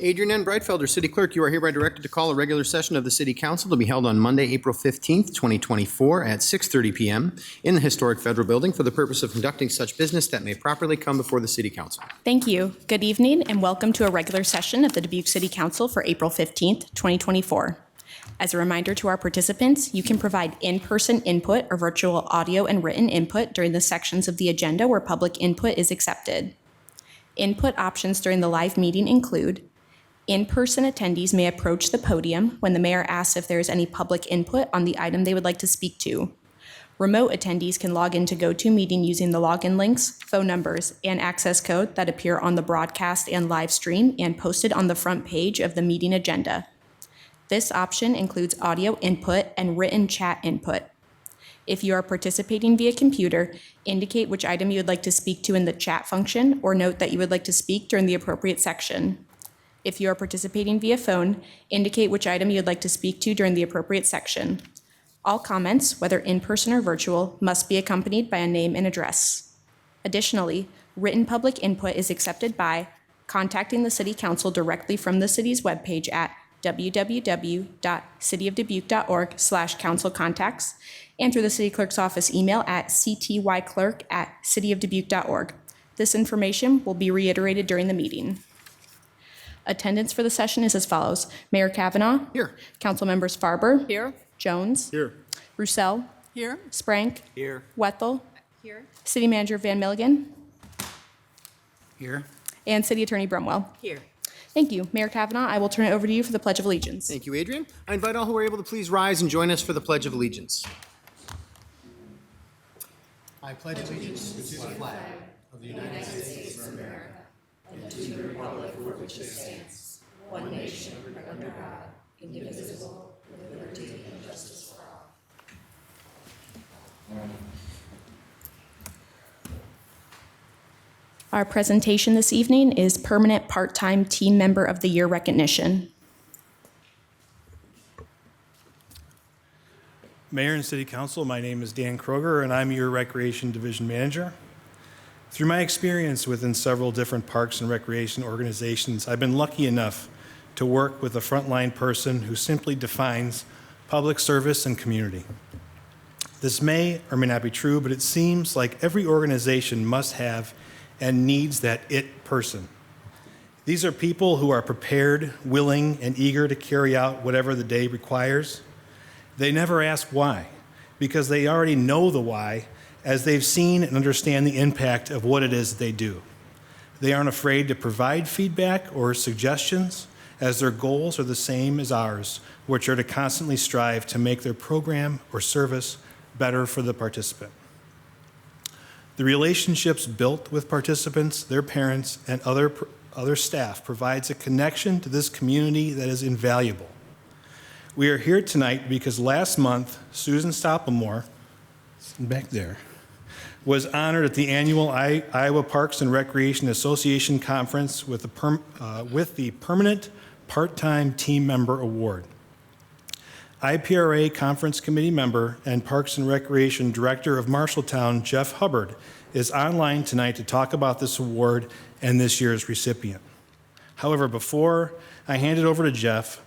Adrian N. Breitfelder, City Clerk, you are hereby directed to call a regular session of the City Council to be held on Monday, April 15th, 2024 at 6:30 p.m. in the historic Federal Building for the purpose of conducting such business that may properly come before the City Council. Thank you. Good evening and welcome to a regular session of the Dubuque City Council for April 15th, 2024. As a reminder to our participants, you can provide in-person input or virtual audio and written input during the sections of the agenda where public input is accepted. Input options during the live meeting include: in-person attendees may approach the podium when the mayor asks if there is any public input on the item they would like to speak to. Remote attendees can log into GoToMeeting using the login links, phone numbers, and access code that appear on the broadcast and live stream and posted on the front page of the meeting agenda. This option includes audio input and written chat input. If you are participating via computer, indicate which item you would like to speak to in the chat function or note that you would like to speak during the appropriate section. If you are participating via phone, indicate which item you'd like to speak to during the appropriate section. All comments, whether in person or virtual, must be accompanied by a name and address. Additionally, written public input is accepted by contacting the City Council directly from the city's webpage at www.cityofdubuque.org/councilcontacts and through the City Clerk's office email at ctyclerk@cityofdubuque.org. This information will be reiterated during the meeting. Attendance for the session is as follows: Mayor Kavanaugh. Here. Council members Farber. Here. Jones. Here. Roussel. Here. Sprank. Here. Wethel. Here. City Manager Van Milligan. Here. And City Attorney Brumwell. Here. Thank you. Mayor Kavanaugh, I will turn it over to you for the Pledge of Allegiance. Thank you, Adrian. I invite all who are able to please rise and join us for the Pledge of Allegiance. I pledge allegiance to the flag of the United States of America and to the republic for which it stands, one nation under God, indivisible, with liberty and justice for all. Our presentation this evening is Permanent Part-Time Team Member of the Year recognition. Mayor and City Council, my name is Dan Kroger, and I'm your Recreation Division Manager. Through my experience within several different parks and recreation organizations, I've been lucky enough to work with a frontline person who simply defines public service and community. This may or may not be true, but it seems like every organization must have and needs that it person. These are people who are prepared, willing, and eager to carry out whatever the day requires. They never ask why, because they already know the why, as they've seen and understand the impact of what it is that they do. They aren't afraid to provide feedback or suggestions, as their goals are the same as ours, which are to constantly strive to make their program or service better for the participant. The relationships built with participants, their parents, and other staff provides a connection to this community that is invaluable. We are here tonight because last month, Susan Stoppelmore, back there, was honored at the annual Iowa Parks and Recreation Association Conference with the Permanent Part-Time Team Member Award. IPRA Conference Committee member and Parks and Recreation Director of Marshalltown, Jeff Hubbard, is online tonight to talk about this award and this year's recipient. However, before I hand it over to Jeff,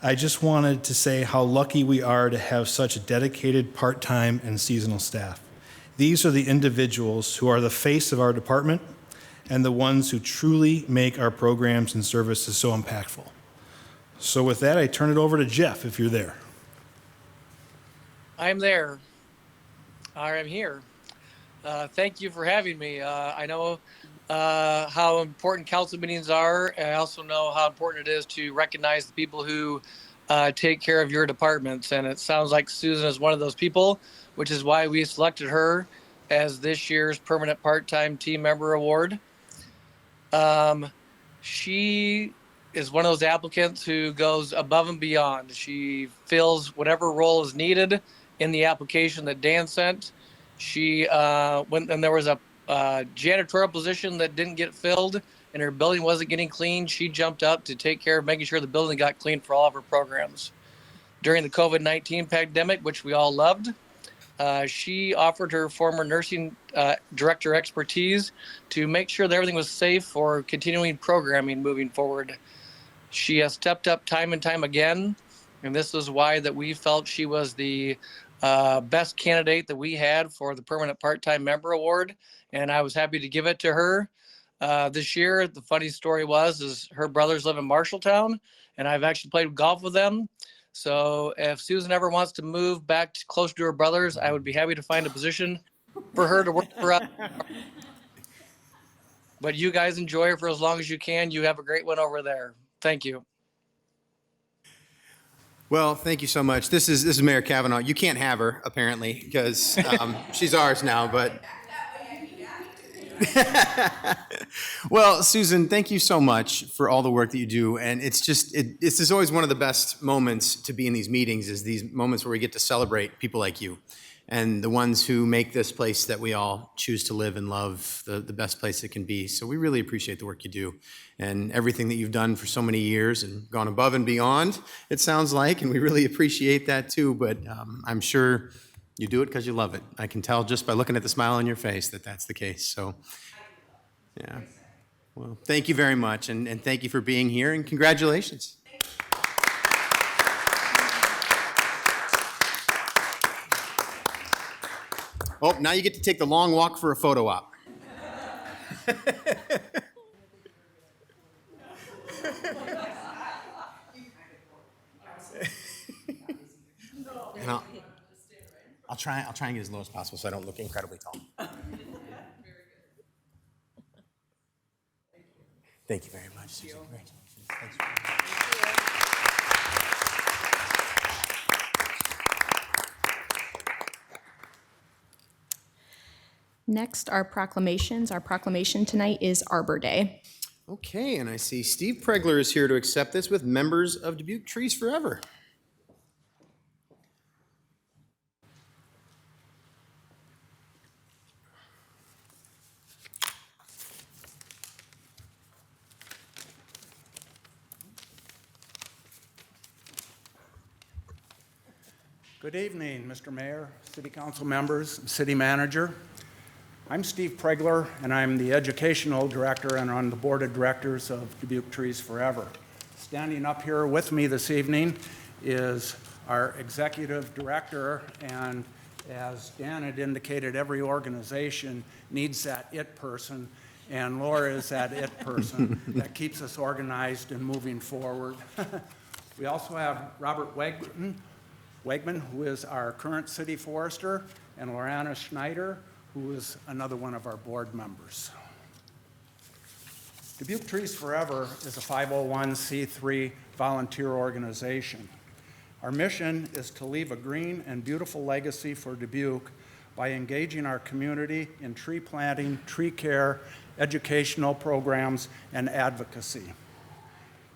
I just wanted to say how lucky we are to have such dedicated part-time and seasonal staff. These are the individuals who are the face of our department and the ones who truly make our programs and services so impactful. So with that, I turn it over to Jeff, if you're there. I'm there. I'm here. Thank you for having me. I know how important council meetings are. I also know how important it is to recognize the people who take care of your departments. And it sounds like Susan is one of those people, which is why we selected her as this year's Permanent Part-Time Team Member Award. She is one of those applicants who goes above and beyond. She fills whatever role is needed in the application that Dan sent. She when there was a janitorial position that didn't get filled and her building wasn't getting cleaned, she jumped up to take care of making sure the building got cleaned for all of her programs. During the COVID-19 pandemic, which we all loved, she offered her former nursing director expertise to make sure that everything was safe for continuing programming moving forward. She has stepped up time and time again, and this is why that we felt she was the best candidate that we had for the Permanent Part-Time Member Award, and I was happy to give it to her. This year, the funny story is her brothers live in Marshalltown, and I've actually played golf with them. So if Susan ever wants to move back closer to her brothers, I would be happy to find a position for her to work for us. But you guys enjoy her for as long as you can. You have a great one over there. Thank you. Well, thank you so much. This is Mayor Kavanaugh. You can't have her, apparently, because she's ours now, but... Well, Susan, thank you so much for all the work that you do. And it's just, this is always one of the best moments to be in these meetings, is these moments where we get to celebrate people like you and the ones who make this place that we all choose to live and love the best place it can be. So we really appreciate the work you do and everything that you've done for so many years and gone above and beyond, it sounds like, and we really appreciate that too. But I'm sure you do it because you love it. I can tell just by looking at the smile on your face that that's the case. So, yeah. Well, thank you very much, and thank you for being here, and congratulations. Oh, now you get to take the long walk for a photo op. And I'll try and get as low as possible so I don't look incredibly tall. Thank you very much, Susan. Congratulations. Thanks. Next, our proclamations. Our proclamation tonight is Arbor Day. Okay, and I see Steve Pregler is here to accept this with members of Dubuque Trees Forever. Good evening, Mr. Mayor, City Council members, City Manager. I'm Steve Pregler, and I'm the Educational Director and on the Board of Directors of Dubuque Trees Forever. Standing up here with me this evening is our Executive Director, and as Dan had indicated, every organization needs that it person, and Laura is that it person that keeps us organized and moving forward. We also have Robert Wegman, who is our current city forester, and Lorana Schneider, who is another one of our board members. Dubuque Trees Forever is a 501c3 volunteer organization. Our mission is to leave a green and beautiful legacy for Dubuque by engaging our community in tree planting, tree care, educational programs, and advocacy.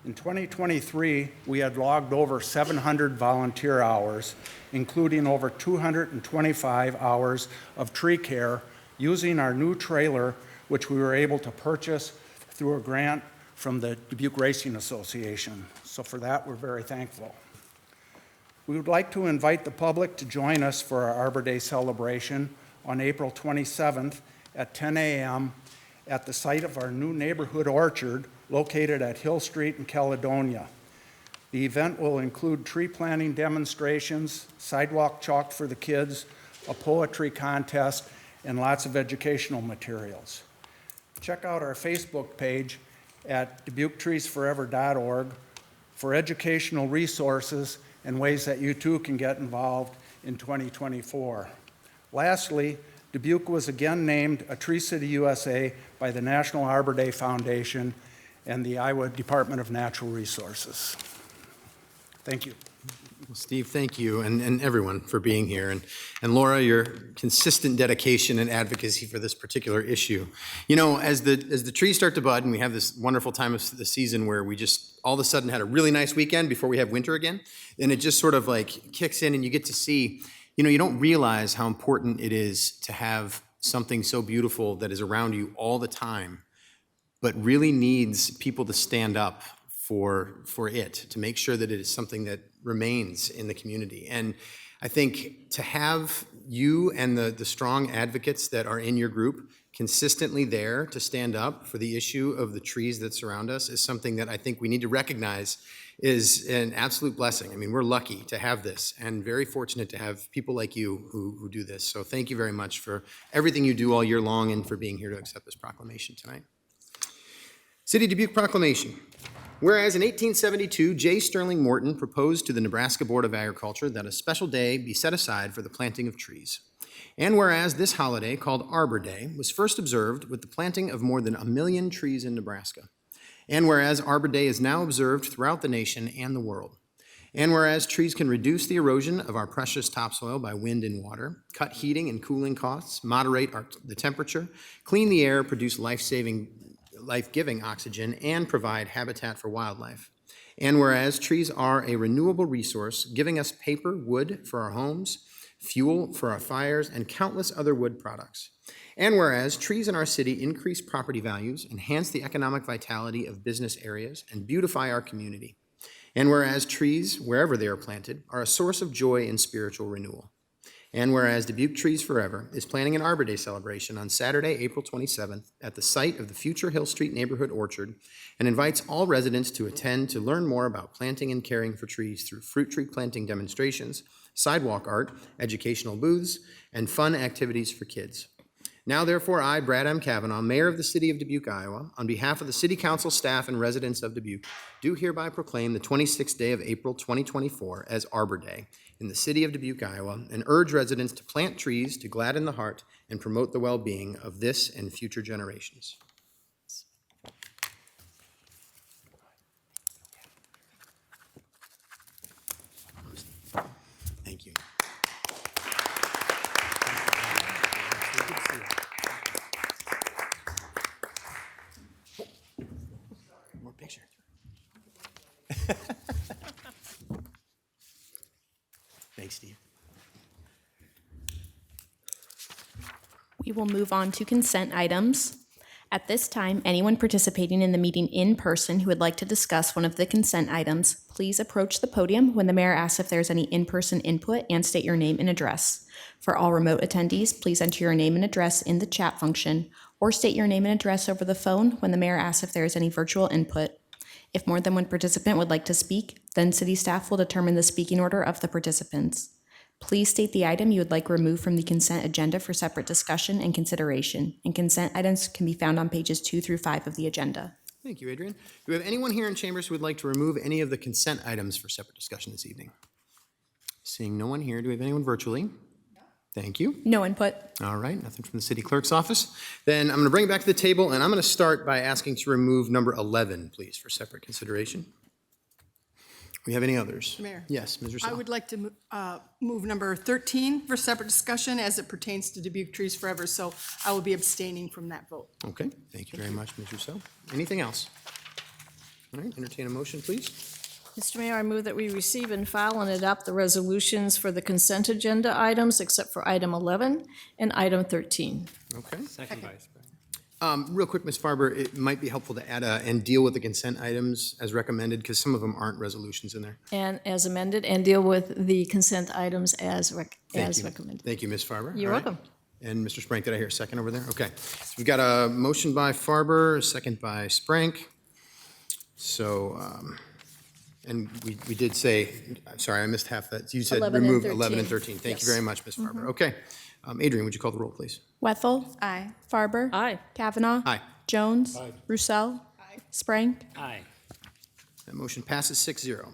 In 2023, we had logged over 700 volunteer hours, including over 225 hours of tree care using our new trailer, which we were able to purchase through a grant from the Dubuque Racing Association. So for that, we're very thankful. We would like to invite the public to join us for our Arbor Day celebration on April 27th at 10 a.m. at the site of our new neighborhood orchard located at Hill Street in Caledonia. The event will include tree planting demonstrations, sidewalk chalk for the kids, a poetry contest, and lots of educational materials. Check out our Facebook page at DubuqueTreesForever.org for educational resources and ways that you too can get involved in 2024. Lastly, Dubuque was again named a Tree City USA by the National Arbor Day Foundation and the Iowa Department of Natural Resources. Thank you. Well, Steve, thank you, and everyone for being here. And Laura, your consistent dedication and advocacy for this particular issue. You know, as the trees start to bud, and we have this wonderful time of the season where we just all of a sudden had a really nice weekend before we have winter again, then it just sort of like kicks in and you get to see, you know, you don't realize how important it is to have something so beautiful that is around you all the time, but really needs people to stand up for it, to make sure that it is something that remains in the community. And I think to have you and the strong advocates that are in your group consistently there to stand up for the issue of the trees that surround us is something that I think we need to recognize is an absolute blessing. I mean, we're lucky to have this and very fortunate to have people like you who do this. So thank you very much for everything you do all year long and for being here to accept this proclamation tonight. City of Dubuque proclamation. Whereas in 1872, J. Sterling Morton proposed to the Nebraska Board of Agriculture that a special day be set aside for the planting of trees. And whereas this holiday, called Arbor Day, was first observed with the planting of more than 1 million trees in Nebraska. And whereas Arbor Day is now observed throughout the nation and the world. And whereas trees can reduce the erosion of our precious topsoil by wind and water, cut heating and cooling costs, moderate the temperature, clean the air, produce life-giving oxygen, and provide habitat for wildlife. And whereas trees are a renewable resource, giving us paper, wood for our homes, fuel for our fires, and countless other wood products. And whereas trees in our city increase property values, enhance the economic vitality of business areas, and beautify our community. And whereas trees, wherever they are planted, are a source of joy and spiritual renewal. And whereas Dubuque Trees Forever is planning an Arbor Day celebration on Saturday, April 27th at the site of the future Hill Street Neighborhood Orchard and invites all residents to attend to learn more about planting and caring for trees through fruit tree planting demonstrations, sidewalk art, educational booths, and fun activities for kids. Now, therefore, I, Brad M. Kavanaugh, Mayor of the City of Dubuque, Iowa, on behalf of the City Council staff and residents of Dubuque, do hereby proclaim the 26th day of April 2024 as Arbor Day in the City of Dubuque, Iowa, and urge residents to plant trees to gladden the heart and promote the well-being of this and future generations. Thank you. More picture. Thanks, Steve. We will move on to consent items. At this time, anyone participating in the meeting in person who would like to discuss one of the consent items, please approach the podium when the mayor asks if there's any in-person input and state your name and address. For all remote attendees, please enter your name and address in the chat function or state your name and address over the phone when the mayor asks if there is any virtual input. If more than one participant would like to speak, then city staff will determine the speaking order of the participants. Please state the item you would like removed from the consent agenda for separate discussion and consideration, and consent items can be found on pages 2 through 5 of the agenda. Thank you, Adrian. Do we have anyone here in chambers who would like to remove any of the consent items for separate discussion this evening? Seeing no one here, do we have anyone virtually? Thank you. No input. All right, nothing from the city clerk's office. Then I'm going to bring it back to the table, and I'm going to start by asking to remove number 11, please, for separate consideration. We have any others? Mayor. Yes, Ms. Russell. I would like to move number 13 for separate discussion as it pertains to Dubuque Trees Forever, so I will be abstaining from that vote. Okay, thank you very much, Ms. Rousseau. Anything else? All right, entertain a motion, please. Mr. Mayor, I move that we receive and file and adopt the resolutions for the consent agenda items except for item 11 and item 13. Okay. Second, Vice President. Real quick, Ms. Farber, it might be helpful to add and deal with the consent items as recommended, because some of them aren't resolutions in there. And as amended, and deal with the consent items as Thank you. recommended. Thank you, Ms. Farber. You're All right. welcome. And Mr. Sprank, did I hear a second over there? Okay. So we've got a motion by Farber, a second by Sprank. So, and we did say, sorry, I missed half that. You said 11 and remove 13. 11 and 13. Thank you Yes. very much, Ms. Farber. Okay. Adrian, would you call the roll, please? Wethel. Aye. Farber. Aye. Kavanaugh. Aye. Jones. Roussel. Sprank. Aye. That motion passes 6-0.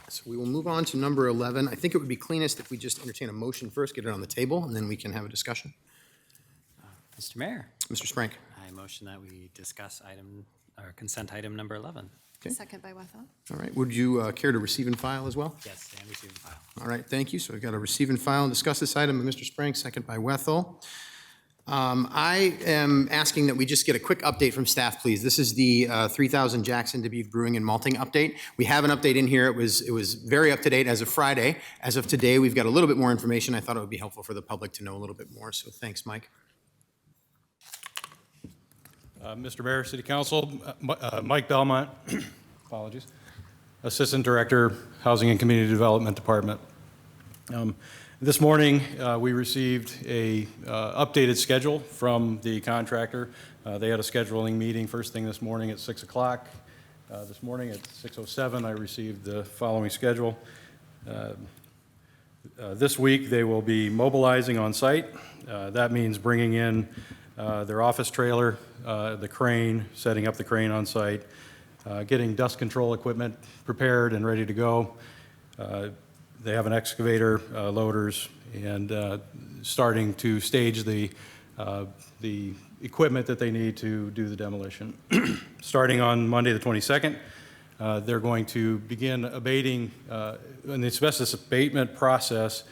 So we will move on to number 11. I think it would be cleanest if we just entertain a motion first, get it on the table, and then we can have a discussion. Mr. Mayor, Mr. Sprank. I motion that we discuss consent item number 11. Okay. Second by Wethel. All right. Would you care to receive and file as well? Yes, and receive and file. All right, thank you. So we've got to receive and file and discuss this item by Mr. Sprank, second by Wethel. I am asking that we just get a quick update from staff, please. This is the 3000 Jackson Dubuque Brewing and Malting update. We have an update in here. It was very up to date as of Friday. As of today, we've got a little bit more information. I thought it would be helpful for the public to know a little bit more. So thanks, Mike. Mr. Mayor, City Council, Mike Belmont, apologies, Assistant Director, Housing and Community Development Department. This morning, we received a updated schedule from the contractor. They had a scheduling meeting first thing this morning at 6 o'clock. This morning at 6:07, I received the following schedule. This week, they will be mobilizing on site. That means bringing in their office trailer, the crane, setting up the crane on site, getting dust control equipment prepared and ready to go. They have an excavator, loaders, and starting to stage the equipment that they need to do the demolition. Starting on Monday the 22nd, they're going to begin abating, in the asbestos abatement process,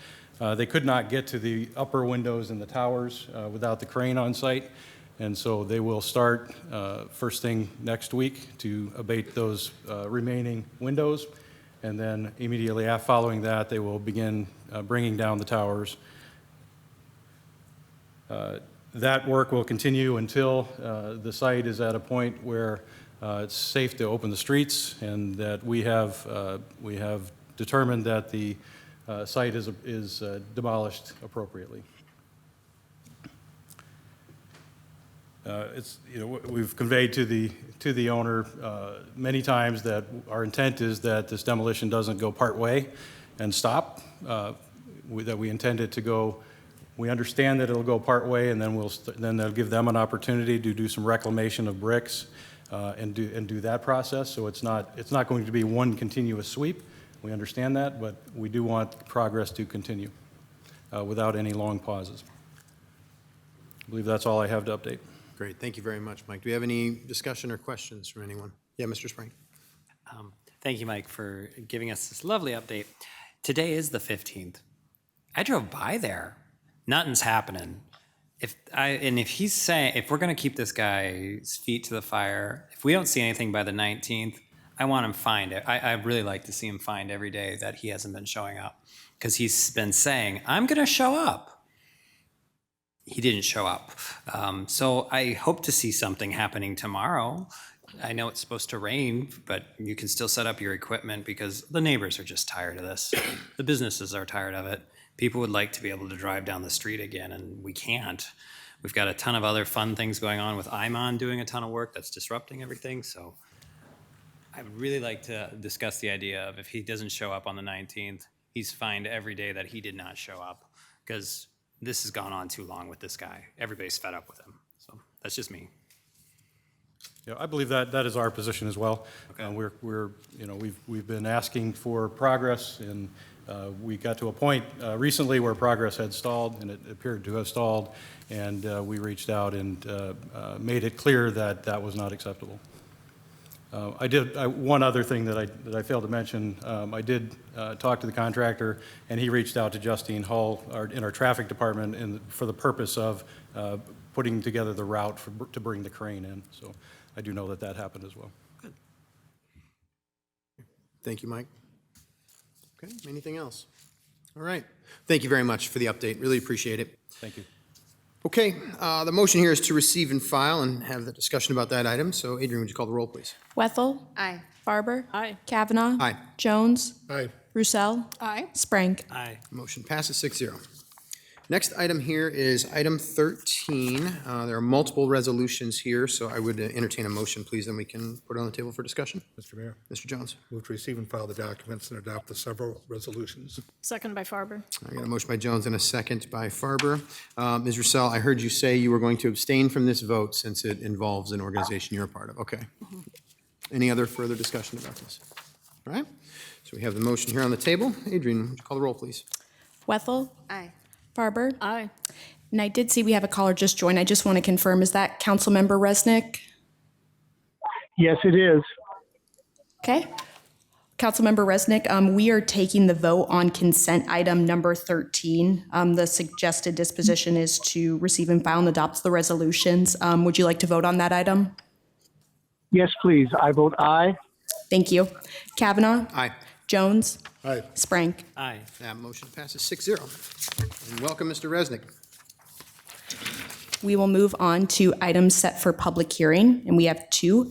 they could not get to the upper windows in the towers without the crane on site, and so they will start first thing next week to abate those remaining windows, and then immediately following that, they will begin bringing down the towers. That work will continue until the site is at a point where it's safe to open the streets, and that we have determined that the site is demolished appropriately. We've conveyed to the owner many times that our intent is that this demolition doesn't go part way and stop. That we intend it to go. We understand that it'll go part way, and then they'll give them an opportunity to do some reclamation of bricks and do that process. So it's not going to be one continuous sweep. We understand that, but we do want progress to continue without any long pauses. I believe that's all I have to update. Great, thank you very much, Mike. Do we have any discussion or questions from anyone? Yeah, Mr. Spring. Thank you, Mike, for giving us this lovely update. Today is the 15th. I drove by there. Nothing's happening. If he's saying, if we're going to keep this guy's feet to the fire, if we don't see anything by the 19th, I want him fined. I'd really like to see him fined every day that he hasn't been showing up, because he's been saying, I'm going to show up. He didn't show up. So I hope to see something happening tomorrow. I know it's supposed to rain, but you can still set up your equipment, because the neighbors are just tired of this. The businesses are tired of it. People would like to be able to drive down the street again, and we can't. We've got a ton of other fun things going on with IMON doing a ton of work that's disrupting everything. So I would really like to discuss the idea of, if he doesn't show up on the 19th, he's fined every day that he did not show up, because this has gone on too long with this guy. Everybody's fed up with him. So that's just me. Yeah, I believe that is our position as well. Okay. We've been asking for progress, and we got to a point recently where progress had stalled, and it appeared to have stalled, and we reached out and made it clear that that was not acceptable. One other thing that I failed to mention, I did talk to the contractor, and he reached out to Justine Hull in our traffic department for the purpose of putting together the route to bring the crane in. So I do know that happened as well. Good. Thank you, Mike. Okay, anything else? All right. Thank you very much for the update. Really appreciate it. Thank you. Okay, the motion here is to receive and file and have the discussion about that item. So Adrian, would you call the roll, please? Wethel. Aye. Farber. Aye. Kavanaugh. Aye. Jones. Aye. Roussel. Aye. Sprank. Aye. Motion passes 6-0. Next item here is item 13. There are multiple resolutions here, so I would entertain a motion, please, and we can put it on the table for discussion. Mr. Mayor, Mr. Jones. move to receive and file the documents and adopt the several resolutions. Second by Farber. I got a motion by Jones and a second by Farber. Ms. Roussel, I heard you say you were going to abstain from this vote since it involves an organization you're a part of. Okay. Any other further discussion about this? All right. So we have the motion here on the table. Adrian, would you call the roll, please? Wethel. Aye. Farber. Aye. And I did see we have a caller just joined. I just want to confirm, is that Councilmember Resnick? Yes, it is. Okay. Councilmember Resnick, we are taking the vote on consent item number 13. The suggested disposition is to receive and file and adopt the resolutions. Would you like to vote on that item? Yes, please. I vote aye. Thank you. Kavanaugh? Aye. Jones? Aye. Sprank? Aye. That motion passes 6-0. And welcome, Mr. Resnick. We will move on to items set for public hearing, and we have two.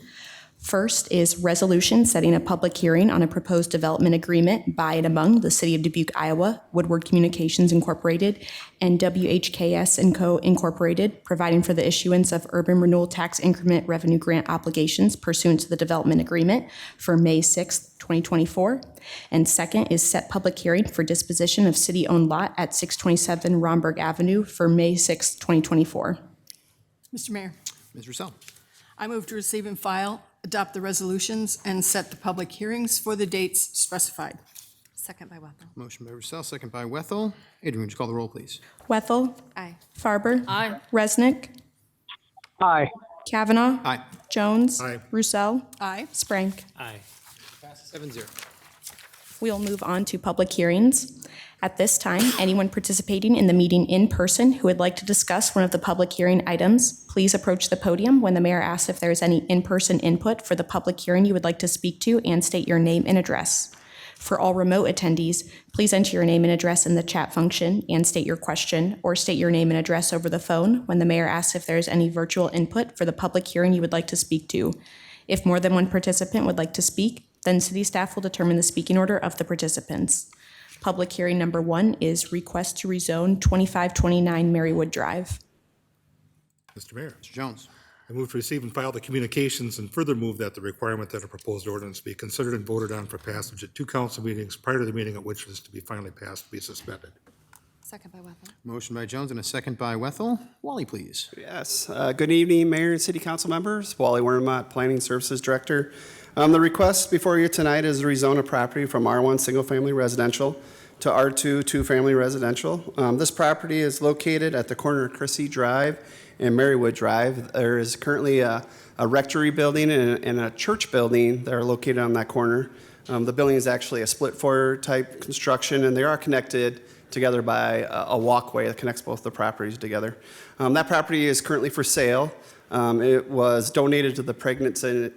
First is resolution setting a public hearing on a proposed development agreement by and among the City of Dubuque, Iowa, Woodward Communications Incorporated, and WHKS & Co. Incorporated, providing for the issuance of urban renewal tax increment revenue grant obligations pursuant to the development agreement for May 6, 2024. And second is set public hearing for disposition of city-owned lot at 627 Romberg Avenue for May 6, 2024. Mr. Mayor, Ms. Russell. I move to receive and file, adopt the resolutions, and set the public hearings for the dates specified. Second by Wethel. Motion by Russell, second by Wethel. Adrian, would you call the roll, please? Wethel. Aye. Farber. Aye. Resnick. Aye. Kavanaugh. Aye. Jones. Aye. Roussel. Aye. Sprank. Aye. Passes 7-0. We'll move on to public hearings. At this time, anyone participating in the meeting in person who would like to discuss one of the public hearing items, please approach the podium when the mayor asks if there is any in-person input for the public hearing you would like to speak to, and state your name and address. For all remote attendees, please enter your name and address in the chat function and state your question, or state your name and address over the phone when the mayor asks if there is any virtual input for the public hearing you would like to speak to. If more than one participant would like to speak, then city staff will determine the speaking order of the participants. Public hearing number 1 is request to rezone 2529 Marywood Drive. Mr. Mayor, Mr. Jones. I move to receive and file the communications and further move that the requirement that a proposed ordinance be considered and voted on for passage at 2 council meetings prior to the meeting at which it is to be finally passed be suspended. Second by Wethel. Motion by Jones and a second by Wethel. Wally, please. Yes. Good evening, Mayor and City Council members. Wally Wernemott, Planning Services Director. The request before you tonight is to rezone a property from R1 Single Family Residential to R2 Two Family Residential. This property is located at the corner of Chrissy Drive and Marywood Drive. There is currently a rectory building and a church building that are located on that corner. The building is actually a split foyer type construction, and they are connected together by a walkway that connects both the properties together. That property is currently for sale. It was donated to the Pregnancy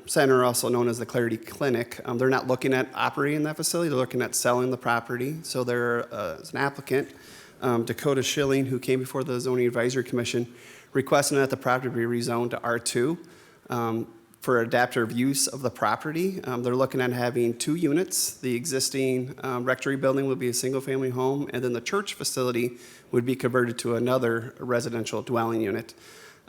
Center, also known as the Clarity Clinic. They're not looking at operating that facility, they're looking at selling the property. So there is an applicant, Dakota Schilling, who came before the Zoning Advisory Commission requesting that the property be rezoned to R2 for adaptive use of the property. They're looking at having 2 units. The existing rectory building would be a single-family home, and then the church facility would be converted to another residential dwelling unit.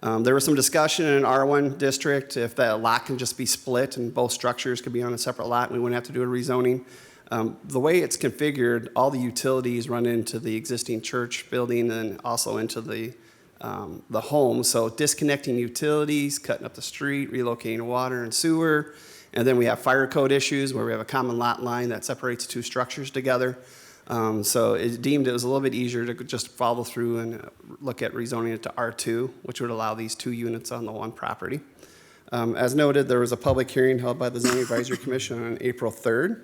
There was some discussion in an R1 district if that lot can just be split and both structures could be on a separate lot and we wouldn't have to do a rezoning. The way it's configured, all the utilities run into the existing church building and also into the home. So disconnecting utilities, cutting up the street, relocating water and sewer. And then we have fire code issues where we have a common lot line that separates 2 structures together. So it deemed it was a little bit easier to just follow through and look at rezoning it to R2, which would allow these 2 units on the one property. As noted, there was a public hearing held by the Zoning Advisory Commission on April 3rd.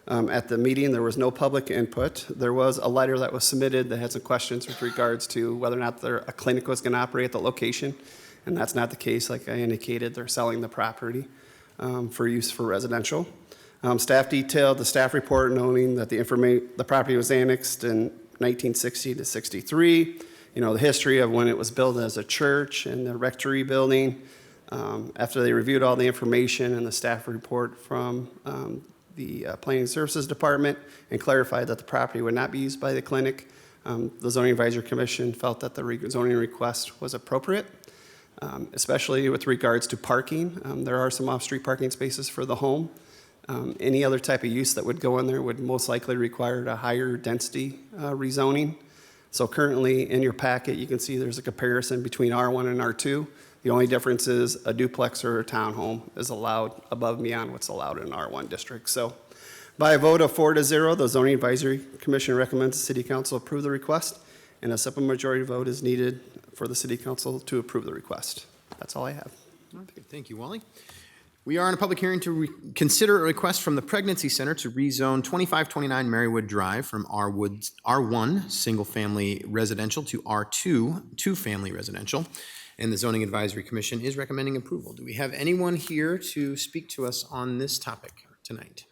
At the meeting, there was no public input. There was a letter that was submitted that had some questions with regards to whether or not a clinic was going to operate at the location, and that's not the case. Like I indicated, they're selling the property for use for residential. Staff detailed the staff report noting that the property was annexed in 1960 to 63. You know, the history of when it was built as a church and the rectory building. After they reviewed all the information and the staff report from the Planning Services Department and clarified that the property would not be used by the clinic, the Zoning Advisory Commission felt that the zoning request was appropriate, especially with regards to parking. There are some off-street parking spaces for the home. Any other type of use that would go in there would most likely require a higher density rezoning. So currently in your packet, you can see there's a comparison between R1 and R2. The only difference is a duplex or a townhome is allowed above and beyond what's allowed in an R1 district. So by a vote of 4-0, the Zoning Advisory Commission recommends the City Council approve the request, and a simple majority vote is needed for the City Council to approve the request. That's all I have. Thank you, Wally. We are in a public hearing to consider a request from the Pregnancy Center to rezone 2529 Marywood Drive from R1 Single Family Residential to R2 Two Family Residential. And the Zoning Advisory Commission is recommending approval. Do we have anyone here to speak to us on this topic tonight?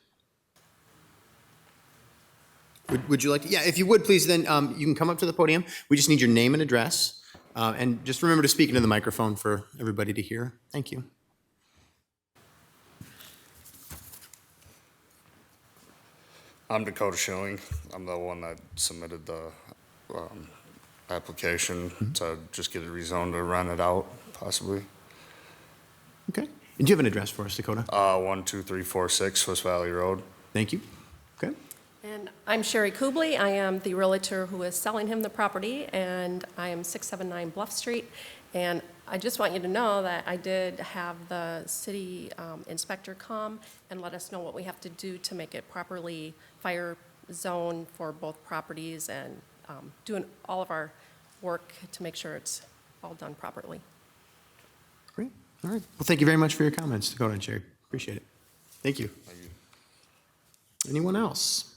Would you like to? Yeah, if you would, please, then you can come up to the podium. We just need your name and address. And just remember to speak into the microphone for everybody to hear. Thank you. I'm Dakota Schilling. I'm the one that submitted the application to just get it rezoned to rent it out, possibly. Okay. And do you have an address for us, Dakota? 12346 Swiss Valley Road. Thank you. Okay. And I'm Sherry Kubley. I am the realtor who is selling him the property, and I am 679 Bluff Street. And I just want you to know that I did have the city inspector come and let us know what we have to do to make it properly fire zone for both properties, and doing all of our work to make sure it's all done properly. Great. All right. Well, thank you very much for your comments, Dakota and Sherry. Appreciate it. Thank you. Anyone else?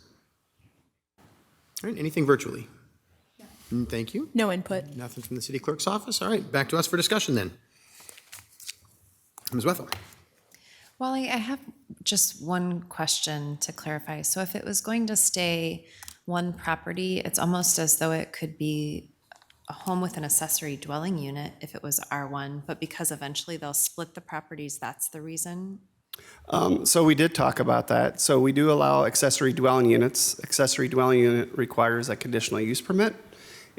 All right. Anything virtually? Thank you. No input. Nothing from the city clerk's office. All right. Back to us for discussion then. Ms. Wethel. Wally, I have just one question to clarify. So if it was going to stay one property, it's almost as though it could be a home with an accessory dwelling unit if it was R1, but because eventually they'll split the properties, that's the reason? So we did talk about that. So we do allow accessory dwelling units. Accessory dwelling unit requires a conditional use permit.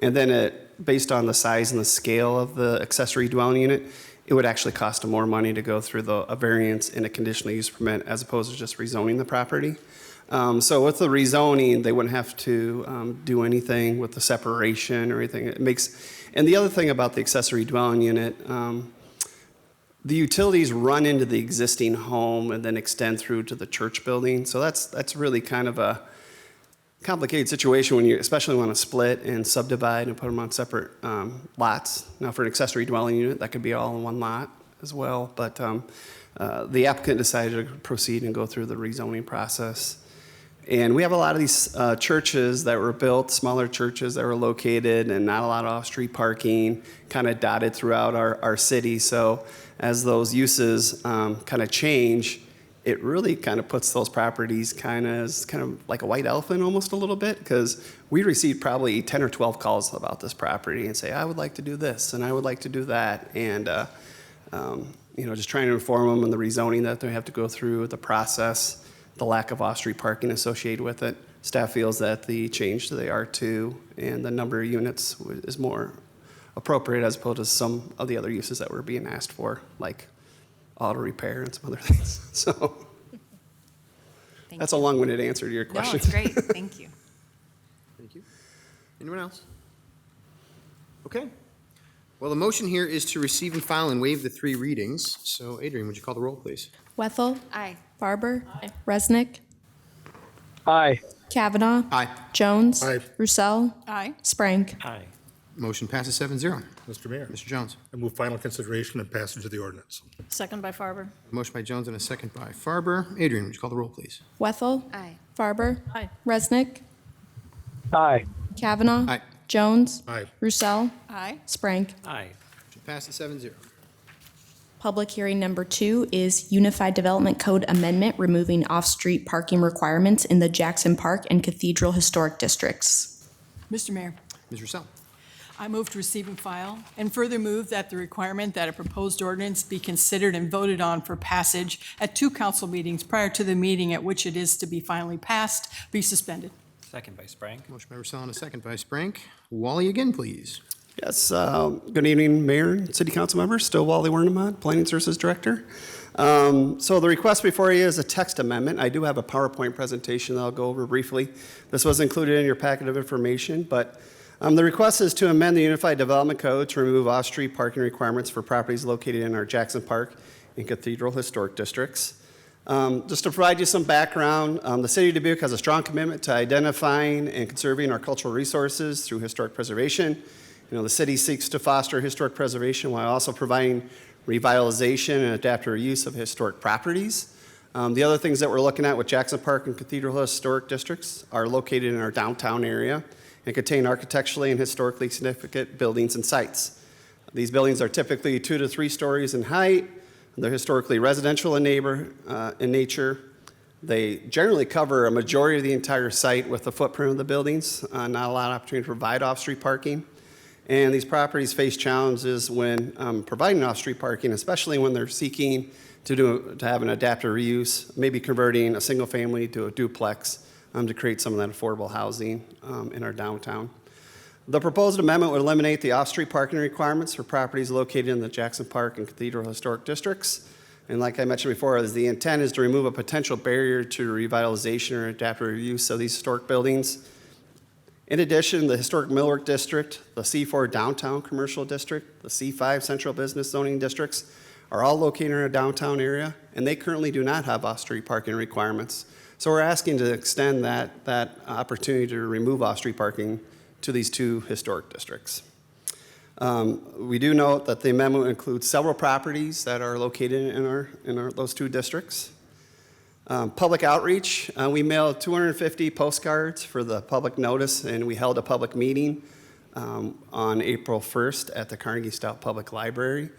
And then based on the size and the scale of the accessory dwelling unit, it would actually cost them more money to go through a variance and a conditional use permit as opposed to just rezoning the property. So with the rezoning, they wouldn't have to do anything with the separation or anything. And the other thing about the accessory dwelling unit, the utilities run into the existing home and then extend through to the church building. So that's really kind of a complicated situation when you especially want to split and subdivide and put them on separate lots. Now for an accessory dwelling unit, that could be all in one lot as well. But the applicant decided to proceed and go through the rezoning process. And we have a lot of these churches that were built, smaller churches that were located, and not a lot of off-street parking, kind of dotted throughout our city. So as those uses kind of change, it really kind of puts those properties kind of like a white elephant almost a little bit, because we received probably 10 or 12 calls about this property and say, I would like to do this and I would like to do that. And just trying to inform them on the rezoning that they have to go through, the process, the lack of off-street parking associated with it. Staff feels that the change to the R2 and the number of units is more appropriate as opposed to some of the other uses that were being asked for, like auto repair and some other things. So that's a long-winded answer to your question. No, it's great. Thank you. Thank you. Anyone else? Okay. Well, the motion here is to receive and file and waive the 3 readings. So, Adrian, would you call the roll, please? Wethel. Aye. Barber. Aye. Resnick. Aye. Kavanaugh. Aye. Jones. Aye. Roussel. Aye. Sprank. Aye. Motion passes 7-0. Mr. Mayor, Mr. Jones. I move final consideration and passage of the ordinance. Second by Farber. Motion by Jones and a second by Farber. Adrian, would you call the roll, please? Wethel. Aye. Farber. Aye. Resnick. Aye. Kavanaugh. Aye. Jones. Aye. Roussel. Aye. Sprank. Aye. Motion passes 7-0. Public hearing number 2 is Unified Development Code Amendment removing off-street parking requirements in the Jackson Park and Cathedral Historic Districts. Mr. Mayor, Ms. Roussel. I move to receive and file, and further move that the requirement that a proposed ordinance be considered and voted on for passage at 2 council meetings prior to the meeting at which it is to be finally passed be suspended. Second by Sprank. Motion by Roussel and a second by Sprank. Wally again, please. Yes, good evening, Mayor and City Council members. Still Wally Wernemont, Planning Services Director. So the request before you is a text amendment. I do have a PowerPoint presentation that I'll go over briefly. This was included in your packet of information, but the request is to amend the Unified Development Code to remove off-street parking requirements for properties located in our Jackson Park and Cathedral Historic Districts. Just to provide you some background, the City of Dubuque has a strong commitment to identifying and conserving our cultural resources through historic preservation. The city seeks to foster historic preservation while also providing revitalization and adaptive use of historic properties. The other things that we're looking at with Jackson Park and Cathedral Historic Districts are located in our downtown area and contain architecturally and historically significant buildings and sites. These buildings are typically 2 to 3 stories in height. They're historically residential in nature. They generally cover a majority of the entire site with the footprint of the buildings, not a lot of opportunity to provide off-street parking. And these properties face challenges when providing off-street parking, especially when they're seeking to have an adaptive reuse, maybe converting a single family to a duplex to create some of that affordable housing in our downtown. The proposed amendment would eliminate the off-street parking requirements for properties located in the Jackson Park and Cathedral Historic Districts. And like I mentioned before, the intent is to remove a potential barrier to revitalization or adaptive use of these historic buildings. In addition, the Historic Millwork District, the C4 Downtown Commercial District, the C5 Central Business Zoning Districts are all located in our downtown area, and they currently do not have off-street parking requirements. So we're asking to extend that opportunity to remove off-street parking to these two historic districts. We do note that the amendment includes several properties that are located in those two districts. Public outreach, we mailed 250 postcards for the public notice, and we held a public meeting on April 1st at the Carnegie Stout Public Library.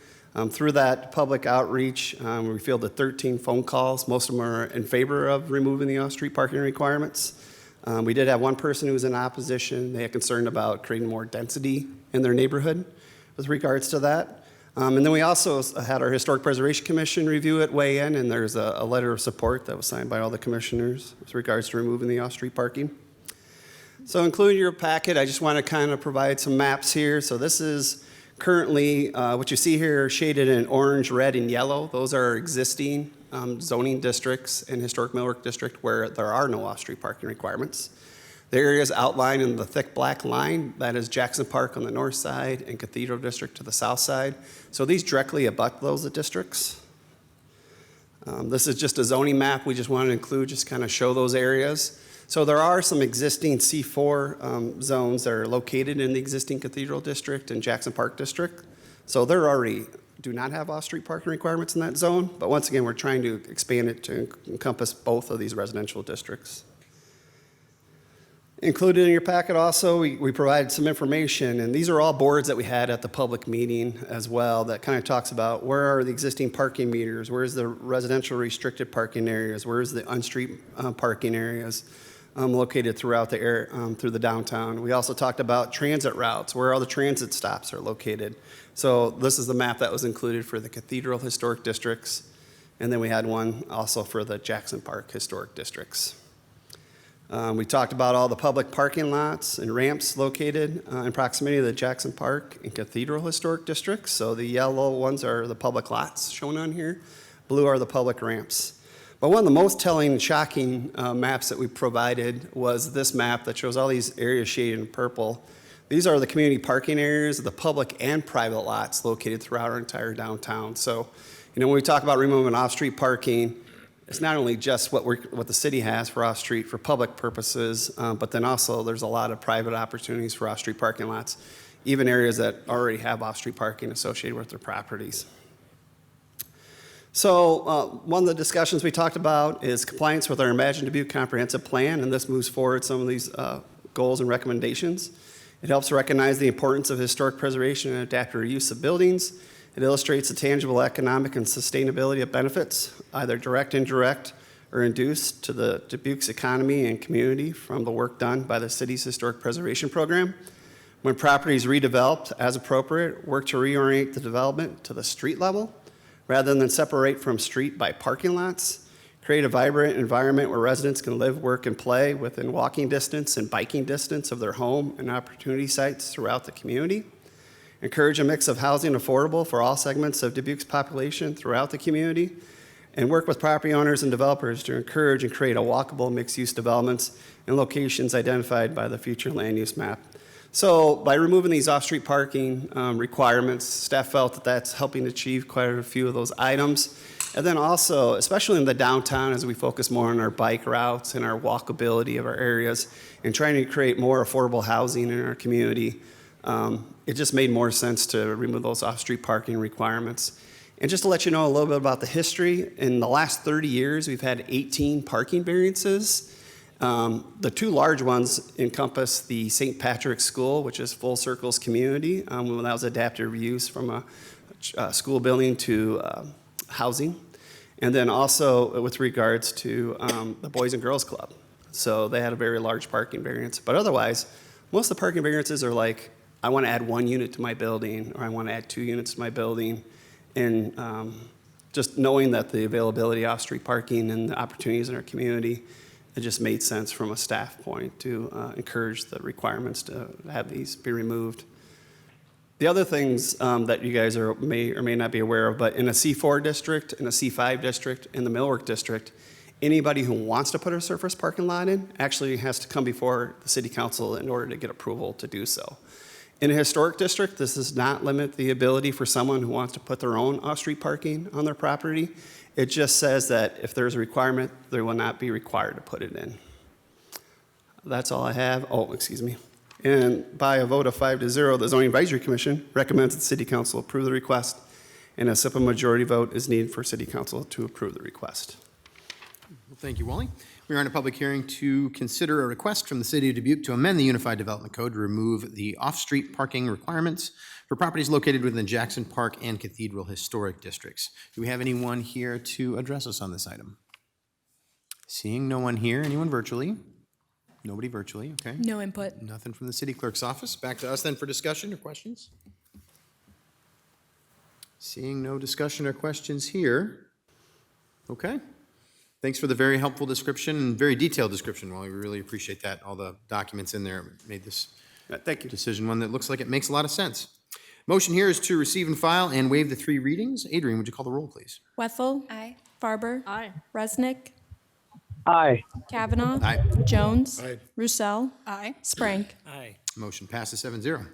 Through that public outreach, we fielded 13 phone calls. Most of them are in favor of removing the off-street parking requirements. We did have one person who was in opposition. They had concern about creating more density in their neighborhood with regards to that. And then we also had our Historic Preservation Commission review it, weigh in, and there's a letter of support that was signed by all the commissioners with regards to removing the off-street parking. So including your packet, I just want to kind of provide some maps here. So this is currently, what you see here shaded in orange, red, and yellow. Those are existing zoning districts in Historic Millwork District where there are no off-street parking requirements. The areas outlined in the thick black line, that is Jackson Park on the north side and Cathedral District to the south side. So these directly abut those districts. This is just a zoning map we just wanted to include, just kind of show those areas. So there are some existing C4 zones that are located in the existing Cathedral District and Jackson Park District. So they're already do not have off-street parking requirements in that zone. But once again, we're trying to expand it to encompass both of these residential districts. Included in your packet also, we provided some information, and these are all boards that we had at the public meeting as well that kind of talks about where are the existing parking meters, where's the residential restricted parking areas, where's the on-street parking areas located throughout the area, through the downtown. We also talked about transit routes, where all the transit stops are located. So this is the map that was included for the Cathedral Historic Districts, and then we had one also for the Jackson Park Historic Districts. We talked about all the public parking lots and ramps located in proximity to the Jackson Park and Cathedral Historic Districts. So the yellow ones are the public lots shown on here. Blue are the public ramps. But one of the most telling and shocking maps that we provided was this map that shows all these areas shaded in purple. These are the community parking areas of the public and private lots located throughout our entire downtown. So, when we talk about removing off-street parking, it's not only just what the city has for off-street for public purposes, but then also there's a lot of private opportunities for off-street parking lots, even areas that already have off-street parking associated with their properties. So one of the discussions we talked about is compliance with our Imagine Dubuque Comprehensive Plan, and this moves forward some of these goals and recommendations. It helps recognize the importance of historic preservation and adaptive reuse of buildings. It illustrates the tangible economic and sustainability of benefits, either direct, indirect, or induced to the Dubuque's economy and community from the work done by the city's historic preservation program. When property is redeveloped as appropriate, work to reorient the development to the street level rather than separate from street by parking lots. Create a vibrant environment where residents can live, work, and play within walking distance and biking distance of their home and opportunity sites throughout the community. Encourage a mix of housing affordable for all segments of Dubuque's population throughout the community, and work with property owners and developers to encourage and create a walkable mixed-use developments in locations identified by the future land use map. So by removing these off-street parking requirements, staff felt that that's helping achieve quite a few of those items. And then also, especially in the downtown, as we focus more on our bike routes and our walkability of our areas and trying to create more affordable housing in our community, it just made more sense to remove those off-street parking requirements. And just to let you know a little bit about the history, in the last 30 years, we've had 18 parking variances. The two large ones encompass the St. Patrick's School, which is Full Circle's community. That was adaptive reuse from a school building to housing. And then also with regards to the Boys and Girls Club. So they had a very large parking variance. But otherwise, most of the parking variances are like, I want to add 1 unit to my building, or I want to add 2 units to my building. And just knowing that the availability of off-street parking and the opportunities in our community it just made sense from a staff point to encourage the requirements to have these be removed. The other things that you guys may or may not be aware of, but in a C4 district, in a C5 district, in the Millwork district, anybody who wants to put a surface parking lot in actually has to come before the city council in order to get approval to do so. In a historic district, this does not limit the ability for someone who wants to put their own off-street parking on their property. It just says that if there's a requirement, they will not be required to put it in. That's all I have. Oh, excuse me. And by a vote of 5-0, the Zoning Advisory Commission recommends that the City Council approve the request, and a simple majority vote is needed for City Council to approve the request. Well, thank you, Wally. We are in a public hearing to consider a request from the City of Dubuque to amend the Unified Development Code to remove the off-street parking requirements for properties located within the Jackson Park and Cathedral Historic Districts. Do we have anyone here to address us on this item? Seeing no one here, anyone virtually? Nobody virtually, okay. No input. Nothing from the city clerk's office. Back to us then for discussion or questions. Seeing no discussion or questions here. Okay. Thanks for the very helpful description and very detailed description, Wally. We really appreciate that. All the documents in there made this decision one that looks like it makes a lot of sense. Motion here is to receive and file and waive the 3 readings. Adrian, would you call the roll, please? Wethel. Aye. Farber. Aye. Resnick. Aye. Kavanaugh. Aye. Jones. Aye. Roussel. Aye. Sprank. Aye. Motion passes 7-0.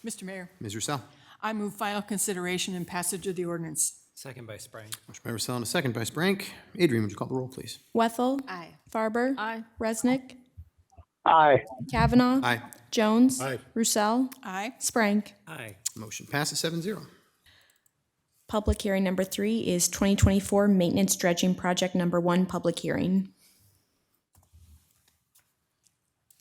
Mr. Mayor, Ms. Roussel. I move final consideration and passage of the ordinance. Second by Sprang. Motion by Roussel and a second by Sprank. Adrian, would you call the roll, please? Wethel. Aye. Farber. Aye. Resnick. Aye. Kavanaugh. Aye. Jones. Aye. Roussel. Aye. Sprank. Aye. Motion passes 7-0. Public hearing number 3 is 2024 Maintenance Dredging Project number 1 public hearing.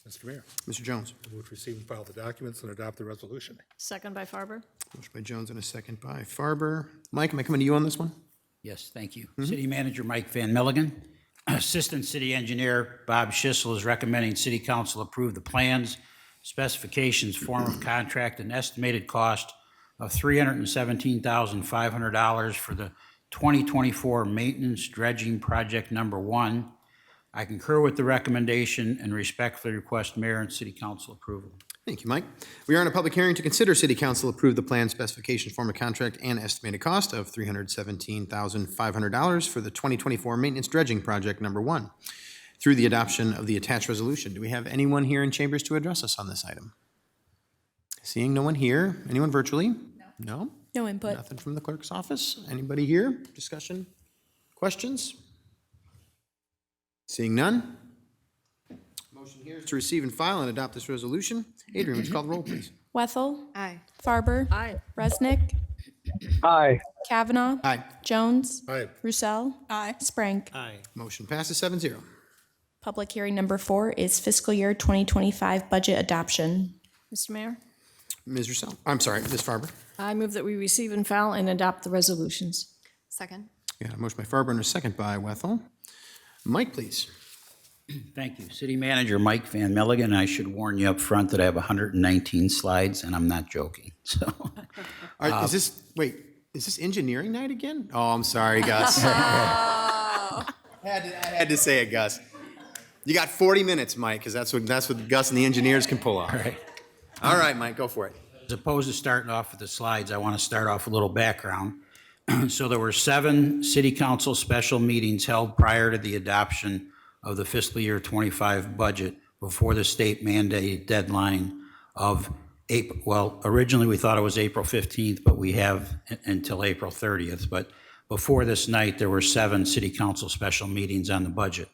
Mr. Mayor, Mr. Jones. I move to receive and file the documents and adopt the resolution. Second by Farber. Motion by Jones and a second by Farber. Mike, am I coming to you on this one? Yes, thank you. City Manager Mike Van Milligan. Assistant City Engineer Bob Schissel is recommending City Council approve the plans, specifications, form of contract, and estimated cost of $317,500 for the 2024 Maintenance Dredging Project number 1. I concur with the recommendation and respectfully request Mayor and City Council approval. Thank you, Mike. We are in a public hearing to consider City Council approve the plan, specification, form of contract, and estimated cost of $317,500 for the 2024 Maintenance Dredging Project number 1 through the adoption of the attached resolution. Do we have anyone here in chambers to address us on this item? Seeing no one here. Anyone virtually? No? No input. Nothing from the clerk's office? Anybody here? Discussion? Questions? Seeing none? Motion here is to receive and file and adopt this resolution. Adrian, would you call the roll, please? Wethel. Aye. Farber. Aye. Resnick. Aye. Kavanaugh. Aye. Jones. Aye. Roussel. Aye. Sprank. Aye. Motion passes 7-0. Public hearing number 4 is fiscal year 2025 budget adoption. Mr. Mayor, Ms. Roussel, I'm sorry, Ms. Farber. I move that we receive and file and adopt the resolutions. Second. We got a motion by Farber and a second by Wethel. Mike, please. Thank you. City Manager Mike Van Milligan. I should warn you up front that I have 119 slides, and I'm not joking. So, Is this engineering night again? Oh, I'm sorry, Gus. I had to say it, Gus. You got 40 minutes, Mike, because that's what Gus and the engineers can pull off. All right, Mike, go for it. as opposed to starting off with the slides, I want to start off with a little background. So there were 7 city council special meetings held prior to the adoption of the fiscal year 25 budget before the state mandated deadline of April. Well, originally we thought it was April 15th, but we have until April 30th. But before this night, there were 7 city council special meetings on the budget.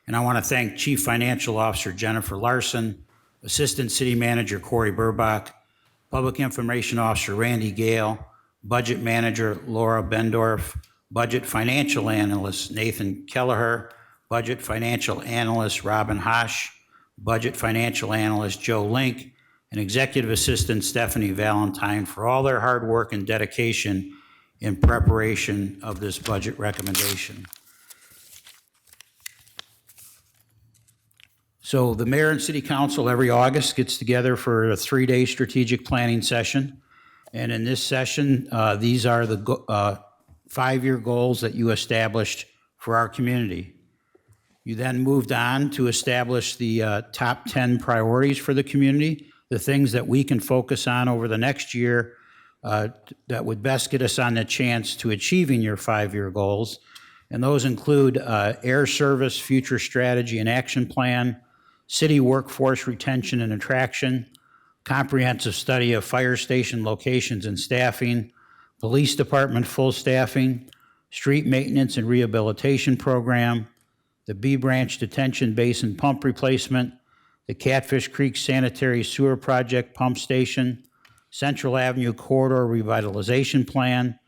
And I want to thank Chief Financial Officer Jennifer Larson, Assistant City Manager Corey Burbach, Public Information Officer Randy Gale, Budget Manager Laura Bendorf, Budget Financial Analyst Nathan Kelleher, Budget Financial Analyst Robin Hosh, Budget Financial Analyst Joe Link, and Executive Assistant Stephanie Valentine for all their hard work and dedication in preparation of this budget recommendation. So the mayor and city council every August gets together for a 3-day strategic planning session. And in this session, these are the 5-year goals that you established for our community. You then moved on to establish the top 10 priorities for the community, the things that we can focus on over the next year that would best get us on the chance to achieving your 5-year goals. And those include air service, future strategy and action plan, city workforce retention and attraction, comprehensive study of fire station locations and staffing, police department full staffing, street maintenance and rehabilitation program, the Bee Branch Detention Basin pump replacement, the Catfish Creek Sanitary Sewer Project pump station, Central Avenue Corridor Revitalization Plan,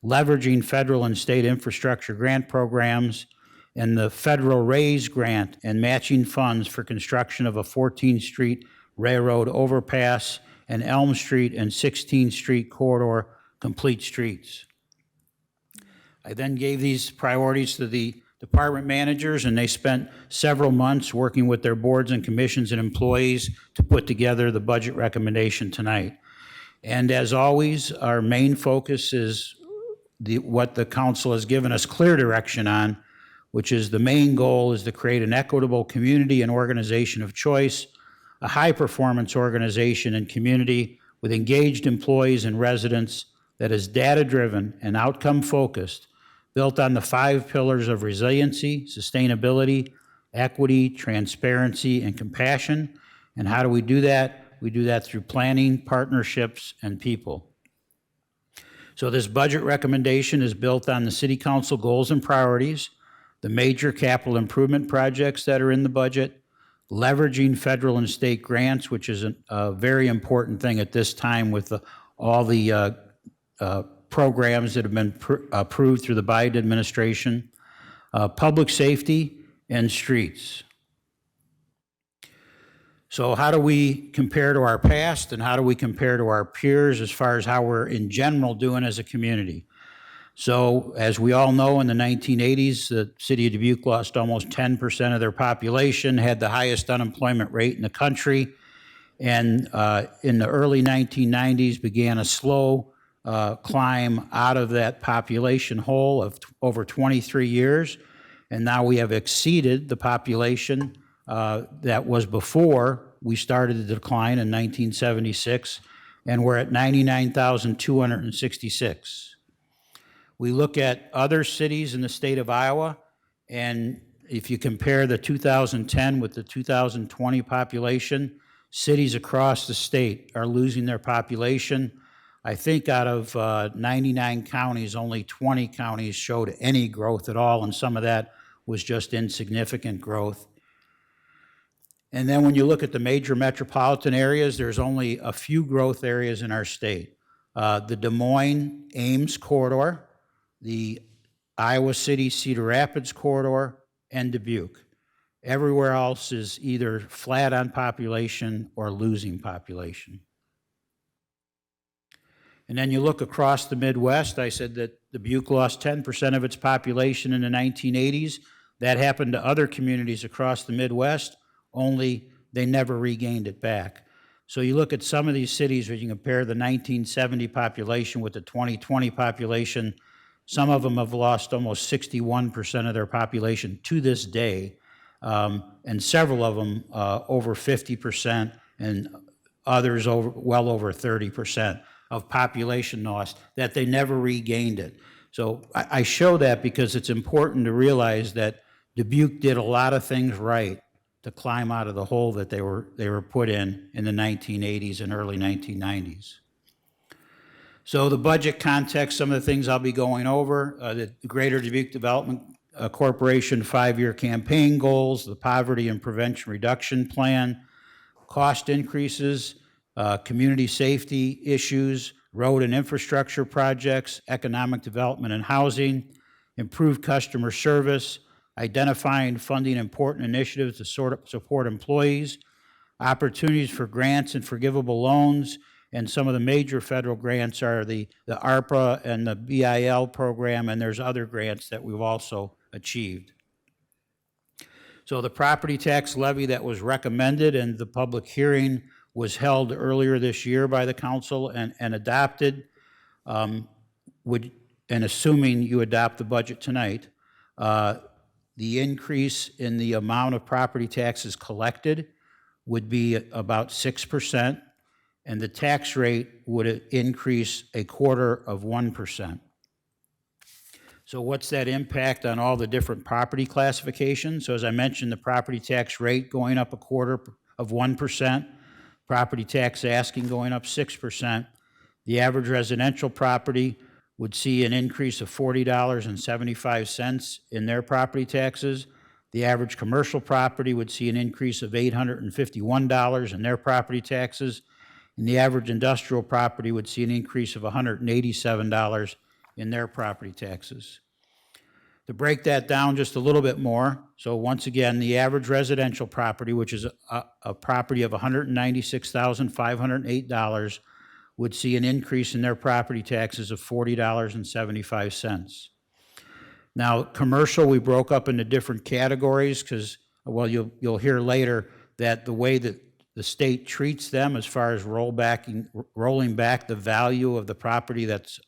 leveraging federal and state infrastructure grant programs, and the federal RAISE grant and matching funds for construction of a 14th Street Railroad overpass and Elm Street and 16th Street corridor complete streets. I then gave these priorities to the department managers, and they spent several months working with their boards and commissions and employees to put together the budget recommendation tonight. And as always, our main focus is what the council has given us clear direction on, which is the main goal is to create an equitable community and organization of choice, a high-performance organization and community with engaged employees and residents that is data-driven and outcome-focused, built on the 5 pillars of resiliency, sustainability, equity, transparency, and compassion. And how do we do that? We do that through planning, partnerships, and people. So this budget recommendation is built on the City Council goals and priorities, the major capital improvement projects that are in the budget, leveraging federal and state grants, which is a very important thing at this time with all the programs that have been approved through the Biden administration, public safety, and streets. So how do we compare to our past, and how do we compare to our peers as far as how we're in general doing as a community? So as we all know, in the 1980s, the city of Dubuque lost almost 10% of their population, had the highest unemployment rate in the country, and in the early 1990s began a slow climb out of that population hole of over 23 years. And now we have exceeded the population that was before we started the decline in 1976, and we're at 99,266. We look at other cities in the state of Iowa, and if you compare the 2010 with the 2020 population, cities across the state are losing their population. I think out of 99 counties, only 20 counties showed any growth at all, and some of that was just insignificant growth. And then when you look at the major metropolitan areas, there's only a few growth areas in our state. The Des Moines Ames corridor, the Iowa City Cedar Rapids corridor, and Dubuque. Everywhere else is either flat on population or losing population. And then you look across the Midwest, I said that Dubuque lost 10% of its population in the 1980s. That happened to other communities across the Midwest, only they never regained it back. So you look at some of these cities where you compare the 1970 population with the 2020 population, some of them have lost almost 61% of their population to this day, and several of them over 50%, and others well over 30% of population loss, that they never regained it. So I show that because it's important to realize that Dubuque did a lot of things right to climb out of the hole that they were put in the 1980s and early 1990s. So the budget context, some of the things I'll be going over, the Greater Dubuque Development Corporation 5-year campaign goals, the Poverty and Prevention Reduction Plan, cost increases, community safety issues, road and infrastructure projects, economic development and housing, improved customer service, identifying funding important initiatives to support employees, opportunities for grants and forgivable loans, and some of the major federal grants are the ARPA and the BIL program, and there's other grants that we've also achieved. So the property tax levy that was recommended and the public hearing was held earlier this year by the council and adopted, and assuming you adopt the budget tonight, the increase in the amount of property taxes collected would be about 6%, and the tax rate would increase 0.25%. So what's that impact on all the different property classifications? So as I mentioned, the property tax rate going up 0.25%, property tax asking going up 6%. The average residential property would see an increase of $40.75 in their property taxes. The average commercial property would see an increase of $851 in their property taxes. And the average industrial property would see an increase of $187 in their property taxes. To break that down just a little bit more, so once again, the average residential property, which is a property of $196,508, would see an increase in their property taxes of $40.75. Now, commercial, we broke up into different categories because, well, you'll hear later that the way that the state treats them as far as rolling back the value of the property that's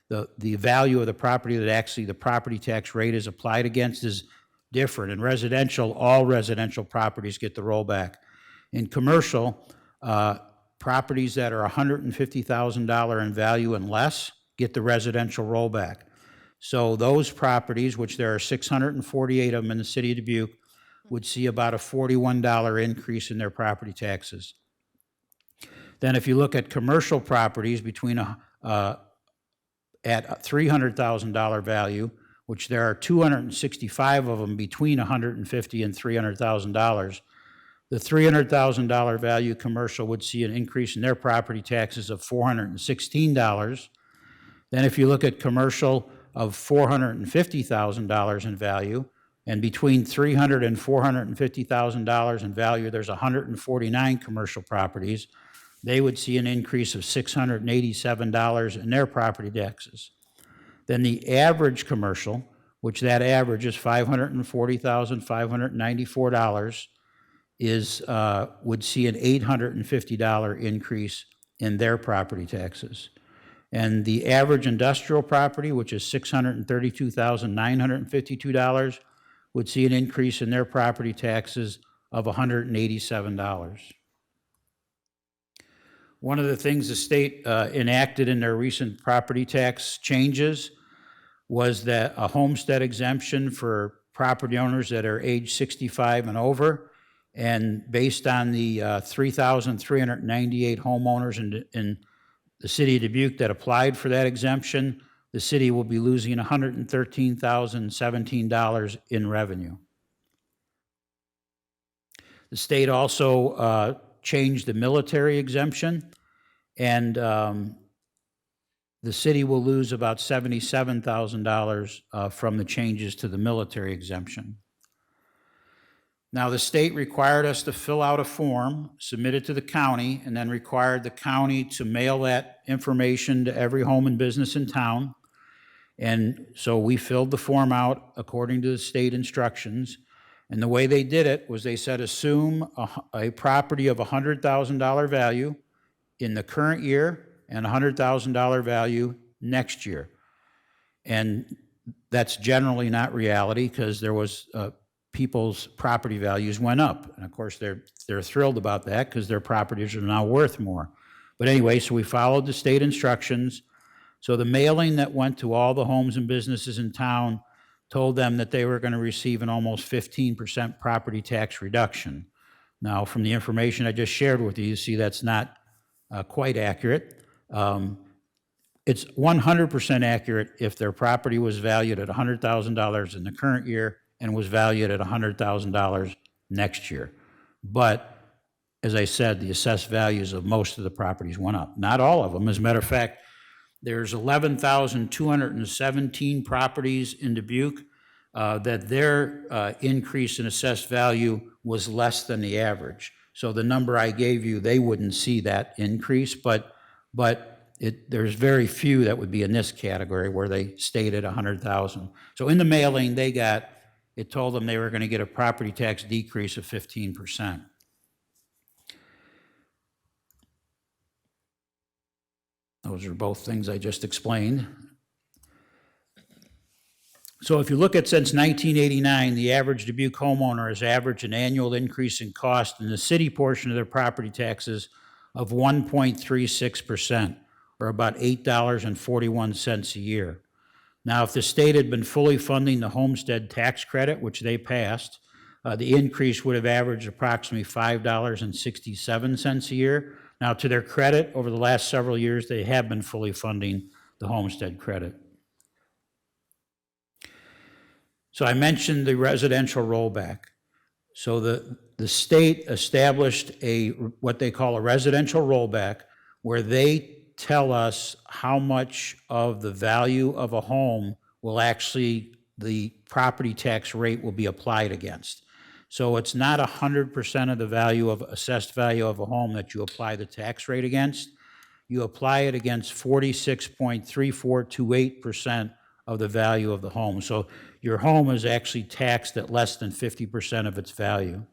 the value of the property that actually the property tax rate is applied against is different. In residential, all residential properties get the rollback. In commercial, properties that are $150,000 in value and less get the residential rollback. So those properties, which there are 648 of them in the city of Dubuque, would see about a $41 increase in their property taxes. Then if you look at commercial properties between at $300,000 value, which there are 265 of them between $150,000 and $300,000, the $300,000 value commercial would see an increase in their property taxes of $416. Then if you look at commercial of $450,000 in value, and between $300,000 and $450,000 in value, there's 149 commercial properties, they would see an increase of $687 in their property taxes. Then the average commercial, which that average is $540,594, would see an $850 increase in their property taxes. And the average industrial property, which is $632,952, would see an increase in their property taxes of $187. One of the things the state enacted in their recent property tax changes was that a homestead exemption for property owners that are age 65 and over. And based on the 3,398 homeowners in the city of Dubuque that applied for that exemption, the city will be losing $113,017 in revenue. The state also changed the military exemption, and the city will lose about $77,000 from the changes to the military exemption. Now, the state required us to fill out a form, submit it to the county, and then required the county to mail that information to every home and business in town. And so we filled the form out according to the state instructions. And the way they did it was they said, assume a property of $100,000 value in the current year and $100,000 value next year. And that's generally not reality because there was people's property values went up. And of course, they're thrilled about that because their properties are now worth more. But anyway, so we followed the state instructions. So the mailing that went to all the homes and businesses in town told them that they were going to receive an almost 15% property tax reduction. Now, from the information I just shared with you, you see that's not quite accurate. It's 100% accurate if their property was valued at $100,000 in the current year and was valued at $100,000 next year. But as I said, the assessed values of most of the properties went up. Not all of them. As a matter of fact, there's 11,217 properties in Dubuque that their increase in assessed value was less than the average. So the number I gave you, they wouldn't see that increase, but there's very few that would be in this category where they stayed at 100,000. So in the mailing, it told them they were going to get a property tax decrease of 15%. Those are both things I just explained. So if you look at since 1989, the average Dubuque homeowner has averaged an annual increase in cost in the city portion of their property taxes of 1.36%, or about $8.41 a year. Now, if the state had been fully funding the homestead tax credit, which they passed, the increase would have averaged approximately $5.67 a year. Now, to their credit, over the last several years, they have been fully funding the homestead credit. So I mentioned the residential rollback. So the state established what they call a residential rollback, where they tell us how much of the value of a home will actually, the property tax rate will be applied against. So it's not 100% of the value of assessed value of a home that you apply the tax rate against. You apply it against 46.3428% of the value of the home. So your home is actually taxed at less than 50% of its value.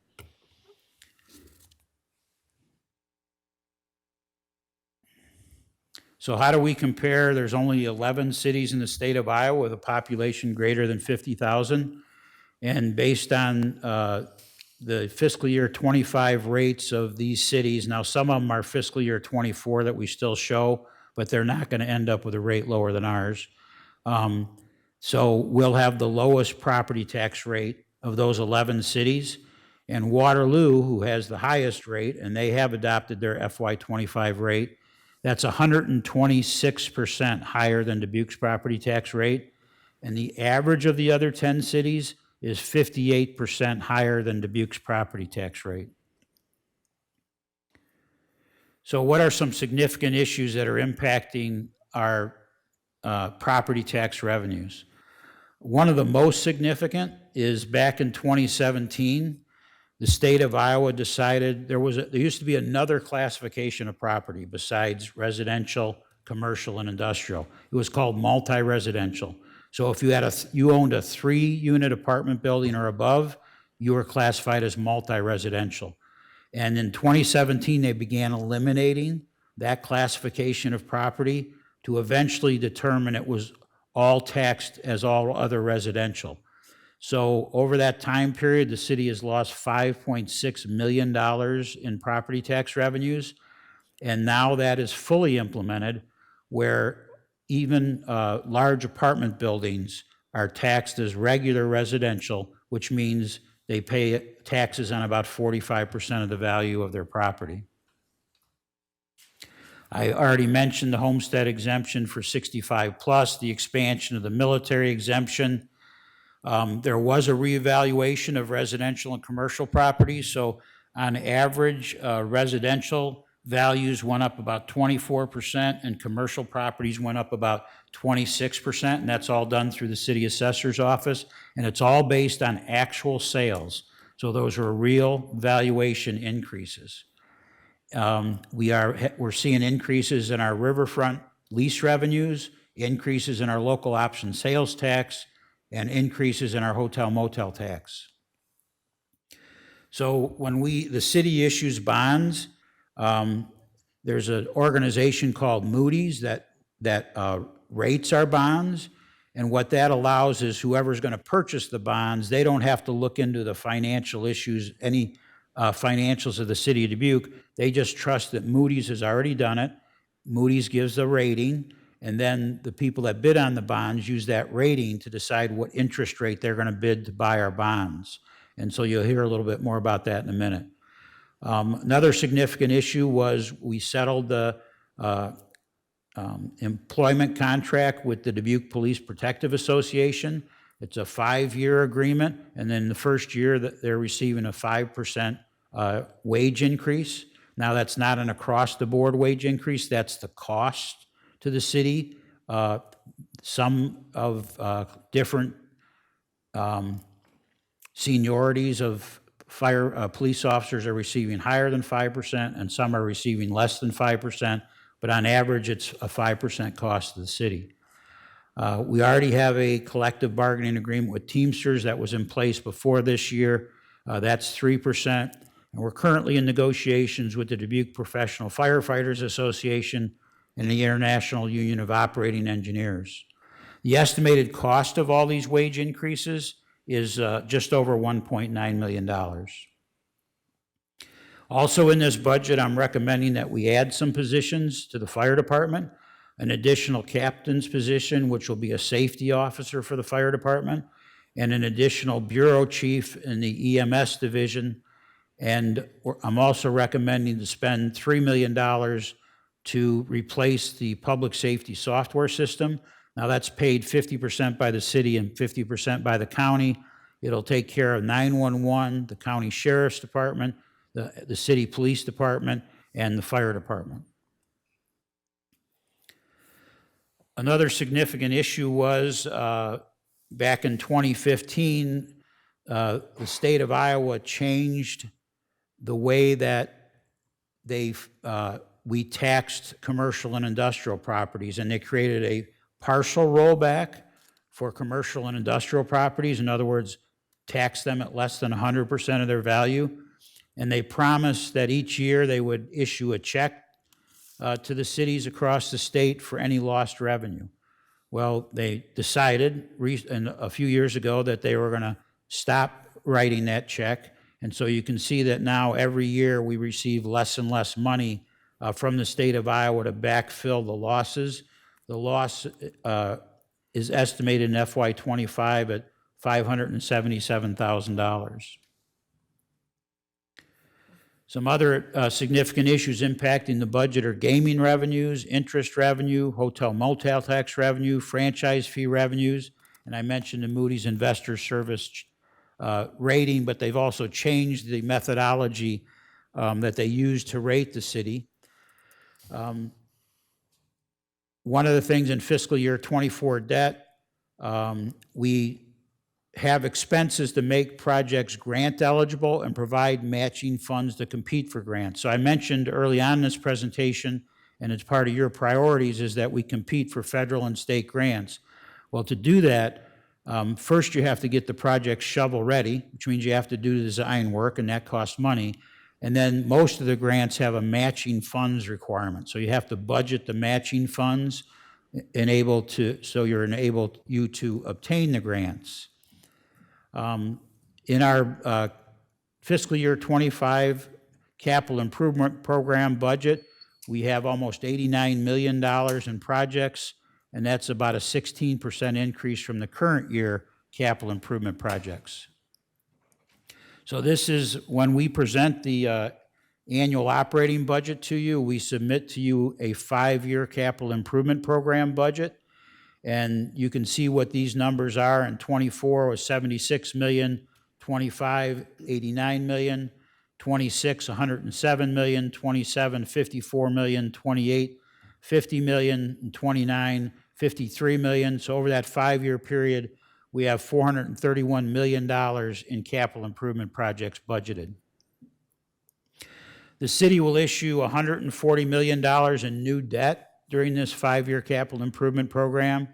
So how do we compare? There's only 11 cities in the state of Iowa with a population greater than 50,000. And based on the fiscal year 25 rates of these cities, now some of them are fiscal year 24 that we still show, but they're not going to end up with a rate lower than ours. So we'll have the lowest property tax rate of those 11 cities. And Waterloo, who has the highest rate, and they have adopted their FY25 rate, that's 126% higher than Dubuque's property tax rate. And the average of the other 10 cities is 58% higher than Dubuque's property tax rate. So what are some significant issues that are impacting our property tax revenues? One of the most significant is back in 2017, the state of Iowa decided there used to be another classification of property besides residential, commercial, and industrial. It was called multi-residential. So if you owned a 3-unit apartment building or above, you were classified as multi-residential. And in 2017, they began eliminating that classification of property to eventually determine it was all taxed as all other residential. So over that time period, the city has lost $5.6 million in property tax revenues. And now that is fully implemented, where even large apartment buildings are taxed as regular residential, which means they pay taxes on about 45% of the value of their property. I already mentioned the homestead exemption for 65 plus, the expansion of the military exemption. There was a reevaluation of residential and commercial properties. So on average, residential values went up about 24% and commercial properties went up about 26%. And that's all done through the city assessor's office. And it's all based on actual sales. So those are real valuation increases. We're seeing increases in our riverfront lease revenues, increases in our local option sales tax, and increases in our hotel motel tax. So when the city issues bonds, there's an organization called Moody's that rates our bonds. And what that allows is whoever's going to purchase the bonds, they don't have to look into the financial issues, any financials of the city of Dubuque. They just trust that Moody's has already done it. Moody's gives a rating, and then the people that bid on the bonds use that rating to decide what interest rate they're going to bid to buy our bonds. And so you'll hear a little bit more about that in a minute. Another significant issue was we settled the employment contract with the Dubuque Police Protective Association. It's a 5-year agreement, and then the first year that they're receiving a 5% wage increase. Now that's not an across-the-board wage increase, that's the cost to the city. Some of different seniorities of police officers are receiving higher than 5%, and some are receiving less than 5%, but on average, it's a 5% cost to the city. We already have a collective bargaining agreement with Teamsters that was in place before this year. That's 3%. And we're currently in negotiations with the Dubuque Professional Firefighters Association and the International Union of Operating Engineers. The estimated cost of all these wage increases is just over $1.9 million. Also in this budget, I'm recommending that we add some positions to the fire department, an additional captain's position, which will be a safety officer for the fire department, and an additional bureau chief in the EMS division. And I'm also recommending to spend $3 million to replace the public safety software system. Now that's paid 50% by the city and 50% by the county. It'll take care of 911, the county sheriff's department, the city police department, and the fire department. Another significant issue was back in 2015, the state of Iowa changed the way that we taxed commercial and industrial properties, and they created a partial rollback for commercial and industrial properties. In other words, tax them at less than 100% of their value. And they promised that each year they would issue a check to the cities across the state for any lost revenue. Well, they decided a few years ago that they were going to stop writing that check. And so you can see that now every year we receive less and less money from the state of Iowa to backfill the losses. The loss is estimated in FY25 at $577,000. Some other significant issues impacting the budget are gaming revenues, interest revenue, hotel motel tax revenue, franchise fee revenues, and I mentioned the Moody's Investor Service rating, but they've also changed the methodology that they use to rate the city. One of the things in fiscal year 24 debt, we have expenses to make projects grant eligible and provide matching funds to compete for grants. So I mentioned early on in this presentation, and it's part of your priorities, is that we compete for federal and state grants. Well, to do that, first you have to get the project shovel ready, which means you have to do the design work, and that costs money. And then most of the grants have a matching funds requirement. So you have to budget the matching funds so you're enabled to obtain the grants. In our fiscal year 25 capital improvement program budget, we have almost $89 million in projects, and that's about a 16% increase from the current year capital improvement projects. So this is when we present the annual operating budget to you, we submit to you a 5-year capital improvement program budget. And you can see what these numbers are. In 24 was 76 million, 25, 89 million, 26, 107 million, 27, 54 million, 28, 50 million, and 29, 53 million. So over that 5-year period, we have $431 million in capital improvement projects budgeted. The city will issue $140 million in new debt during this 5-year capital improvement program,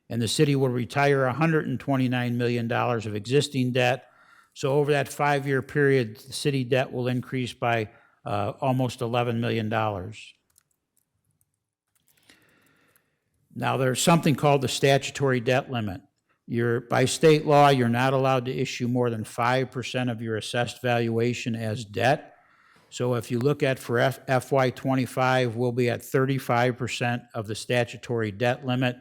and the city will retire $129 million of existing debt. So over that 5-year period, the city debt will increase by almost $11 million. Now, there's something called the statutory debt limit. By state law, you're not allowed to issue more than 5% of your assessed valuation as debt. So if you look at for FY25, we'll be at 35% of the statutory debt limit,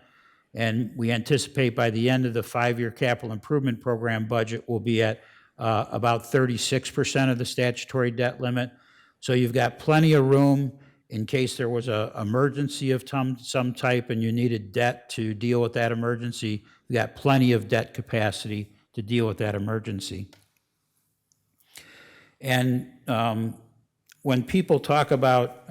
and we anticipate by the end of the 5-year capital improvement program budget, we'll be at about 36% of the statutory debt limit. So you've got plenty of room in case there was an emergency of some type and you needed debt to deal with that emergency. You've got plenty of debt capacity to deal with that emergency. And when people talk about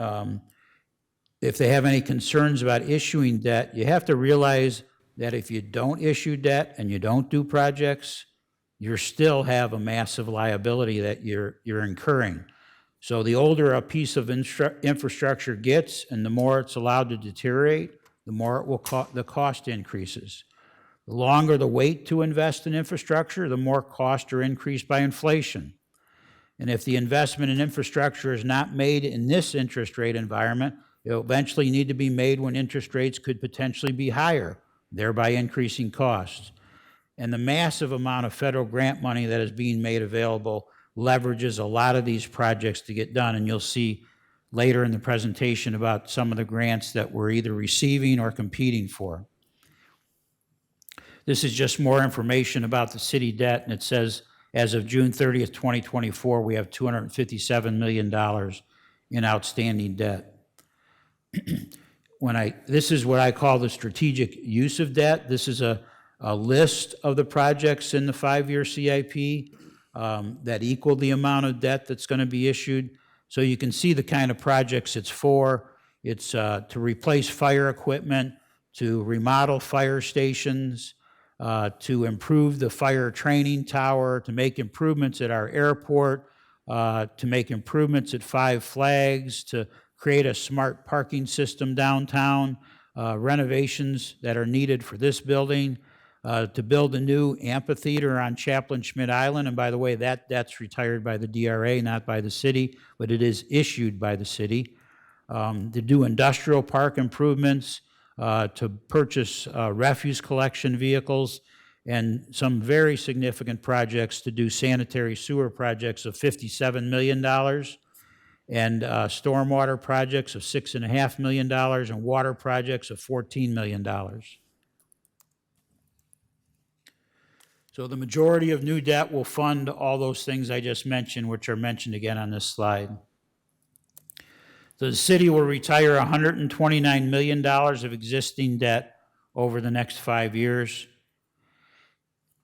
if they have any concerns about issuing debt, you have to realize that if you don't issue debt and you don't do projects, you still have a massive liability that you're incurring. So the older a piece of infrastructure gets and the more it's allowed to deteriorate, the more it will the cost increases. The longer the wait to invest in infrastructure, the more costs are increased by inflation. And if the investment in infrastructure is not made in this interest rate environment, it will eventually need to be made when interest rates could potentially be higher, thereby increasing costs. And the massive amount of federal grant money that is being made available leverages a lot of these projects to get done. And you'll see later in the presentation about some of the grants that we're either receiving or competing for. This is just more information about the city debt, and it says as of June 30th, 2024, we have $257 million in outstanding debt. This is what I call the strategic use of debt. This is a list of the projects in the 5-year CIP that equal the amount of debt that's going to be issued. So you can see the kind of projects it's for. It's to replace fire equipment, to remodel fire stations, to improve the fire training tower, to make improvements at our airport, to make improvements at Five Flags, to create a smart parking system downtown, renovations that are needed for this building, to build a new amphitheater on Chaplain Schmidt Island. And by the way, that's retired by the DRA, not by the city, but it is issued by the city. To do industrial park improvements, to purchase refuse collection vehicles, and some very significant projects to do sanitary sewer projects of $57 million, and stormwater projects of $6.5 million, and water projects of $14 million. So the majority of new debt will fund all those things I just mentioned, which are mentioned again on this slide. So the city will retire $129 million of existing debt over the next 5 years.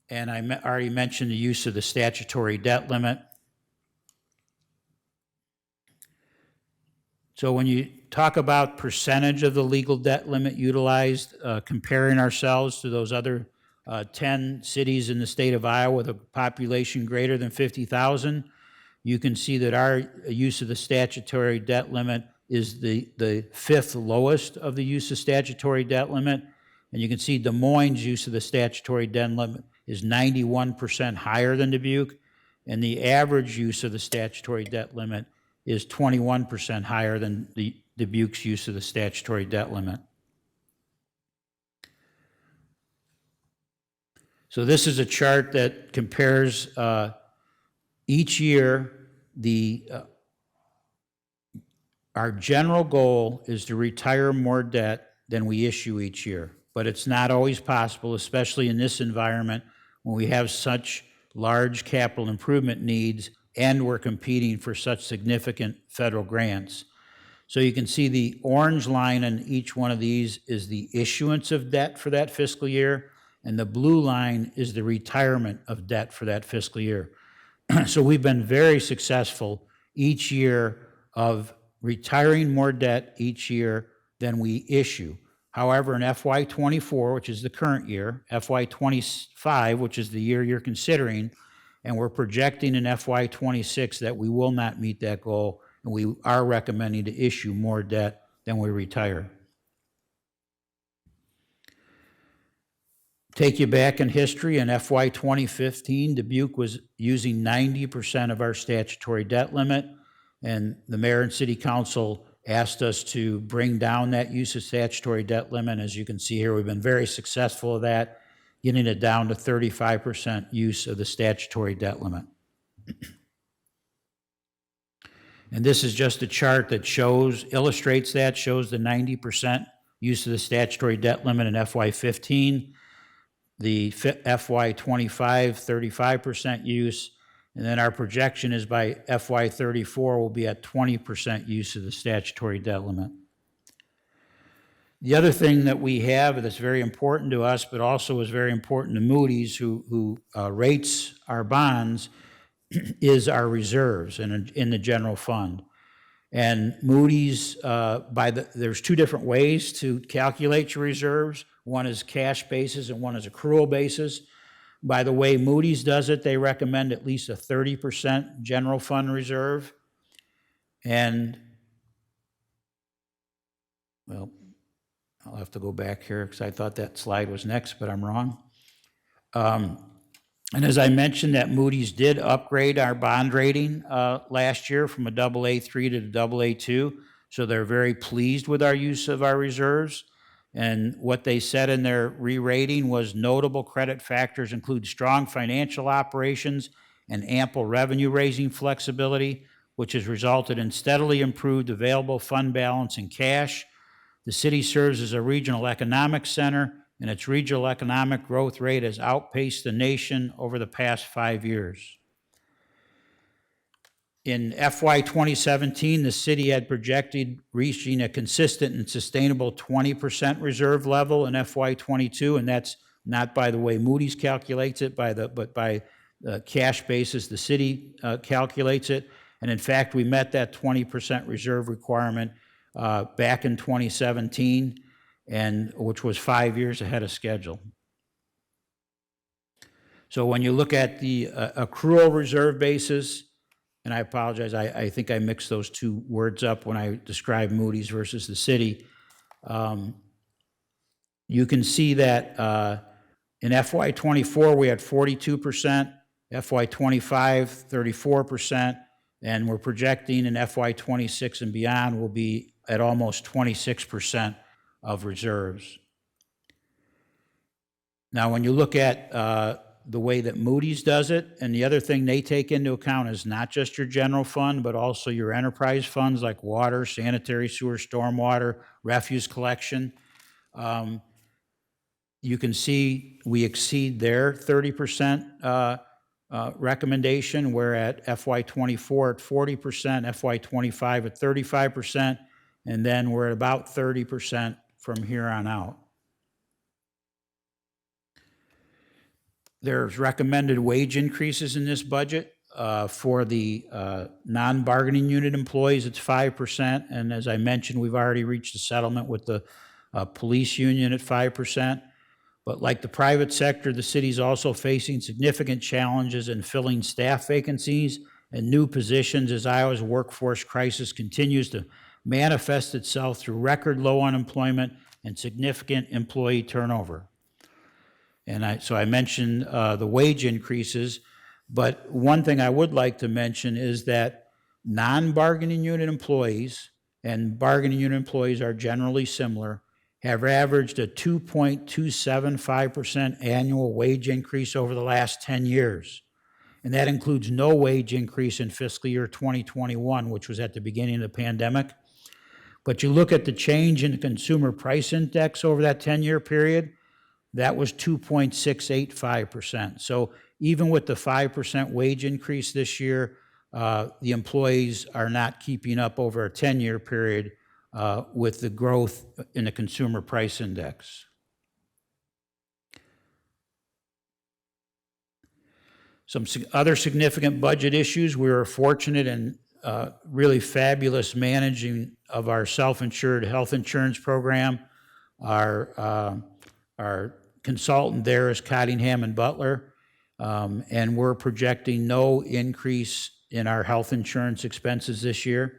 And I already mentioned the use of the statutory debt limit. So when you talk about percentage of the legal debt limit utilized, comparing ourselves to those other 10 cities in the state of Iowa with a population greater than 50,000, you can see that our use of the statutory debt limit is the fifth lowest of the use of statutory debt limit. And you can see Des Moines' use of the statutory debt limit is 91% higher than Dubuque, and the average use of the statutory debt limit is 21% higher than the Dubuque's use of the statutory debt limit. So this is a chart that compares each year our general goal is to retire more debt than we issue each year, but it's not always possible, especially in this environment when we have such large capital improvement needs and we're competing for such significant federal grants. So you can see the orange line on each one of these is the issuance of debt for that fiscal year, and the blue line is the retirement of debt for that fiscal year. So we've been very successful each year of retiring more debt each year than we issue. However, in FY24, which is the current year, FY25, which is the year you're considering, and we're projecting in FY26 that we will not meet that goal, and we are recommending to issue more debt than we retire. Take you back in history, in FY 2015, Dubuque was using 90% of our statutory debt limit, and the mayor and city council asked us to bring down that use of statutory debt limit. As you can see here, we've been very successful at that, getting it down to 35% use of the statutory debt limit. And this is just a chart that illustrates that, shows the 90% use of the statutory debt limit in FY15, the FY25, 35% use, and then our projection is by FY34 will be at 20% use of the statutory debt limit. The other thing that we have that's very important to us, but also is very important to Moody's, who rates our bonds, is our reserves in the general fund. And Moody's, there's two different ways to calculate your reserves. One is cash basis and one is accrual basis. By the way Moody's does it, they recommend at least a 30% general fund reserve. And, well, I'll have to go back here because I thought that slide was next, but I'm wrong. And as I mentioned, that Moody's did upgrade our bond rating last year from a AA3 to a AA2, so they're very pleased with our use of our reserves. And what they said in their re-rating was notable credit factors include strong financial operations and ample revenue-raising flexibility, which has resulted in steadily improved available fund balance and cash. The city serves as a regional economic center, and its regional economic growth rate has outpaced the nation over the past 5 years. In FY 2017, the city had projected reaching a consistent and sustainable 20% reserve level in FY 22, and that's not by the way Moody's calculates it, but by the cash basis the city calculates it. And in fact, we met that 20% reserve requirement back in 2017, and which was 5 years ahead of schedule. So when you look at the accrual reserve basis, and I apologize, I think I mixed those two words up when I described Moody's versus the city. You can see that in FY 24, we had 42%, FY 25, 34%, and we're projecting in FY 26 and beyond will be at almost 26% of reserves. Now, when you look at the way that Moody's does it, and the other thing they take into account is not just your general fund, but also your enterprise funds like water, sanitary sewer, stormwater, refuse collection. You can see we exceed their 30% recommendation. We're at FY 24 at 40%, FY 25 at 35%, and then we're at about 30% from here on out. There's recommended wage increases in this budget. For the non-bargaining unit employees, it's 5%. And as I mentioned, we've already reached a settlement with the police union at 5%. But like the private sector, the city's also facing significant challenges in filling staff vacancies and new positions as Iowa's workforce crisis continues to manifest itself through record low unemployment and significant employee turnover. And so I mentioned the wage increases, but one thing I would like to mention is that non-bargaining unit employees, and bargaining unit employees are generally similar, have averaged a 2.275% annual wage increase over the last 10 years. And that includes no wage increase in fiscal year 2021, which was at the beginning of the pandemic. But you look at the change in the consumer price index over that 10-year period, that was 2.685%. So even with the 5% wage increase this year, the employees are not keeping up over a 10-year period with the growth in the consumer price index. Some other significant budget issues. We were fortunate in really fabulous managing of our self-insured health insurance program. Our consultant there is Cottingham and Butler, and we're projecting no increase in our health insurance expenses this year.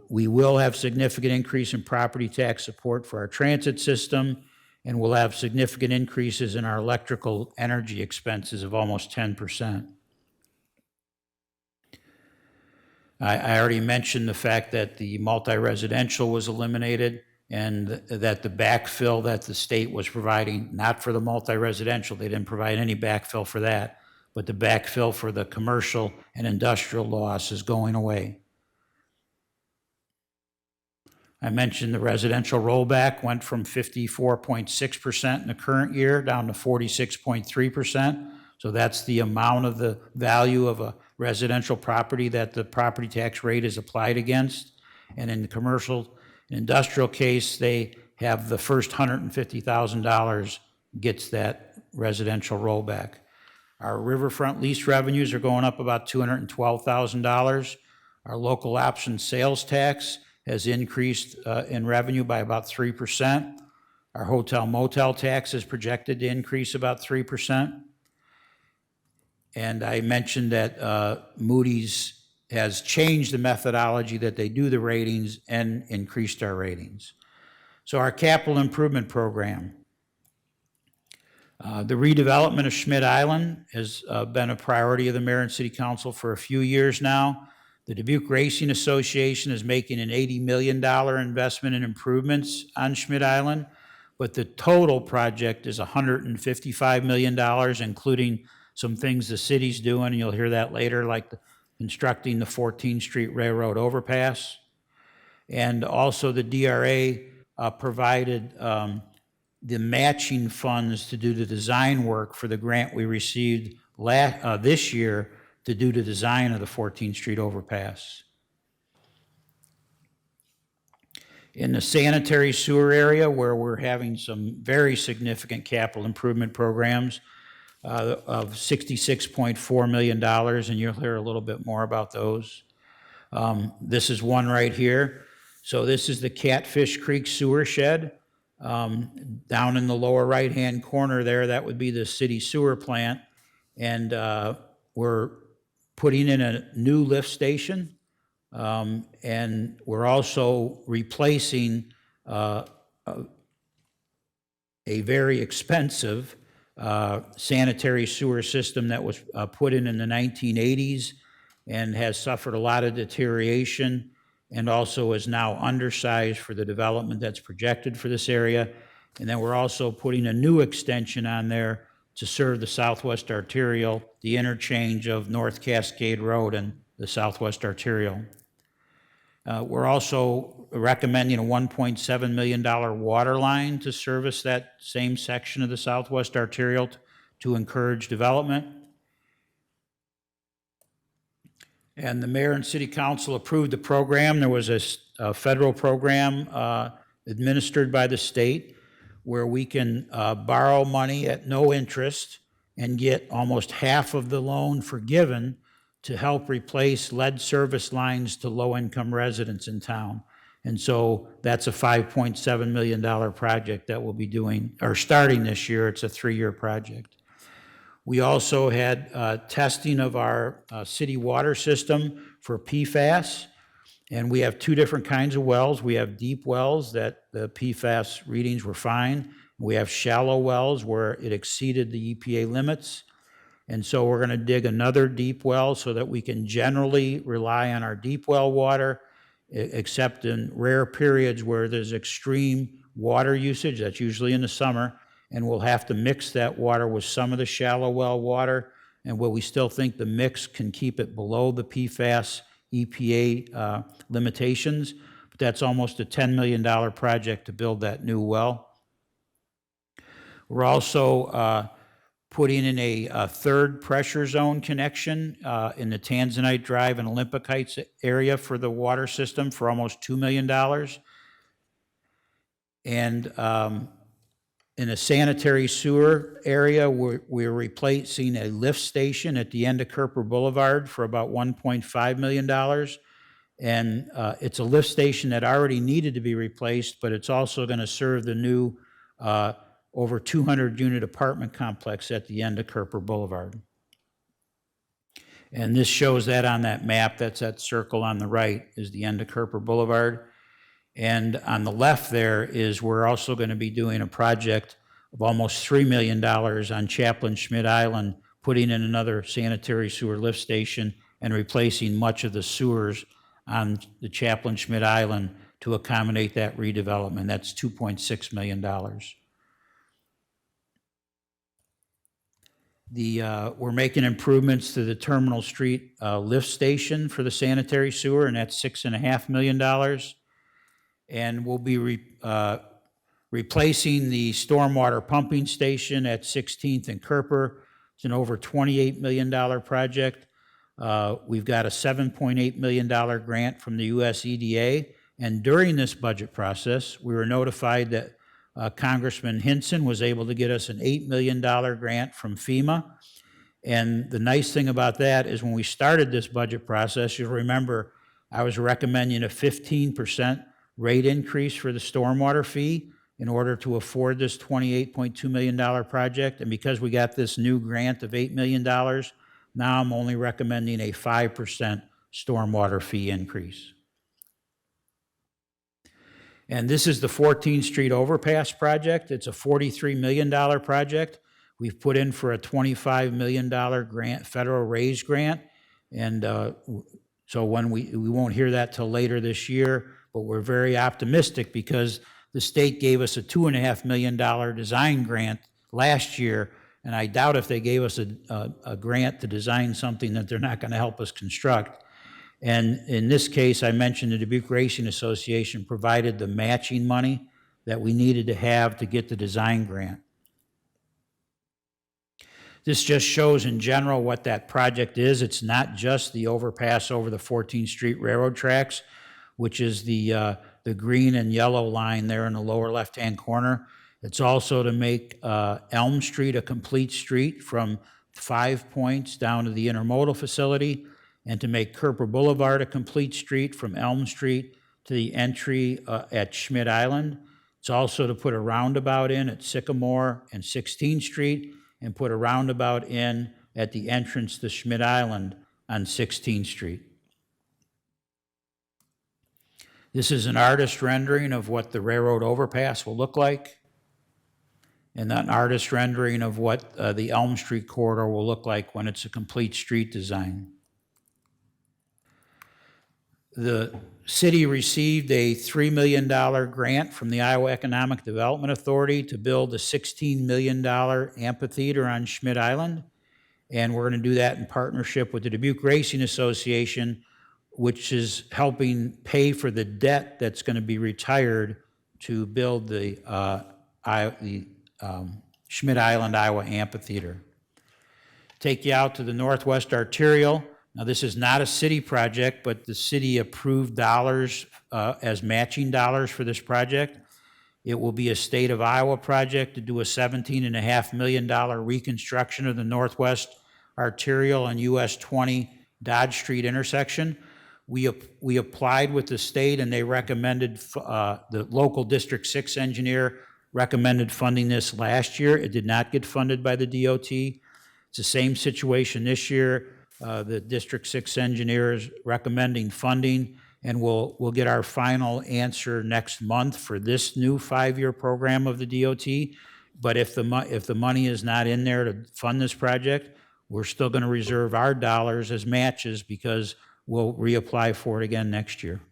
We will have significant increase in property tax support for our transit system, and we'll have significant increases in our electrical energy expenses of almost 10%. I already mentioned the fact that the multi-residential was eliminated and that the backfill that the state was providing, not for the multi-residential, they didn't provide any backfill for that, but the backfill for the commercial and industrial loss is going away. I mentioned the residential rollback went from 54.6% in the current year down to 46.3%. So that's the amount of the value of a residential property that the property tax rate is applied against. And in the commercial and industrial case, they have the first $150,000 gets that residential rollback. Our riverfront lease revenues are going up about $212,000. Our local option sales tax has increased in revenue by about 3%. Our hotel motel tax is projected to increase about 3%. And I mentioned that Moody's has changed the methodology that they do the ratings and increased our ratings. So our capital improvement program. The redevelopment of Schmidt Island has been a priority of the mayor and city council for a few years now. The Dubuque Racing Association is making an $80 million investment in improvements on Schmidt Island, but the total project is $155 million, including some things the city's doing, and you'll hear that later, like constructing the 14th Street Railroad overpass. And also the DRA provided the matching funds to do the design work for the grant we received this year to do the design of the 14th Street overpass. In the sanitary sewer area, where we're having some very significant capital improvement programs of $66.4 million, and you'll hear a little bit more about those. This is one right here. So this is the Catfish Creek sewer shed. Down in the lower right-hand corner there, that would be the city sewer plant. And we're putting in a new lift station. And we're also replacing a very expensive sanitary sewer system that was put in the 1980s and has suffered a lot of deterioration and also is now undersized for the development that's projected for this area. And then we're also putting a new extension on there to serve the Southwest Arterial, the interchange of North Cascade Road and the Southwest Arterial. We're also recommending a $1.7 million water line to service that same section of the Southwest Arterial to encourage development. And the mayor and city council approved the program. There was a federal program administered by the state where we can borrow money at no interest and get almost half of the loan forgiven to help replace lead service lines to low-income residents in town. And so that's a $5.7 million project that we'll be doing, or starting this year. It's a 3-year project. We also had testing of our city water system for PFAS, and we have 2 different kinds of wells. We have deep wells that the PFAS readings were fine. We have shallow wells where it exceeded the EPA limits. And so we're going to dig another deep well so that we can generally rely on our deep well water, except in rare periods where there's extreme water usage. That's usually in the summer. And we'll have to mix that water with some of the shallow well water. And we still think the mix can keep it below the PFAS EPA limitations. But that's almost a $10 million project to build that new well. We're also putting in a third pressure zone connection in the Tanzanite Drive and Olympic Heights area for the water system for almost $2 million. And in a sanitary sewer area, we're replacing a lift station at the end of Kerper Boulevard for about $1.5 million. And it's a lift station that already needed to be replaced, but it's also going to serve the new over 200-unit apartment complex at the end of Kerper Boulevard. And this shows that on that map. That's that circle on the right is the end of Kerper Boulevard. And on the left there is we're also going to be doing a project of almost $3 million on Chaplain Schmidt Island, putting in another sanitary sewer lift station and replacing much of the sewers on the Chaplain Schmidt Island to accommodate that redevelopment. That's $2.6 million. We're making improvements to the Terminal Street lift station for the sanitary sewer, and that's $6.5 million. And we'll be replacing the stormwater pumping station at 16th and Kerper. It's an over $28 million project. We've got a $7.8 million grant from the US EDA. And during this budget process, we were notified that Congressman Hinson was able to get us an $8 million grant from FEMA. And the nice thing about that is when we started this budget process, you'll remember I was recommending a 15% rate increase for the stormwater fee in order to afford this $28.2 million project. And because we got this new grant of $8 million, now I'm only recommending a 5% stormwater fee increase. And this is the 14th Street Overpass project. It's a $43 million project. We've put in for a $25 million grant, federal raise grant, and So when we won't hear that till later this year, but we're very optimistic because the state gave us a $2.5 million design grant last year, and I doubt if they gave us a grant to design something that they're not going to help us construct. And in this case, I mentioned the Dubuque Racing Association provided the matching money that we needed to have to get the design grant. This just shows in general what that project is. It's not just the overpass over the 14th Street Railroad tracks, which is the green and yellow line there in the lower left-hand corner. It's also to make Elm Street a complete street from 5 Points down to the intermodal facility, and to make Kerper Boulevard a complete street from Elm Street to the entry at Schmidt Island. It's also to put a roundabout in at Sycamore and 16th Street, and put a roundabout in at the entrance to Schmidt Island on 16th Street. This is an artist rendering of what the railroad overpass will look like, and an artist rendering of what the Elm Street corridor will look like when it's a complete street design. The city received a $3 million grant from the Iowa Economic Development Authority to build a $16 million amphitheater on Schmidt Island. And we're going to do that in partnership with the Dubuque Racing Association, which is helping pay for the debt that's going to be retired to build the Schmidt Island, Iowa amphitheater. Take you out to the Northwest Arterial. Now, this is not a city project, but the city approved dollars as matching dollars for this project. It will be a state of Iowa project to do a $17.5 million reconstruction of the Northwest Arterial and US 20 Dodge Street intersection. We applied with the state, and they recommended, the local District 6 engineer recommended funding this last year. It did not get funded by the DOT. It's the same situation this year. The District 6 engineer is recommending funding, and we'll get our final answer next month for this new 5-year program of the DOT. But if the money is not in there to fund this project, we're still going to reserve our dollars as matches because we'll reapply for it again next year.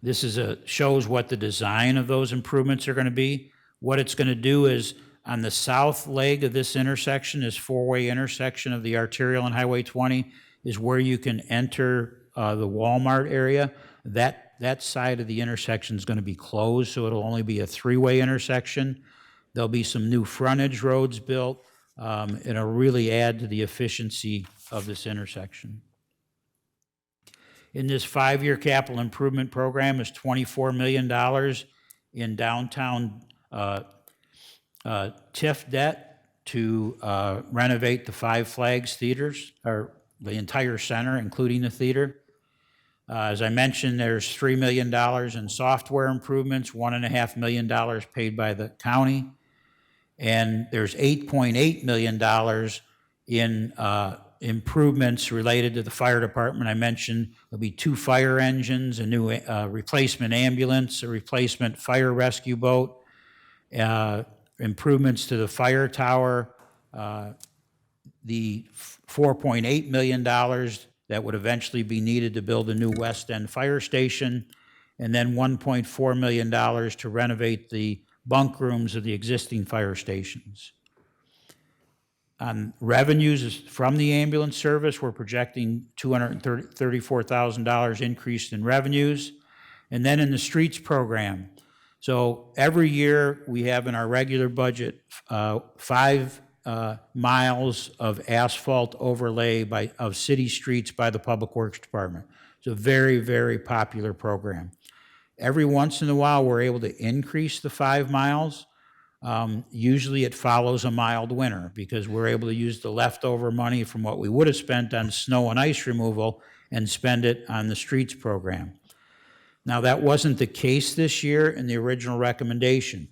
This shows what the design of those improvements are going to be. What it's going to do is, on the south leg of this intersection, this 4-way intersection of the arterial and Highway 20, is where you can enter the Walmart area. That side of the intersection is going to be closed, so it'll only be a 3-way intersection. There'll be some new frontage roads built, and it'll really add to the efficiency of this intersection. In this 5-year capital improvement program is $24 million in downtown TIF debt to renovate the Five Flags theaters, or the entire center, including the theater. As I mentioned, there's $3 million in software improvements, $1.5 million paid by the county, and there's $8.8 million in improvements related to the fire department. I mentioned there'll be 2 fire engines, a new replacement ambulance, a replacement fire rescue boat, improvements to the fire tower, the $4.8 million that would eventually be needed to build a new West End fire station, and then $1.4 million to renovate the bunk rooms of the existing fire stations. On revenues from the ambulance service, we're projecting $234,000 increase in revenues. And then in the streets program, so every year we have in our regular budget 5 miles of asphalt overlay of city streets by the Public Works Department. It's a very, very popular program. Every once in a while, we're able to increase the 5 miles. Usually it follows a mild winter because we're able to use the leftover money from what we would have spent on snow and ice removal and spend it on the streets program. Now, that wasn't the case this year in the original recommendation,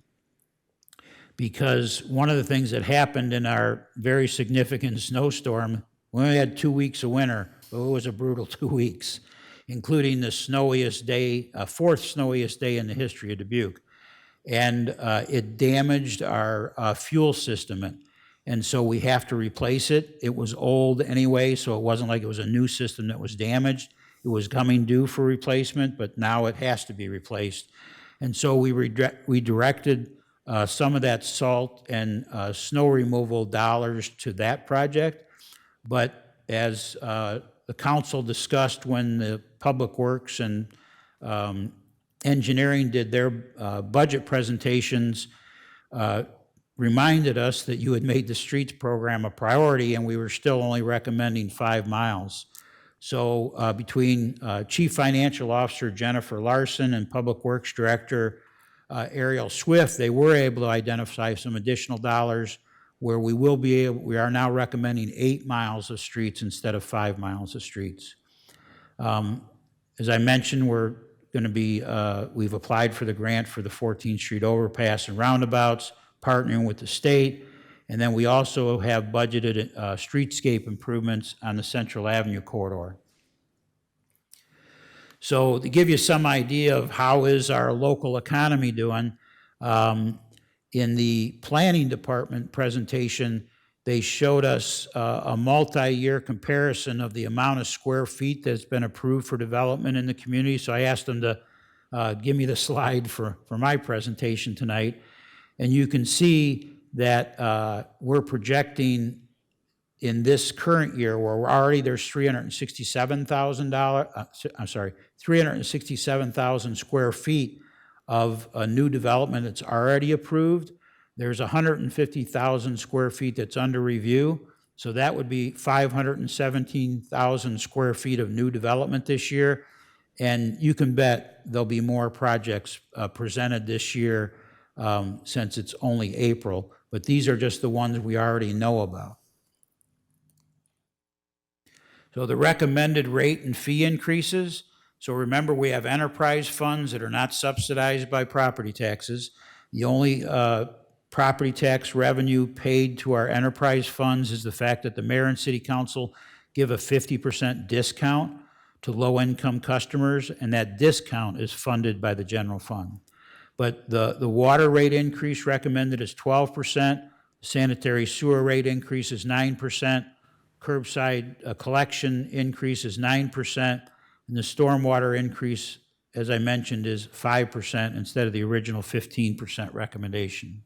because one of the things that happened in our very significant snowstorm, we only had 2 weeks of winter, but it was a brutal 2 weeks, including the snowiest day, 4th snowiest day in the history of Dubuque. And it damaged our fuel system. and so we have to replace it. It was old anyway, so it wasn't like it was a new system that was damaged. It was coming due for replacement, but now it has to be replaced. And so we directed some of that salt and snow removal dollars to that project. But as the council discussed when the Public Works and Engineering did their budget presentations, reminded us that you had made the streets program a priority, and we were still only recommending 5 miles. So between Chief Financial Officer Jennifer Larson and Public Works Director Ariel Swift, they were able to identify some additional dollars where we are now recommending 8 miles of streets instead of 5 miles of streets. As I mentioned, we're going to be, we've applied for the grant for the 14th Street overpass and roundabouts, partnering with the state. And then we also have budgeted streetscape improvements on the Central Avenue corridor. So to give you some idea of how is our local economy doing, in the planning department presentation, they showed us a multi-year comparison of the amount of square feet that's been approved for development in the community. So I asked them to give me the slide for my presentation tonight. And you can see that we're projecting in this current year, where we're already, there's $367,000 square feet of a new development that's already approved. There's 150,000 square feet that's under review. So that would be 517,000 square feet of new development this year. And you can bet there'll be more projects presented this year since it's only April. But these are just the ones we already know about. So the recommended rate and fee increases. So remember, we have enterprise funds that are not subsidized by property taxes. The only property tax revenue paid to our enterprise funds is the fact that the mayor and city council give a 50% discount to low-income customers, and that discount is funded by the general fund. But the water rate increase recommended is 12%, sanitary sewer rate increase is 9%, curbside collection increase is 9%, and the stormwater increase, as I mentioned, is 5% instead of the original 15% recommendation.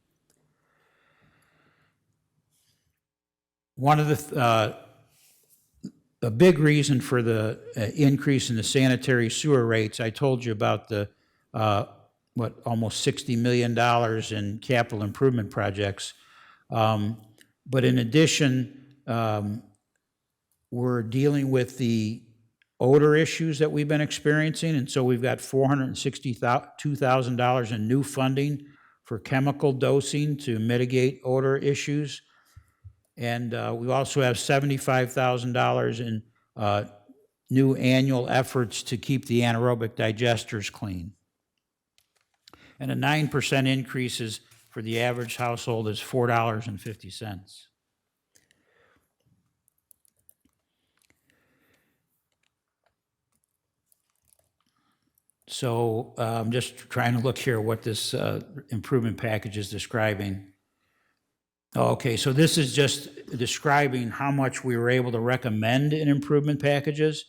One of the big reason for the increase in the sanitary sewer rates, I told you about the almost $60 million in capital improvement projects. But in addition, we're dealing with the odor issues that we've been experiencing, and so we've got $462,000 in new funding for chemical dosing to mitigate odor issues. And we also have $75,000 in new annual efforts to keep the anaerobic digesters clean. And a 9% increase is, for the average household, is $4.50. So I'm just trying to look here what this improvement package is describing. Okay, so this is just describing how much we were able to recommend in improvement packages.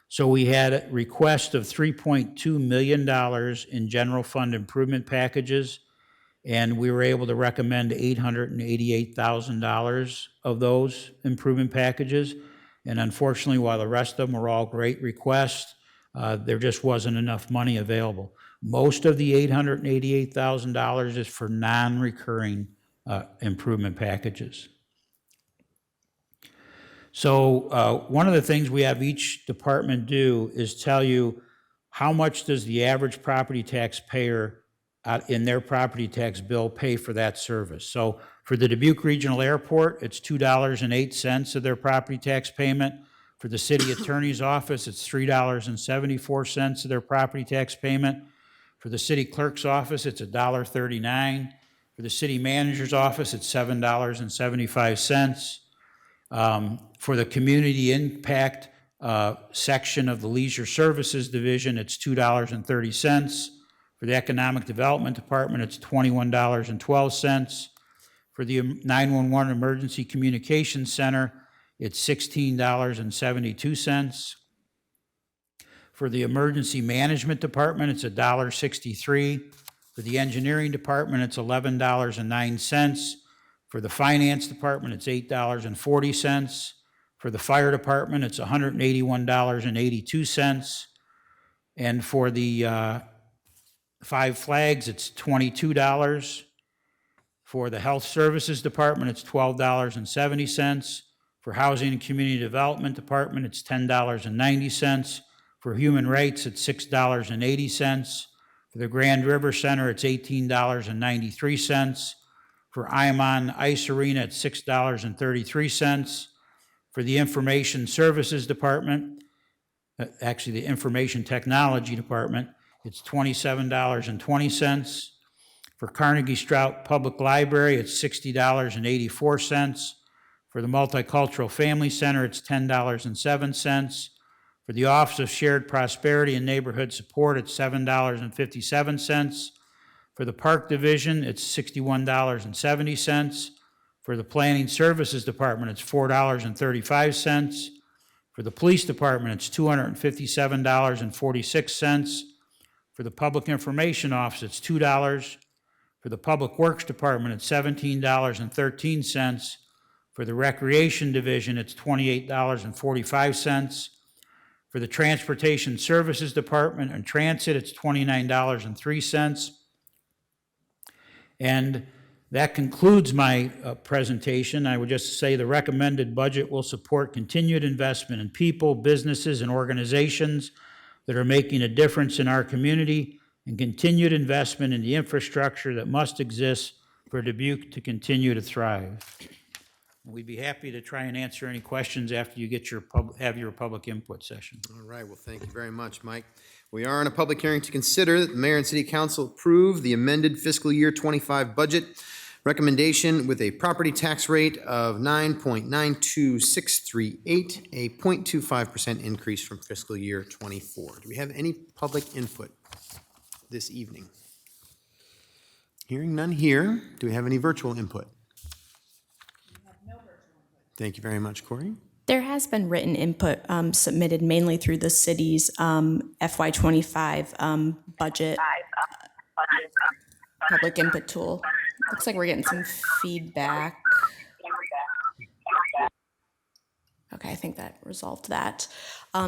So we had a request of $3.2 million in general fund improvement packages, and we were able to recommend $888,000 of those improvement packages. And unfortunately, while the rest of them were all great requests, there just wasn't enough money available. Most of the $888,000 is for non-recurring improvement packages. So one of the things we have each department do is tell you how much does the average property taxpayer in their property tax bill pay for that service. So for the Dubuque Regional Airport, it's $2.08 of their property tax payment. For the city attorney's office, it's $3.74 of their property tax payment. For the city clerk's office, it's $1.39. For the city manager's office, it's $7.75. For the community impact section of the leisure services division, it's $2.30. For the economic development department, it's $21.12. For the 911 Emergency Communications Center, it's $16.72. For the Emergency Management Department, it's $1.63. For the Engineering Department, it's $11.09. For the Finance Department, it's $8.40. For the Fire Department, it's $181.82. And for the Five Flags, it's $22. For the Health Services Department, it's $12.70. For Housing and Community Development Department, it's $10.90. For Human Rights, it's $6.80. For the Grand River Center, it's $18.93. For Iman Ice Arena, it's $6.33. For the Information Services Department, actually the Information Technology Department, it's $27.20. For Carnegie Strout Public Library, it's $60.84. For the Multicultural Family Center, it's $10.07. For the Office of Shared Prosperity and Neighborhood Support, it's $7.57. For the Park Division, it's $61.70. For the Planning Services Department, it's $4.35. For the Police Department, it's $257.46. For the Public Information Office, it's $2. For the Public Works Department, it's $17.13. For the Recreation Division, it's $28.45. For the Transportation Services Department and Transit, it's $29.03. And that concludes my presentation. I would just say the recommended budget will support continued investment in people, businesses, and organizations that are making a difference in our community, and continued investment in the infrastructure that must exist for Dubuque to continue to thrive. We'd be happy to try and answer any questions after you get have your public input session. All right, well, thank you very much, Mike. We are in a public hearing to consider that the mayor and city council approve the amended fiscal year 25 budget recommendation with a property tax rate of 9.92638, a 0.25% increase from fiscal year 24. Do we have any public input this evening? Hearing none here. Do we have any virtual input? Thank you very much, Corey. There has been written input submitted mainly through the city's FY25 budget public input tool. Looks like we're getting some feedback. Okay, I think that resolved that.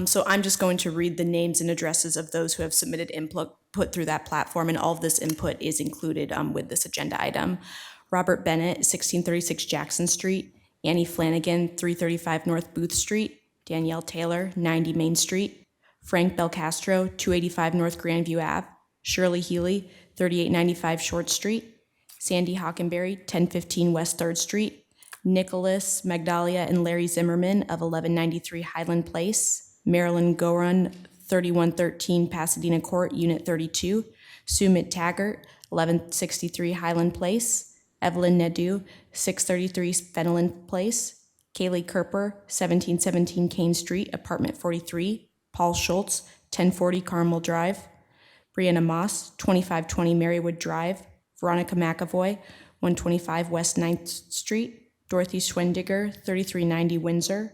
So I'm just going to read the names and addresses of those who have submitted input through that platform, and all of this input is included with this agenda item. Robert Bennett, 1636 Jackson Street. Annie Flanagan, 335 North Booth Street. Danielle Taylor, 90 Main Street. Frank Belcastro, 285 North Grandview Ave. Shirley Healy, 3895 Short Street. Sandy Hockenberry, 1015 West 3rd Street. Nicholas Magdalia and Larry Zimmerman of 1193 Highland Place. Marilyn Goran, 3113 Pasadena Court, Unit 32. Sumit Taggart, 1163 Highland Place. Evelyn Nadeau, 633 Fenelon Place. Kaylee Kerper, 1717 Kane Street, Apartment 43. Paul Schultz, 1040 Carmel Drive. Brianna Moss, 2520 Marywood Drive. Veronica McAvoy, 125 West 9th Street. Dorothy Schwendiger, 3390 Windsor.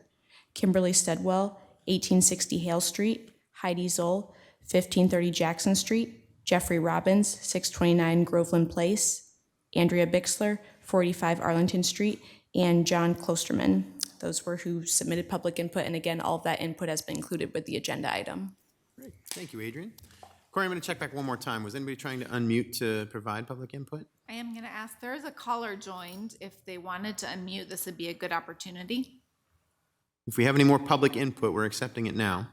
Kimberly Steadwell, 1860 Hale Street. Heidi Zoll, 1530 Jackson Street. Jeffrey Robbins, 629 Groveland Place. Andrea Bixler, 45 Arlington Street, and John Klosterman. Those were who submitted public input, and again, all of that input has been included with the agenda item. Great, thank you, Adrian. Corey, I'm going to check back one more time. Was anybody trying to unmute to provide public input? I am going to ask, there is a caller joined. If they wanted to unmute, this would be a good opportunity. If we have any more public input, we're accepting it now.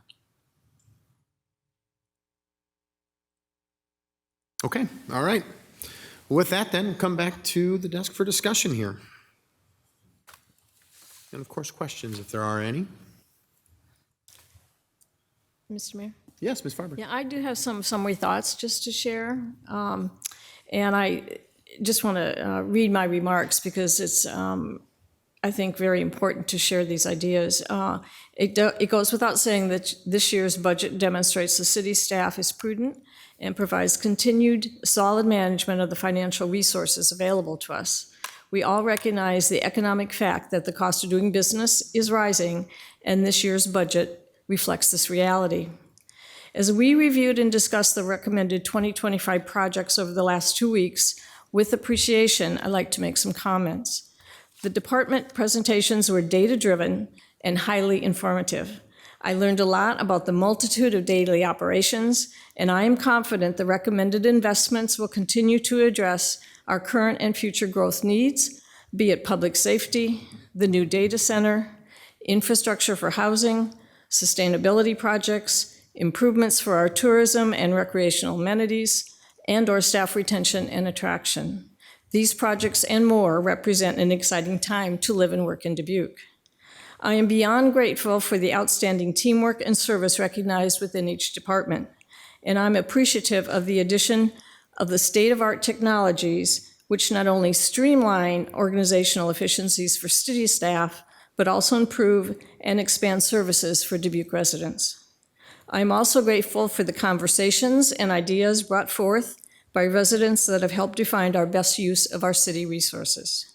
Okay, all right. With that, then, we'll come back to the desk for discussion here. And, of course, questions, if there are any. Mr. Mayor? Yes, Ms. Farber. Yeah, I do have some summary thoughts just to share. And I just want to read my remarks because it's, I think, very important to share these ideas. It goes without saying that this year's budget demonstrates the city staff is prudent and provides continued solid management of the financial resources available to us. We all recognize the economic fact that the cost of doing business is rising, and this year's budget reflects this reality. As we reviewed and discussed the recommended 2025 projects over the last 2 weeks, with appreciation, I'd like to make some comments. The department presentations were data-driven and highly informative. I learned a lot about the multitude of daily operations, and I am confident the recommended investments will continue to address our current and future growth needs, be it public safety, the new data center, infrastructure for housing, sustainability projects, improvements for our tourism and recreational amenities, and/or staff retention and attraction. These projects and more represent an exciting time to live and work in Dubuque. I am beyond grateful for the outstanding teamwork and service recognized within each department, and I'm appreciative of the addition of the state-of-art technologies, which not only streamline organizational efficiencies for city staff, but also improve and expand services for Dubuque residents. I'm also grateful for the conversations and ideas brought forth by residents that have helped define our best use of our city resources.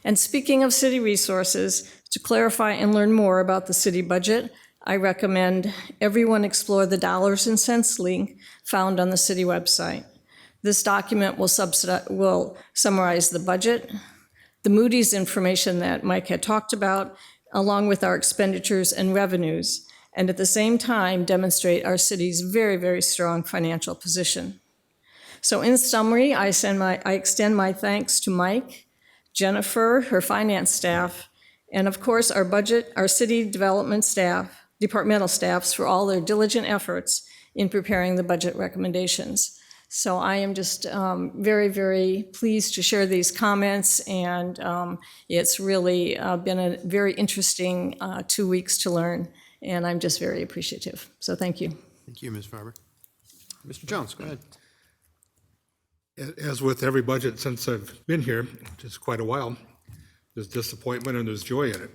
And speaking of city resources, to clarify and learn more about the city budget, I recommend everyone explore the dollars and cents link found on the city website. This document will summarize the budget, the Moody's information that Mike had talked about, along with our expenditures and revenues, and at the same time demonstrate our city's very, very strong financial position. So in summary, I extend my thanks to Mike, Jennifer, her finance staff, and of course our city development staff, departmental staffs for all their diligent efforts in preparing the budget recommendations. So I am just very, very pleased to share these comments, and it's really been a very interesting 2 weeks to learn, and I'm just very appreciative. So thank you. Thank you, Ms. Farber. Mr. Jones, go ahead. As with every budget since I've been here, which is quite a while, there's disappointment and there's joy in it.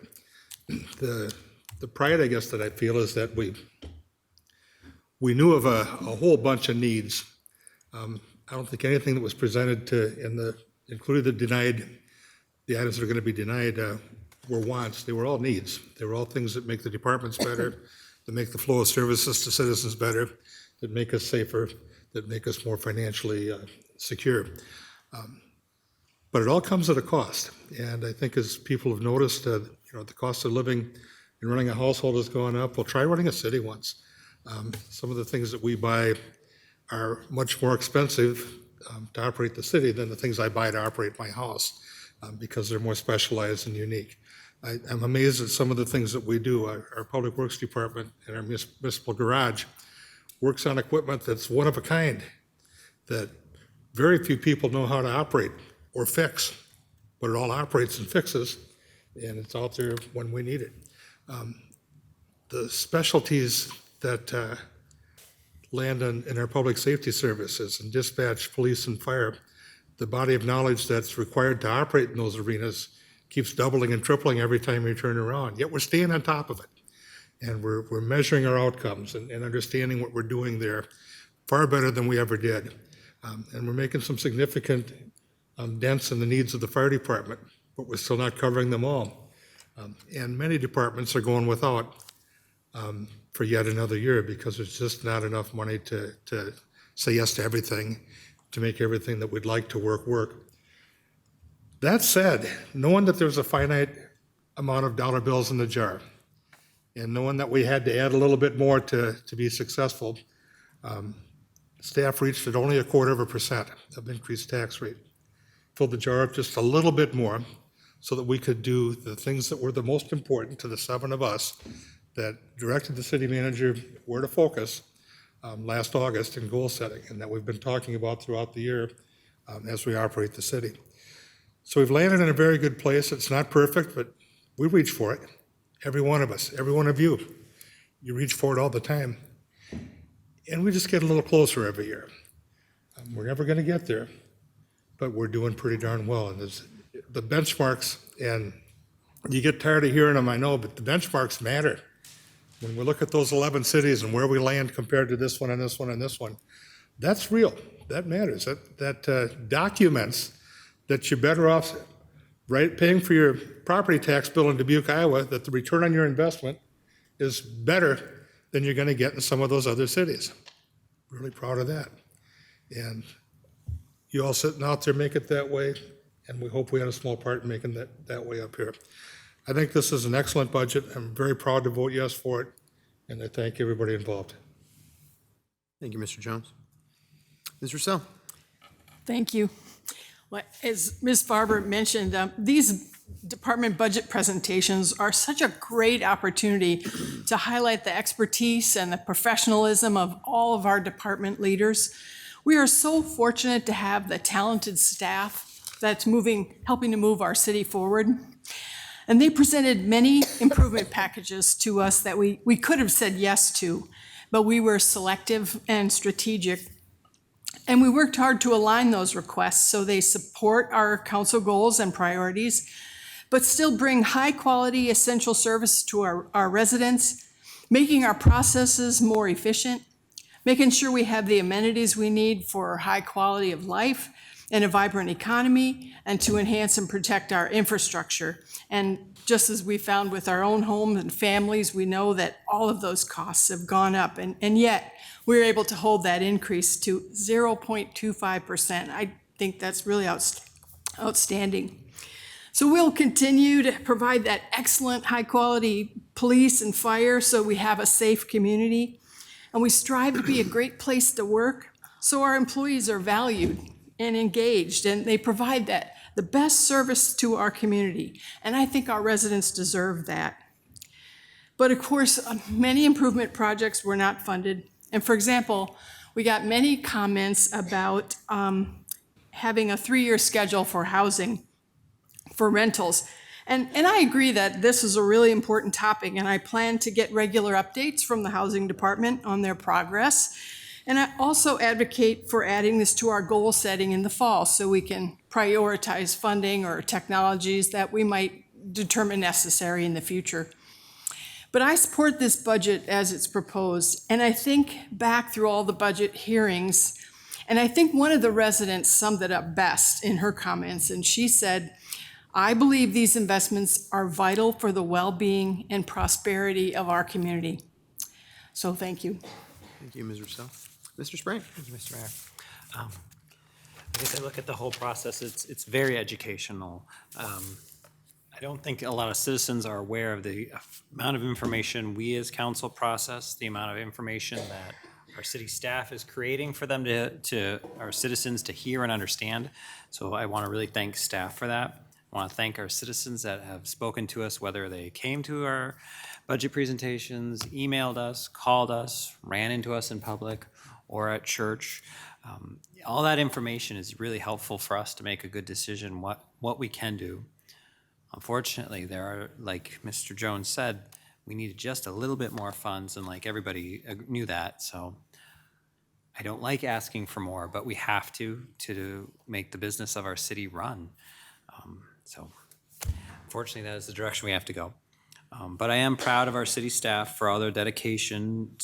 The pride, I guess, that I feel is that we knew of a whole bunch of needs. I don't think anything that was presented including the items that are going to be denied were wants. They were all needs. They were all things that make the departments better, that make the flow of services to citizens better, that make us safer, that make us more financially secure. But it all comes at a cost. And I think as people have noticed, the cost of living and running a household has gone up. Well, try running a city once. Some of the things that we buy are much more expensive to operate the city than the things I buy to operate my house because they're more specialized and unique. I'm amazed at some of the things that we do. Our Public Works Department and our municipal garage works on equipment that's one of a kind that very few people know how to operate or fix, but it all operates and fixes, and it's out there when we need it. The specialties that land in our public safety services and dispatch, police, and fire, the body of knowledge that's required to operate in those arenas keeps doubling and tripling every time you turn around, yet we're staying on top of it. And we're measuring our outcomes and understanding what we're doing there far better than we ever did. And we're making some significant dents in the needs of the fire department, but we're still not covering them all. And many departments are going without for yet another year because there's just not enough money to say yes to everything, to make everything that we'd like to work. That said, knowing that there's a finite amount of dollar bills in the jar, and knowing that we had to add a little bit more to be successful, staff reached at only 0.25% of increased tax rate. Filled the jar up just a little bit more so that we could do the things that were the most important to the 7 of us that directed the city manager where to focus last August in goal setting, and that we've been talking about throughout the year as we operate the city. So we've landed in a very good place. It's not perfect, but we reach for it. Every one of us, every one of you, you reach for it all the time. And we just get a little closer every year. We're never going to get there, but we're doing pretty darn well. And there's the benchmarks, and you get tired of hearing them, I know, but the benchmarks matter. When we look at those 11 cities and where we land compared to this one and this one and this one, that's real. That matters. That documents that you're better off right, paying for your property tax bill in Dubuque, Iowa, that the return on your investment is better than you're going to get in some of those other cities. Really proud of that. And you all sitting out there make it that way, and we hope we had a small part in making that way up here. I think this is an excellent budget. I'm very proud to vote yes for it, and I thank everybody involved. Thank you, Mr. Jones. Ms. Rousseau. Thank you. Well, as Ms. Farber mentioned, these department budget presentations are such a great opportunity to highlight the expertise and the professionalism of all of our department leaders. We are so fortunate to have the talented staff that's helping to move our city forward. And they presented many improvement packages to us that we could have said yes to, but we were selective and strategic. And we worked hard to align those requests so they support our council goals and priorities, but still bring high-quality essential service to our residents, making our processes more efficient, making sure we have the amenities we need for high quality of life and a vibrant economy, and to enhance and protect our infrastructure. And just as we found with our own homes and families, we know that all of those costs have gone up, and yet we're able to hold that increase to 0.25%. I think that's really outstanding. So we'll continue to provide that excellent, high-quality police and fire so we have a safe community. And we strive to be a great place to work so our employees are valued and engaged, and they provide the best service to our community. And I think our residents deserve that. But of course, many improvement projects were not funded. And for example, we got many comments about having a 3-year schedule for housing, for rentals. And I agree that this is a really important topic, and I plan to get regular updates from the Housing Department on their progress. And I also advocate for adding this to our goal setting in the fall so we can prioritize funding or technologies that we might determine necessary in the future. But I support this budget as it's proposed, and I think back through all the budget hearings, and I think one of the residents summed it up best in her comments, and she said, "I believe these investments are vital for the well-being and prosperity of our community." So thank you. Thank you, Ms. Rousseau. Mr. Sprague. Thank you, Mr. Mayor. I guess I look at the whole process, it's very educational. I don't think a lot of citizens are aware of the amount of information we as council process, the amount of information that our city staff is creating for them to our citizens to hear and understand. So I want to really thank staff for that. I want to thank our citizens that have spoken to us, whether they came to our budget presentations, emailed us, called us, ran into us in public or at church. All that information is really helpful for us to make a good decision what we can do. Unfortunately, there are, like Mr. Jones said, we needed just a little bit more funds, and like everybody knew that. So I don't like asking for more, but we have to make the business of our city run. So unfortunately, that is the direction we have to go. But I am proud of our city staff for all their dedication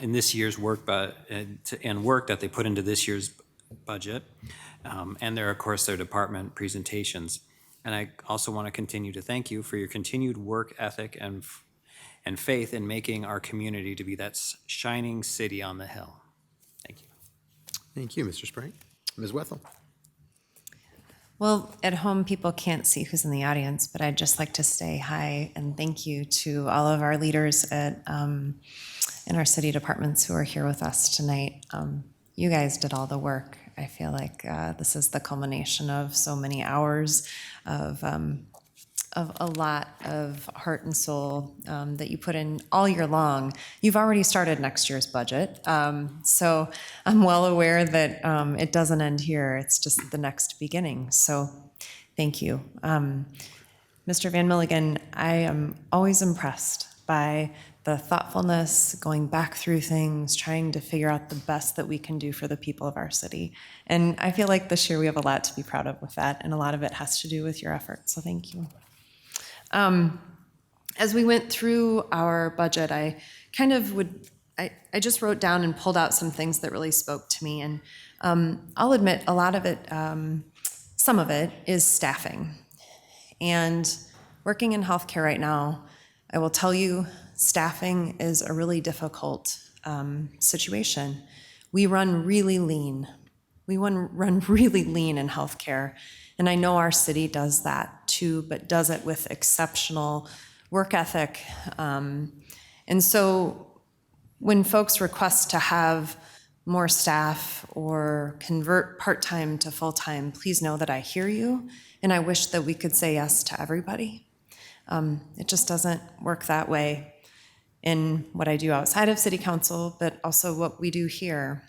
in this year's work, and work that they put into this year's budget, and of course, their department presentations. And I also want to continue to thank you for your continued work ethic and faith in making our community to be that shining city on the hill. Thank you. Thank you, Mr. Sprague. Ms. Wethel. Well, at home, people can't see who's in the audience, but I'd just like to say hi and thank you to all of our leaders in our city departments who are here with us tonight. You guys did all the work. I feel like this is the culmination of so many hours of a lot of heart and soul that you put in all year long. You've already started next year's budget, so I'm well aware that it doesn't end here. It's just the next beginning, so thank you. Mr. Van Milligan, I am always impressed by the thoughtfulness, going back through things, trying to figure out the best that we can do for the people of our city. And I feel like this year we have a lot to be proud of with that, and a lot of it has to do with your effort, so thank you. As we went through our budget, I just wrote down and pulled out some things that really spoke to me, and I'll admit a lot of it, some of it is staffing. And working in healthcare right now, I will tell you, staffing is a really difficult situation. We run really lean. Run really lean in healthcare. And I know our city does that too, but does it with exceptional work ethic. And so when folks request to have more staff or convert part-time to full-time, please know that I hear you, and I wish that we could say yes to everybody. It just doesn't work that way in what I do outside of City Council, but also what we do here.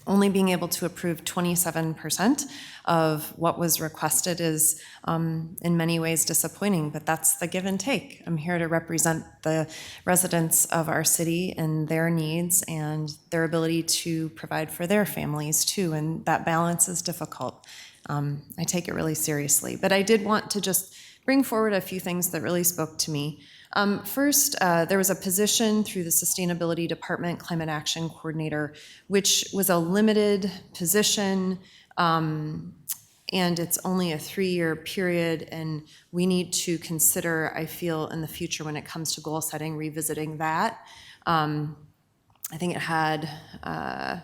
Only being able to approve 27% of what was requested is in many ways disappointing, but that's the give and take. I'm here to represent the residents of our city and their needs and their ability to provide for their families too, and that balance is difficult. I take it really seriously, but I did want to just bring forward a few things that really spoke to me. First, there was a position through the Sustainability Department Climate Action Coordinator, which was a limited position, and it's only a 3-year period, and we need to consider, I feel, in the future when it comes to goal setting, revisiting that. I think it had a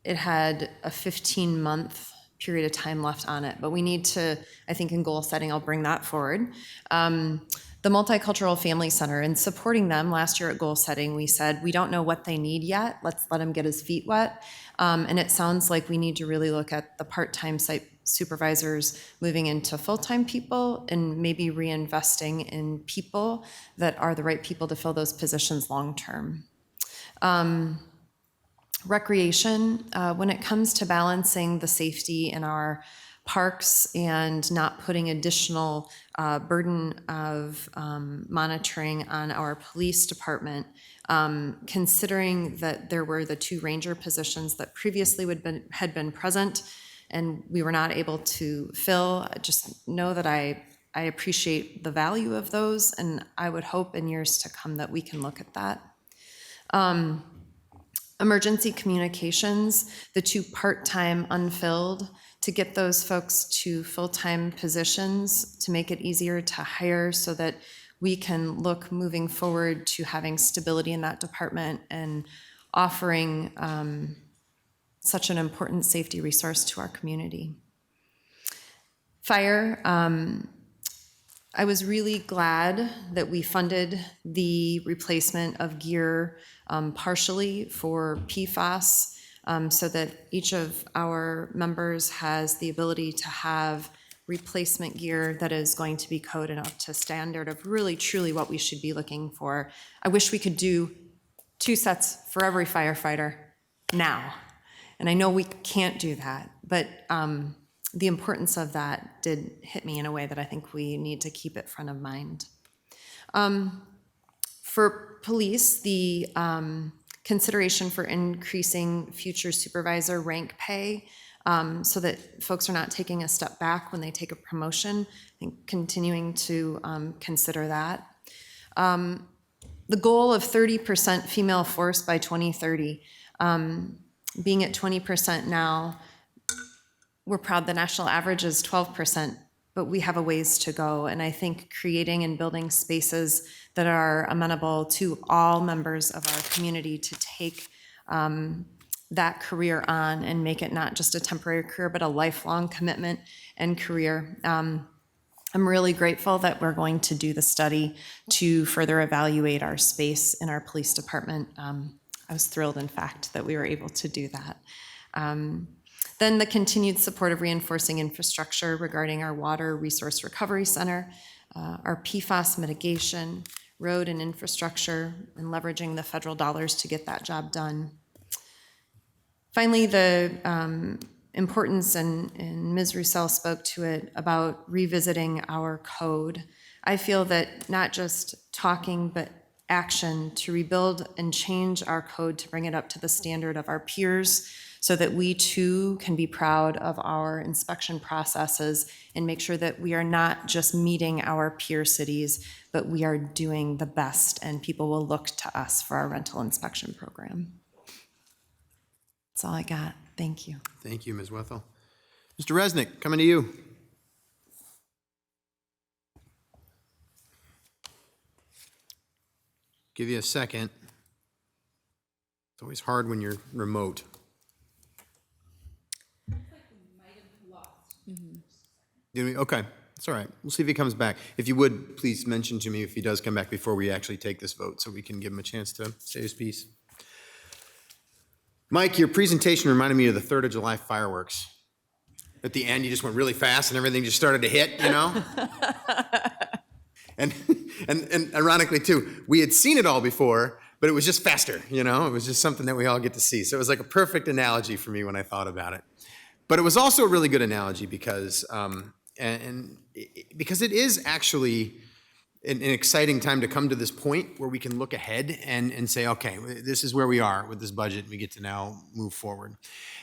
15-month period of time left on it, but we need to, I think in goal setting, I'll bring that forward. The Multicultural Family Center, in supporting them last year at goal setting, we said, we don't know what they need yet, let's let him get his feet wet. And it sounds like we need to really look at the part-time site supervisors moving into full-time people and maybe reinvesting in people that are the right people to fill those positions long-term. Recreation, when it comes to balancing the safety in our parks and not putting additional burden of monitoring on our police department, considering that there were the 2 ranger positions that previously had been present and we were not able to fill, just know that I appreciate the value of those, and I would hope in years to come that we can look at that. Emergency communications, the 2 part-time unfilled, to get those folks to full-time positions, to make it easier to hire so that we can look moving forward to having stability in that department and offering such an important safety resource to our community. Fire, I was really glad that we funded the replacement of gear partially for PFAS, so that each of our members has the ability to have replacement gear that is going to be coded up to standard of really truly what we should be looking for. I wish we could do 2 sets for every firefighter now. And I know we can't do that, but the importance of that did hit me in a way that I think we need to keep it front of mind. For police, the consideration for increasing future supervisor rank pay so that folks are not taking a step back when they take a promotion. I think continuing to consider that. The goal of 30% female force by 2030, being at 20% now, we're proud the national average is 12%, but we have a ways to go. And I think creating and building spaces that are amenable to all members of our community to take that career on and make it not just a temporary career, but a lifelong commitment and career. I'm really grateful that we're going to do the study to further evaluate our space in our police department. I was thrilled, in fact, that we were able to do that. Then the continued support of reinforcing infrastructure regarding our Water Resource Recovery Center, our PFAS mitigation, road and infrastructure, and leveraging the federal dollars to get that job done. Finally, the importance, and Ms. Roussel spoke to it, about revisiting our code. I feel that not just talking, but action to rebuild and change our code to bring it up to the standard of our peers so that we too can be proud of our inspection processes and make sure that we are not just meeting our peer cities, but we are doing the best and people will look to us for our rental inspection program. That's all I got. Thank you. Thank you, Ms. Wethel. Mr. Resnick, coming to you. Give you a second. It's always hard when you're remote. Did we? Okay, that's all right. We'll see if he comes back. If you would, please mention to me if he does come back before we actually take this vote so we can give him a chance to say his piece. Mike, your presentation reminded me of the 3rd of July fireworks. At the end, you just went really fast and everything just started to hit, you know? and ironically, too, we had seen it all before, but it was just faster, you know? It was just something that we all get to see. So it was like a perfect analogy for me when I thought about it. But it was also a really good analogy because, because it is actually an exciting time to come to this point where we can look ahead and say, okay, this is where we are with this budget. We get to now move forward.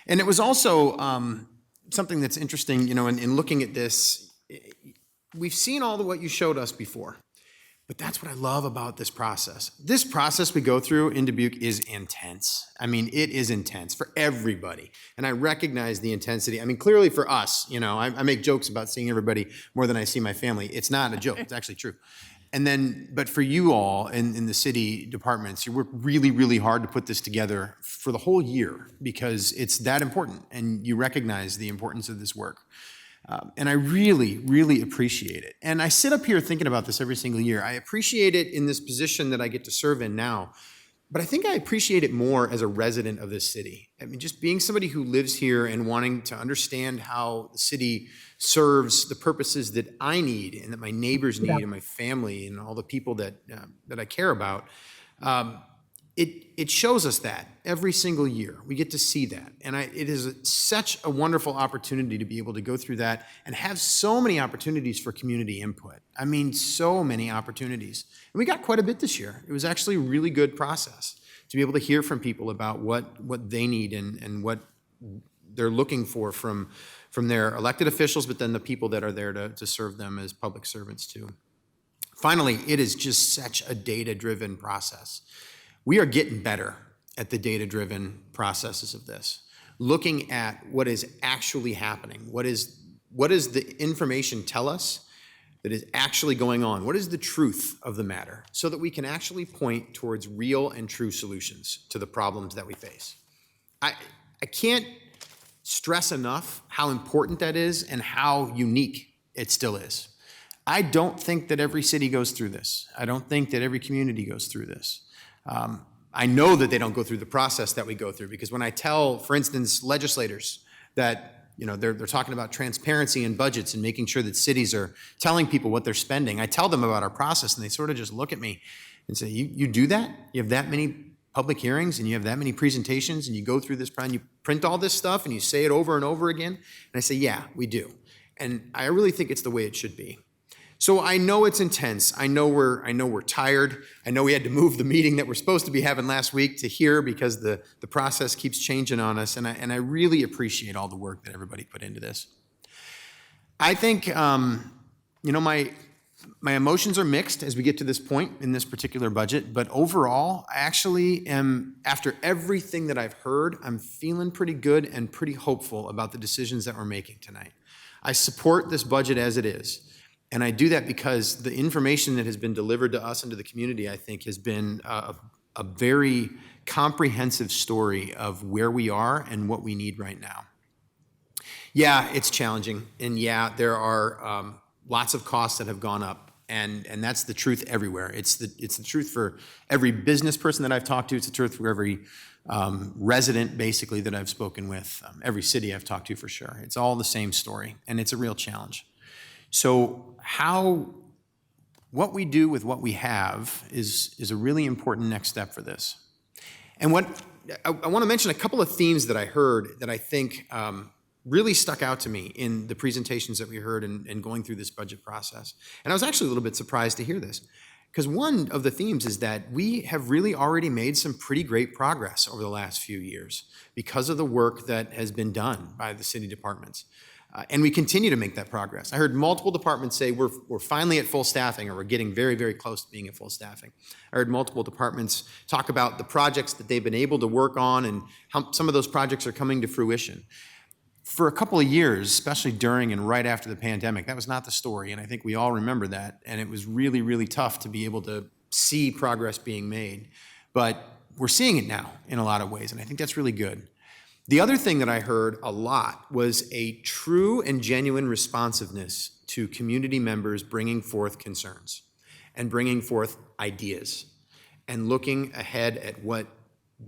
And it was also something that's interesting, you know, in looking at this, we've seen all of what you showed us before. But that's what I love about this process. This process we go through in Dubuque is intense. I mean, it is intense for everybody. And I recognize the intensity. I mean, clearly for us, you know, I make jokes about seeing everybody more than I see my family. It's not a joke. It's actually true. And then, but for you all in the city departments, you work really, really hard to put this together for the whole year because it's that important. And you recognize the importance of this work. And I really, really appreciate it. And I sit up here thinking about this every single year. I appreciate it in this position that I get to serve in now, but I think I appreciate it more as a resident of this city. I mean, just being somebody who lives here and wanting to understand how the city serves the purposes that I need and that my neighbors need and my family and all the people that I care about. It shows us that every single year. We get to see that. And it is such a wonderful opportunity to be able to go through that and have so many opportunities for community input. I mean, so many opportunities. And we got quite a bit this year. It was actually a really good process to be able to hear from people about what they need and what they're looking for from their elected officials, but then the people that are there to serve them as public servants too. Finally, it is just such a data-driven process. We are getting better at the data-driven processes of this, looking at what is actually happening. What is the information tell us that is actually going on? What is the truth of the matter so that we can actually point towards real and true solutions to the problems that we face? I can't stress enough how important that is and how unique it still is. I don't think that every city goes through this. I don't think that every community goes through this. I know that they don't go through the process that we go through because when I tell, for instance, legislators that, you know, they're talking about transparency in budgets and making sure that cities are telling people what they're spending, I tell them about our process and they sort of just look at me and say, you do that? You have that many public hearings and you have that many presentations and you go through this, and you print all this stuff and you say it over and over again? And I say, yeah, we do. And I really think it's the way it should be. So I know it's intense. I know we're tired. I know we had to move the meeting that we're supposed to be having last week to here because the process keeps changing on us. And I really appreciate all the work that everybody put into this. I think, you know, my emotions are mixed as we get to this point in this particular budget. But overall, I actually am, after everything that I've heard, I'm feeling pretty good and pretty hopeful about the decisions that we're making tonight. I support this budget as it is. And I do that because the information that has been delivered to us and to the community, I think, has been a very comprehensive story of where we are and what we need right now. Yeah, it's challenging. And yeah, there are lots of costs that have gone up. And that's the truth everywhere. It's the truth for every business person that I've talked to. It's the truth for every resident, basically, that I've spoken with. Every city I've talked to, for sure. It's all the same story. And it's a real challenge. So what we do with what we have is a really important next step for this. And what I want to mention a couple of themes that I heard that I think really stuck out to me in the presentations that we heard in going through this budget process. And I was actually a little bit surprised to hear this, because one of the themes is that we have really already made some pretty great progress over the last few years because of the work that has been done by the city departments. And we continue to make that progress. I heard multiple departments say we're finally at full staffing, or we're getting very, very close to being at full staffing. I heard multiple departments talk about the projects that they've been able to work on and how some of those projects are coming to fruition. For a couple of years, especially during and right after the pandemic, that was not the story, and I think we all remember that. And it was really, really tough to be able to see progress being made. But we're seeing it now in a lot of ways, and I think that's really good. The other thing that I heard a lot was a true and genuine responsiveness to community members bringing forth concerns and bringing forth ideas and looking ahead at what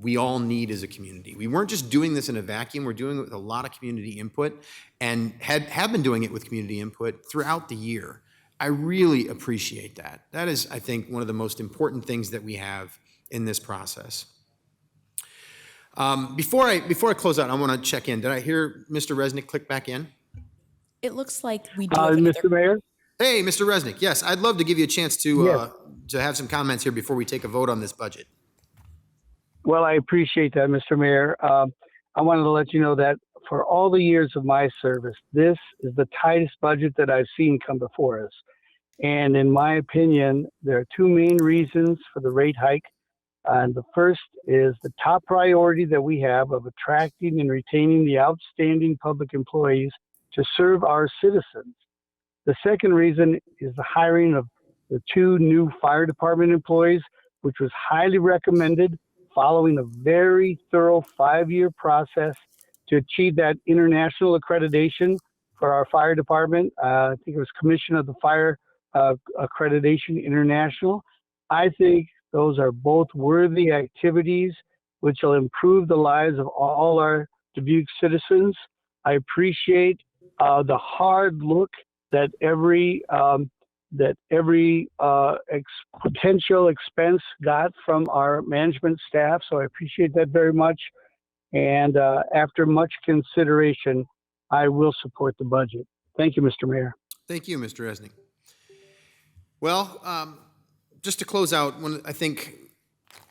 we all need as a community. We weren't just doing this in a vacuum, we're doing it with a lot of community input and have been doing it with community input throughout the year. I really appreciate that. That is, I think, one of the most important things that we have in this process. Before I close out, I want to check in. Did I hear Mr. Resnick click back in? It looks like we do have another. Mr. Mayor? Hey, Mr. Resnick. Yes, I'd love to give you a chance to Yes. to have some comments here before we take a vote on this budget. Well, I appreciate that, Mr. Mayor. I wanted to let you know that for all the years of my service, this is the tightest budget that I've seen come before us. And in my opinion, there are two main reasons for the rate hike. And the first is the top priority that we have of attracting and retaining the outstanding public employees to serve our citizens. The second reason is the hiring of the 2 new fire department employees, which was highly recommended following a very thorough 5-year process to achieve that international accreditation for our fire department. I think it was Commission of the Fire Accreditation International. I think those are both worthy activities which will improve the lives of all our Dubuque citizens. I appreciate the hard look that every potential expense got from our management staff. So I appreciate that very much. And after much consideration, I will support the budget. Thank you, Mr. Mayor. Thank you, Mr. Resnick. Well, just to close out, I think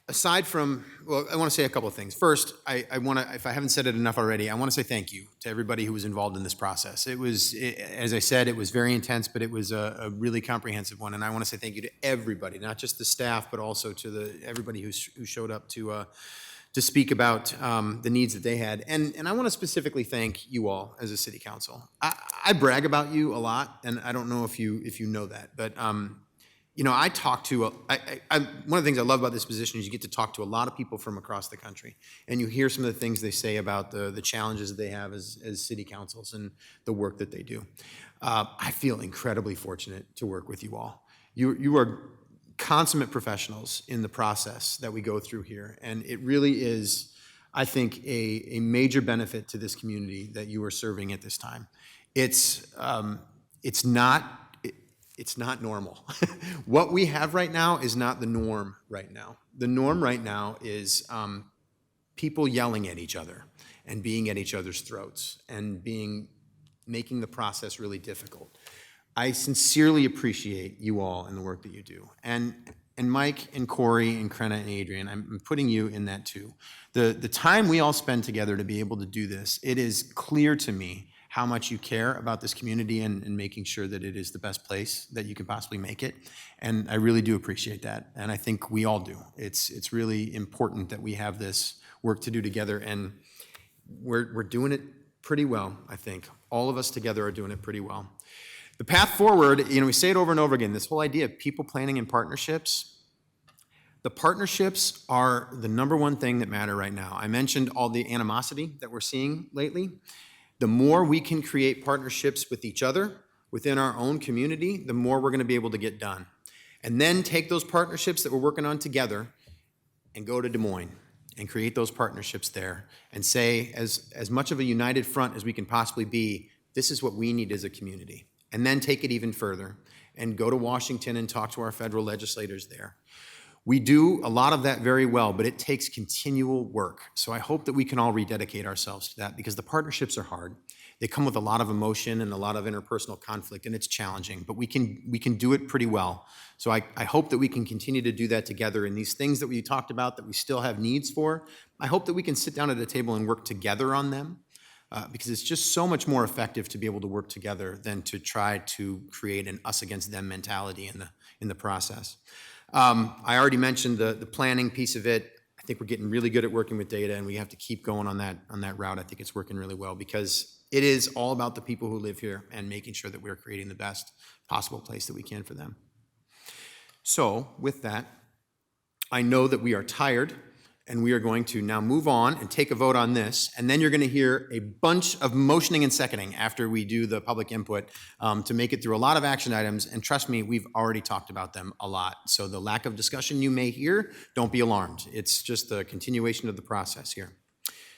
aside from, well, I want to say a couple of things. First, I want to, if I haven't said it enough already, I want to say thank you to everybody who was involved in this process. It was, as I said, it was very intense, but it was a really comprehensive one. And I want to say thank you to everybody, not just the staff, but also to everybody who showed up to speak about the needs that they had. And I want to specifically thank you all as a city council. I brag about you a lot, and I don't know if you know that, but you know, I talk to, one of the things I love about this position is you get to talk to a lot of people from across the country, and you hear some of the things they say about the challenges that they have as city councils and the work that they do. I feel incredibly fortunate to work with you all. You are consummate professionals in the process that we go through here, and it really is, I think, a major benefit to this community that you are serving at this time. It's not normal. What we have right now is not the norm right now. The norm right now is people yelling at each other and being at each other's throats and making the process really difficult. I sincerely appreciate you all and the work that you do. And Mike and Corey and Krenna and Adrian, I'm putting you in that too. The time we all spend together to be able to do this, it is clear to me how much you care about this community and making sure that it is the best place that you can possibly make it. And I really do appreciate that. And I think we all do. It's really important that we have this work to do together, and we're doing it pretty well, I think. All of us together are doing it pretty well. The path forward, you know, we say it over and over again, this whole idea of people planning and partnerships. The partnerships are the number one thing that matter right now. I mentioned all the animosity that we're seeing lately. The more we can create partnerships with each other within our own community, the more we're going to be able to get done. And then take those partnerships that we're working on together and go to Des Moines and create those partnerships there and say, as much of a united front as we can possibly be, this is what we need as a community. And then take it even further and go to Washington and talk to our federal legislators there. We do a lot of that very well, but it takes continual work. So I hope that we can all rededicate ourselves to that, because the partnerships are hard. They come with a lot of emotion and a lot of interpersonal conflict, and it's challenging, but we can do it pretty well. So I hope that we can continue to do that together. And these things that we talked about that we still have needs for, I hope that we can sit down at a table and work together on them, because it's just so much more effective to be able to work together than to try to create an us against them mentality in the process. I already mentioned the planning piece of it. I think we're getting really good at working with data, and we have to keep going on that route. I think it's working really well, because it is all about the people who live here and making sure that we're creating the best possible place that we can for them. So with that, I know that we are tired, and we are going to now move on and take a vote on this, and then you're going to hear a bunch of motioning and seconding after we do the public input to make it through a lot of action items, and trust me, we've already talked about them a lot. So the lack of discussion you may hear, don't be alarmed. It's just the continuation of the process here.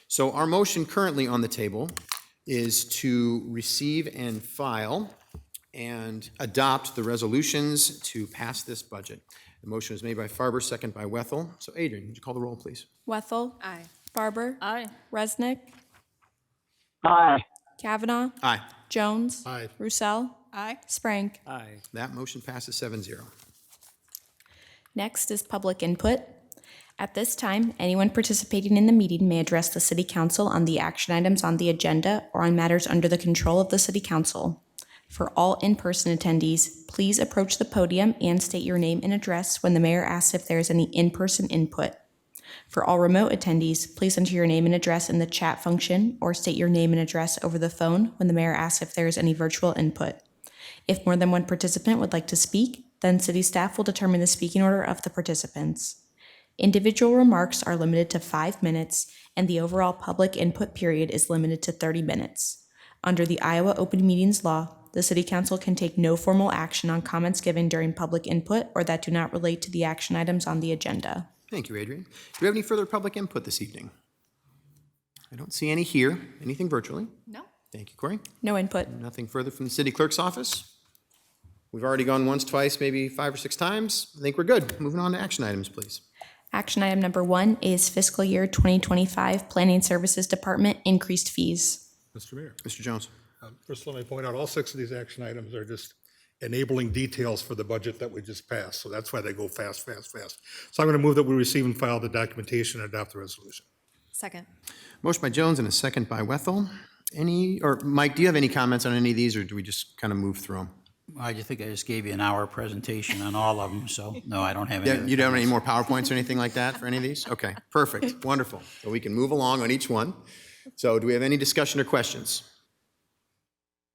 So our motion currently on the table is to receive and file and adopt the resolutions to pass this budget. The motion is made by Farber, second by Wethel. So Adrian, would you call the roll, please? Wethel. Aye. Farber. Aye. Resnick. Aye. Kavanaugh. Aye. Jones. Aye. Roussel. Aye. Sprank. Aye. That motion passes 7-0. Next is public input. At this time, anyone participating in the meeting may address the City Council on the action items on the agenda or on matters under the control of the City Council. For all in-person attendees, please approach the podium and state your name and address when the mayor asks if there is any in-person input. For all remote attendees, please enter your name and address in the chat function or state your name and address over the phone when the mayor asks if there is any virtual input. If more than one participant would like to speak, then city staff will determine the speaking order of the participants. Individual remarks are limited to 5 minutes, and the overall public input period is limited to 30 minutes. Under the Iowa Open Meetings Law, the City Council can take no formal action on comments given during public input or that do not relate to the action items on the agenda. Thank you, Adrian. Do we have any further public input this evening? I don't see any here. Anything virtually? No. Thank you, Corey. No input. Nothing further from the city clerk's office? We've already gone once, twice, maybe 5 or 6 times. I think we're good. Moving on to action items, please. Action item number 1 is fiscal year 2025 Planning Services Department increased fees. Mr. Mayor. Mr. Jones. First, let me point out, all 6 of these action items are just enabling details for the budget that we just passed. So that's why they go fast, fast, fast. So I'm going to move that we receive and file the documentation and adopt the resolution. Second. Motion by Jones and a second by Wethel. Mike, do you have any comments on any of these, or do we just kind of move through them? I think I just gave you an hour presentation on all of them, so no, I don't have any. You don't have any more PowerPoints or anything like that for any of these? Okay, perfect, wonderful. So we can move along on each one. So do we have any discussion or questions?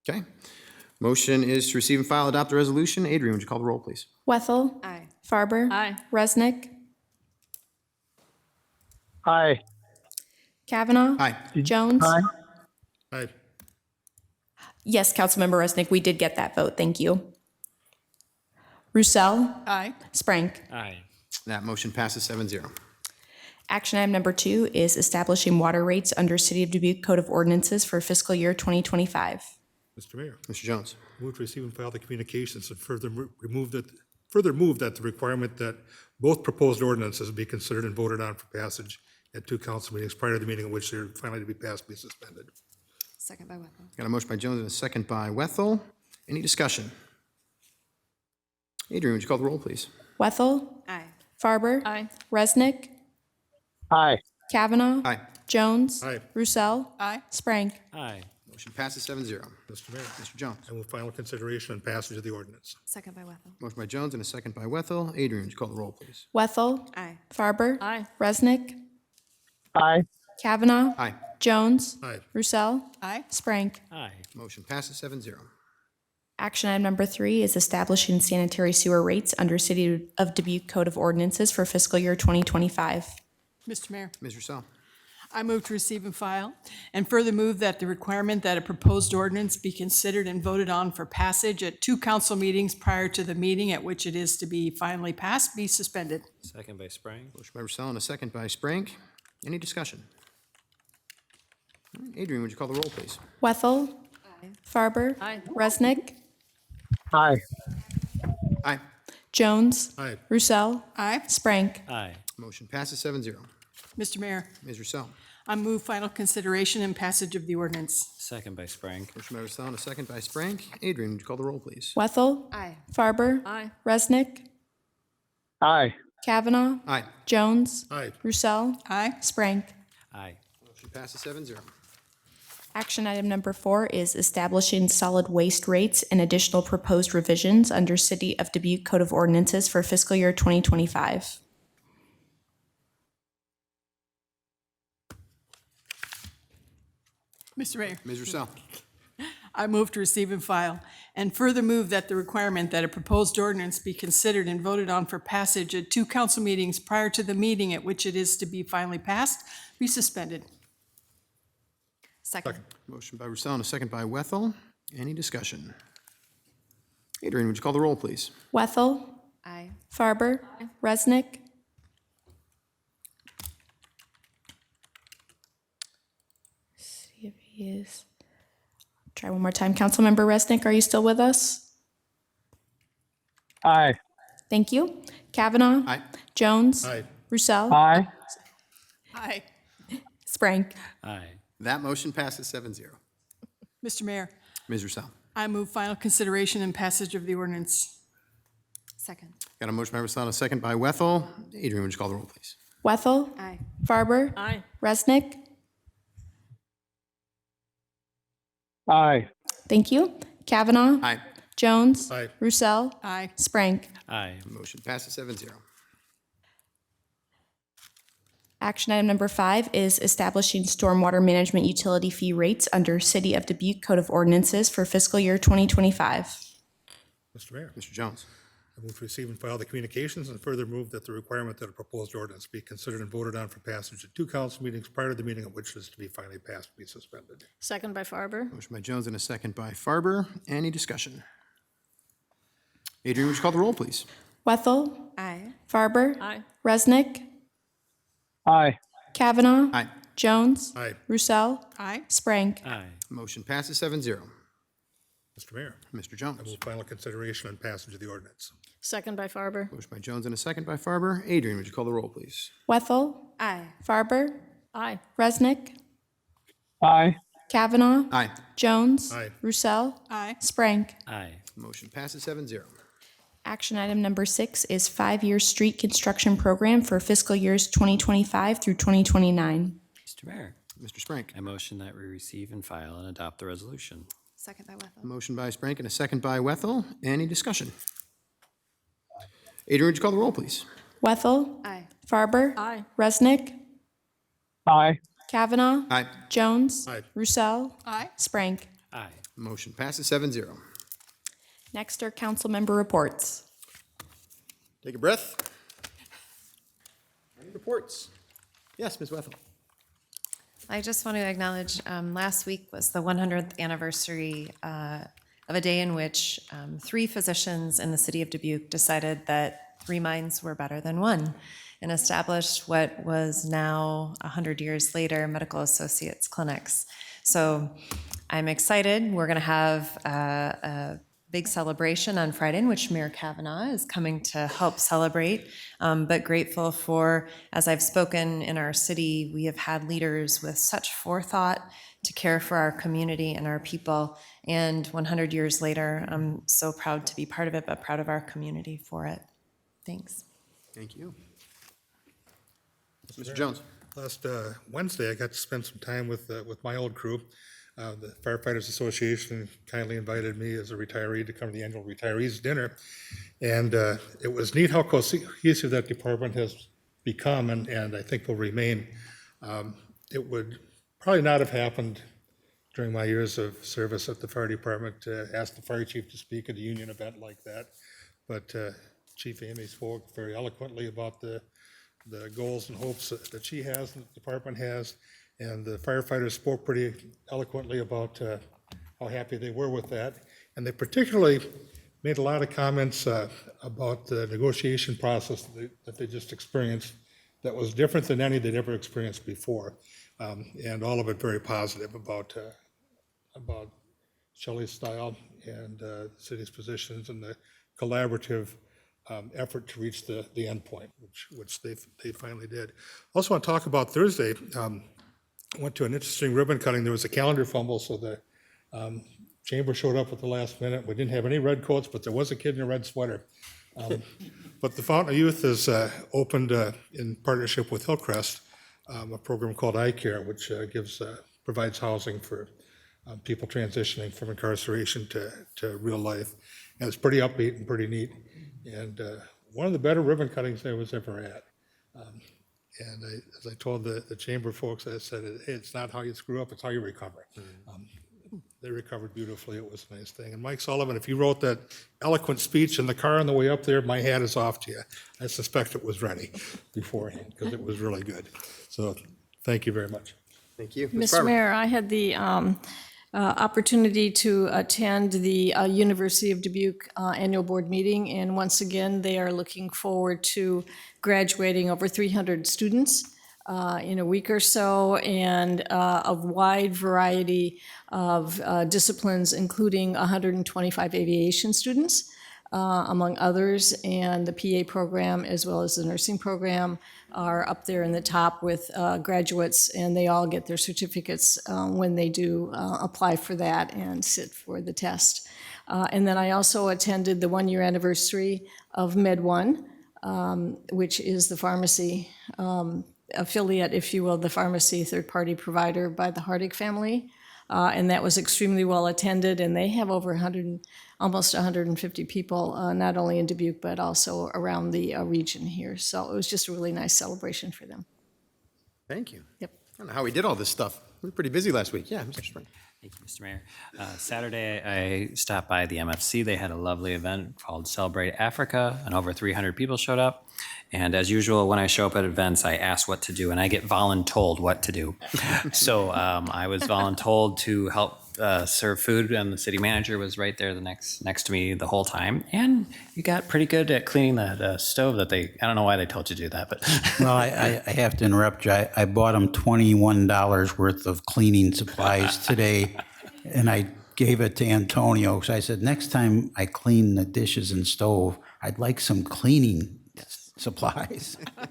Okay. Motion is to receive and file, adopt the resolution. Adrian, would you call the roll, please? Wethel. Aye. Farber. Aye. Resnick. Aye. Kavanaugh. Aye. Jones. Aye. Aye. Yes, Councilmember Resnick, we did get that vote. Thank you. Roussel. Aye. Sprank. Aye. That motion passes 7-0. Action item number 2 is establishing water rates under City of Dubuque Code of Ordinances for fiscal year 2025. Mr. Mayor. Mr. Jones. Move to receive and file the communications and further move that the requirement that both proposed ordinances be considered and voted on for passage at 2 council meetings prior to the meeting in which they're finally to be passed be suspended. Second by Wethel. Got a motion by Jones and a second by Wethel. Any discussion? Adrian, would you call the roll, please? Wethel. Aye. Farber. Aye. Resnick. Aye. Kavanaugh. Aye. Jones. Aye. Roussel. Aye. Sprank. Aye. Motion passes 7-0. Mr. Mayor. Mr. Jones. I move final consideration and passage of the ordinance. Second by Wethel. Motion by Jones and a second by Wethel. Adrian, would you call the roll, please? Wethel. Aye. Farber. Aye. Resnick. Aye. Kavanaugh. Aye. Jones. Aye. Roussel. Aye. Sprank. Aye. Motion passes 7-0. Action item number 3 is establishing sanitary sewer rates under City of Dubuque Code of Ordinances for fiscal year 2025. Mr. Mayor. Ms. Roussel. I move to receive and file, and further move that the requirement that a proposed ordinance be considered and voted on for passage at 2 council meetings prior to the meeting at which it is to be finally passed be suspended. Second by Sprang. Motion by Roussel and a second by Sprank. Any discussion? All right, Adrian, would you call the roll, please? Wethel. Aye. Farber. Aye. Resnick. Aye. Aye. Jones. Aye. Roussel. Aye. Sprank. Aye. Motion passes 7-0. Mr. Mayor, Ms. Roussel. I move final consideration and passage of the ordinance. Second by Sprang. Motion by Roussel and a second by Sprank. Adrian, would you call the roll, please? Wethel. Aye. Farber. Aye. Resnick. Aye. Kavanaugh. Aye. Jones. Aye. Roussel. Aye. Sprank. Aye. Motion passes 7-0. Action item number 4 is establishing solid waste rates and additional proposed revisions under City of Dubuque Code of Ordinances for fiscal year 2025. Mr. Mayor, Ms. Roussel. I move to receive and file, and further move that the requirement that a proposed ordinance be considered and voted on for passage at 2 council meetings prior to the meeting at which it is to be finally passed be suspended. Second. Motion by Roussel and a second by Wethel. Any discussion? Adrian, would you call the roll, please? Wethel. Aye. Farber. Resnick. See if he is. Try one more time. Councilmember Resnick, are you still with us? Aye. Thank you. Kavanaugh. Aye. Jones. Aye. Roussel. Aye. Aye. Sprank. Aye. That motion passes 7-0. Mr. Mayor, Ms. Roussel. I move final consideration and passage of the ordinance. Second. Got a motion by Roussel and a second by Wethel. Adrian, would you call the roll, please? Wethel. Aye. Farber. Aye. Resnick. Aye. Thank you. Kavanaugh. Aye. Jones. Aye. Roussel. Aye. Sprank. Aye. Motion passes 7-0. Action item number 5 is establishing stormwater management utility fee rates under City of Dubuque Code of Ordinances for fiscal year 2025. Mr. Mayor, Mr. Jones. I move to receive and file the communications and further move that the requirement that a proposed ordinance be considered and voted on for passage at 2 council meetings prior to the meeting at which it is to be finally passed be suspended. Second by Farber. Motion by Jones and a second by Farber. Any discussion? Adrian, would you call the roll, please? Wethel. Aye. Farber. Aye. Resnick. Aye. Kavanaugh. Aye. Jones. Aye. Roussel. Aye. Sprank. Aye. Motion passes 7-0. Mr. Mayor, Mr. I Jones. move final consideration and passage of the ordinance. Second by Farber. Motion by Jones and a second by Farber. Adrian, would you call the roll, please? Wethel. Aye. Farber. Aye. Resnick. Aye. Kavanaugh. Aye. Jones. Aye. Roussel. Aye. Sprank. Aye. Motion passes 7-0. Action item number 6 is 5-year street construction program for fiscal years 2025 through 2029. Mr. Mayor, Mr. Sprank. I motion that we receive and file and adopt the resolution. Second by Wethel. Motion by Sprank and a second by Wethel. Any discussion? Adrian, would you call the roll, please? Wethel. Aye. Farber. Aye. Resnick. Aye. Kavanaugh. Aye. Jones. Aye. Roussel. Aye. Sprank. Aye. Motion passes 7-0. Next are council member reports. Take a breath. Any reports? Yes, Ms. Wethel. I just want to acknowledge, last week was the 100th anniversary of a day in which 3 physicians in the city of Dubuque decided that 3 minds were better than 1 and established what was now 100 years later medical associates clinics. So I'm excited. We're going to have a big celebration on Friday in which Mayor Kavanaugh is coming to help celebrate, but grateful for, as I've spoken in our city, we have had leaders with such forethought to care for our community and our people. And 100 years later, I'm so proud to be part of it, but proud of our community for it. Thanks. Thank you. Mr. Jones. Last Wednesday, I got to spend some time with my old crew. The Firefighters Association kindly invited me as a retiree to come to the annual retirees dinner. And it was neat how cohesive that department has become and I think will remain. It would probably not have happened during my years of service at the fire department to ask the fire chief to speak at a union event like that. But Chief Amy spoke very eloquently about the goals and hopes that she has and the department has. And the firefighters spoke pretty eloquently about how happy they were with that. And they particularly made a lot of comments about the negotiation process that they just experienced that was different than any they'd ever experienced before. And all of it very positive about Shelley's style and the city's positions and the collaborative effort to reach the end point, which they finally did. Also want to talk about Thursday. I went to an interesting ribbon cutting. There was a calendar fumble, so the chamber showed up at the last minute. We didn't have any red coats, but there was a kid in a red sweater. But the Fountain of Youth has opened in partnership with Hillcrest a program called iCare, which provides housing for people transitioning from incarceration to real life. And it's pretty upbeat and pretty neat. And one of the better ribbon cuttings I was ever at. And as I told the chamber folks, I said, hey, it's not how you screw up, it's how you recover. they recovered beautifully. It was a nice thing. And Mike Sullivan, if you wrote that eloquent speech in the car on the way up there, my hat is off to you. I suspect it was ready beforehand because it was really good. So thank you very much. Thank you. Mr. Mayor, I had the opportunity to attend the University of Dubuque annual board meeting, and once again, they are looking forward to graduating over 300 students in a week or so, and a wide variety of disciplines, including 125 aviation students, among others, and the PA program as well as the nursing program are up there in the top with graduates, and they all get their certificates when they do apply for that and sit for the test. And then I also attended the one-year anniversary of Med1, which is the pharmacy affiliate, if you will, the pharmacy third-party provider by the Hardig family. And that was extremely well attended, and they have over 100, almost 150 people, not only in Dubuque, but also around the region here. So it was just a really nice celebration for them. Thank you. Yep. I don't know how we did all this stuff. We were pretty busy last week. Yeah, Mr. Spring. Thank you, Mr. Mayor. Saturday, I stopped by the MFC. They had a lovely event called Celebrate Africa, and over 300 people showed up. And as usual, when I show up at events, I ask what to do, and I get voluntold what to do. So I was voluntold to help serve food, and the city manager was right there next to me the whole time. And you got pretty good at cleaning the stove that I don't know why they told you to do that, but. Well, I have to interrupt you. I bought them $21 worth of cleaning supplies today, and I gave it to Antonio, because I said, next time I clean the dishes and stove, I'd like some cleaning supplies. But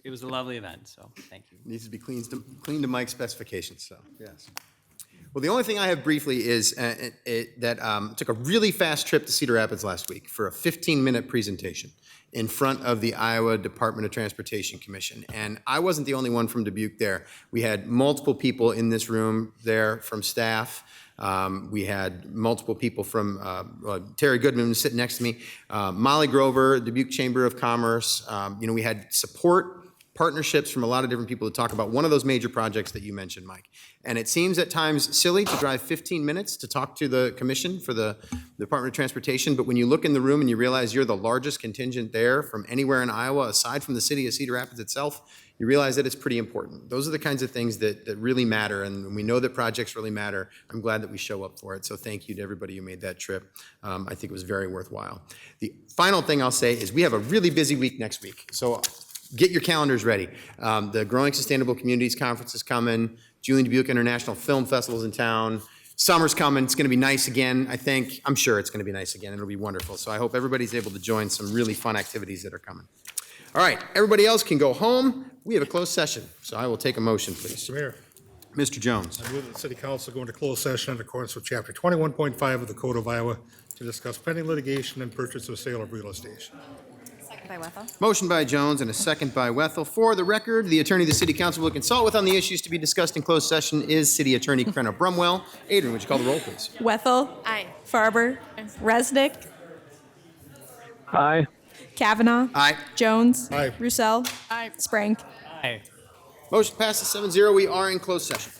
it was a lovely event, so thank you. Needs to be cleaned to Mike's specifications, so, yes. Well, the only thing I have briefly is that took a really fast trip to Cedar Rapids last week for a 15-minute presentation in front of the Iowa Department of Transportation Commission. And I wasn't the only one from Dubuque there. We had multiple people in this room there from staff. We had multiple people from Terry Goodman was sitting next to me, Molly Grover, Dubuque Chamber of Commerce. We had support partnerships from a lot of different people to talk about one of those major projects that you mentioned, Mike. And it seems at times silly to drive 15 minutes to talk to the commission for the Department of Transportation, but when you look in the room and you realize you're the largest contingent there from anywhere in Iowa, aside from the city of Cedar Rapids itself, you realize that it's pretty important. Those are the kinds of things that really matter, and we know that projects really matter. I'm glad that we show up for it, so thank you to everybody who made that trip. I think it was very worthwhile. The final thing I'll say is we have a really busy week next week, so get your calendars ready. The Growing Sustainable Communities Conference is coming. Julian Dubuque International Film Festival is in town. Summer's coming. It's going to be nice again, I think. I'm sure it's going to be nice again. It'll be wonderful. So I hope everybody's able to join some really fun activities that are coming. All right, everybody else can go home. We have a closed session, so I will take a motion, please. Mr. Mayor, Mr. Jones. I move that the City Council go into closed session in accordance with Chapter 21.5 of the Code of Iowa to discuss pending litigation and purchase or sale of real estate. Second by Wethel. Motion by Jones and a second by Wethel. For the record, the attorney the City Council will consult with on the issues to be discussed in closed session is City Attorney Krenna Brumwell. Adrian, would you call the roll, please? Wethel. Aye. Farber. Resnick. Aye. Kavanaugh. Aye. Jones. Aye. Roussel. Aye. Sprank. Hi. Motion passes 7-0. We are in closed session.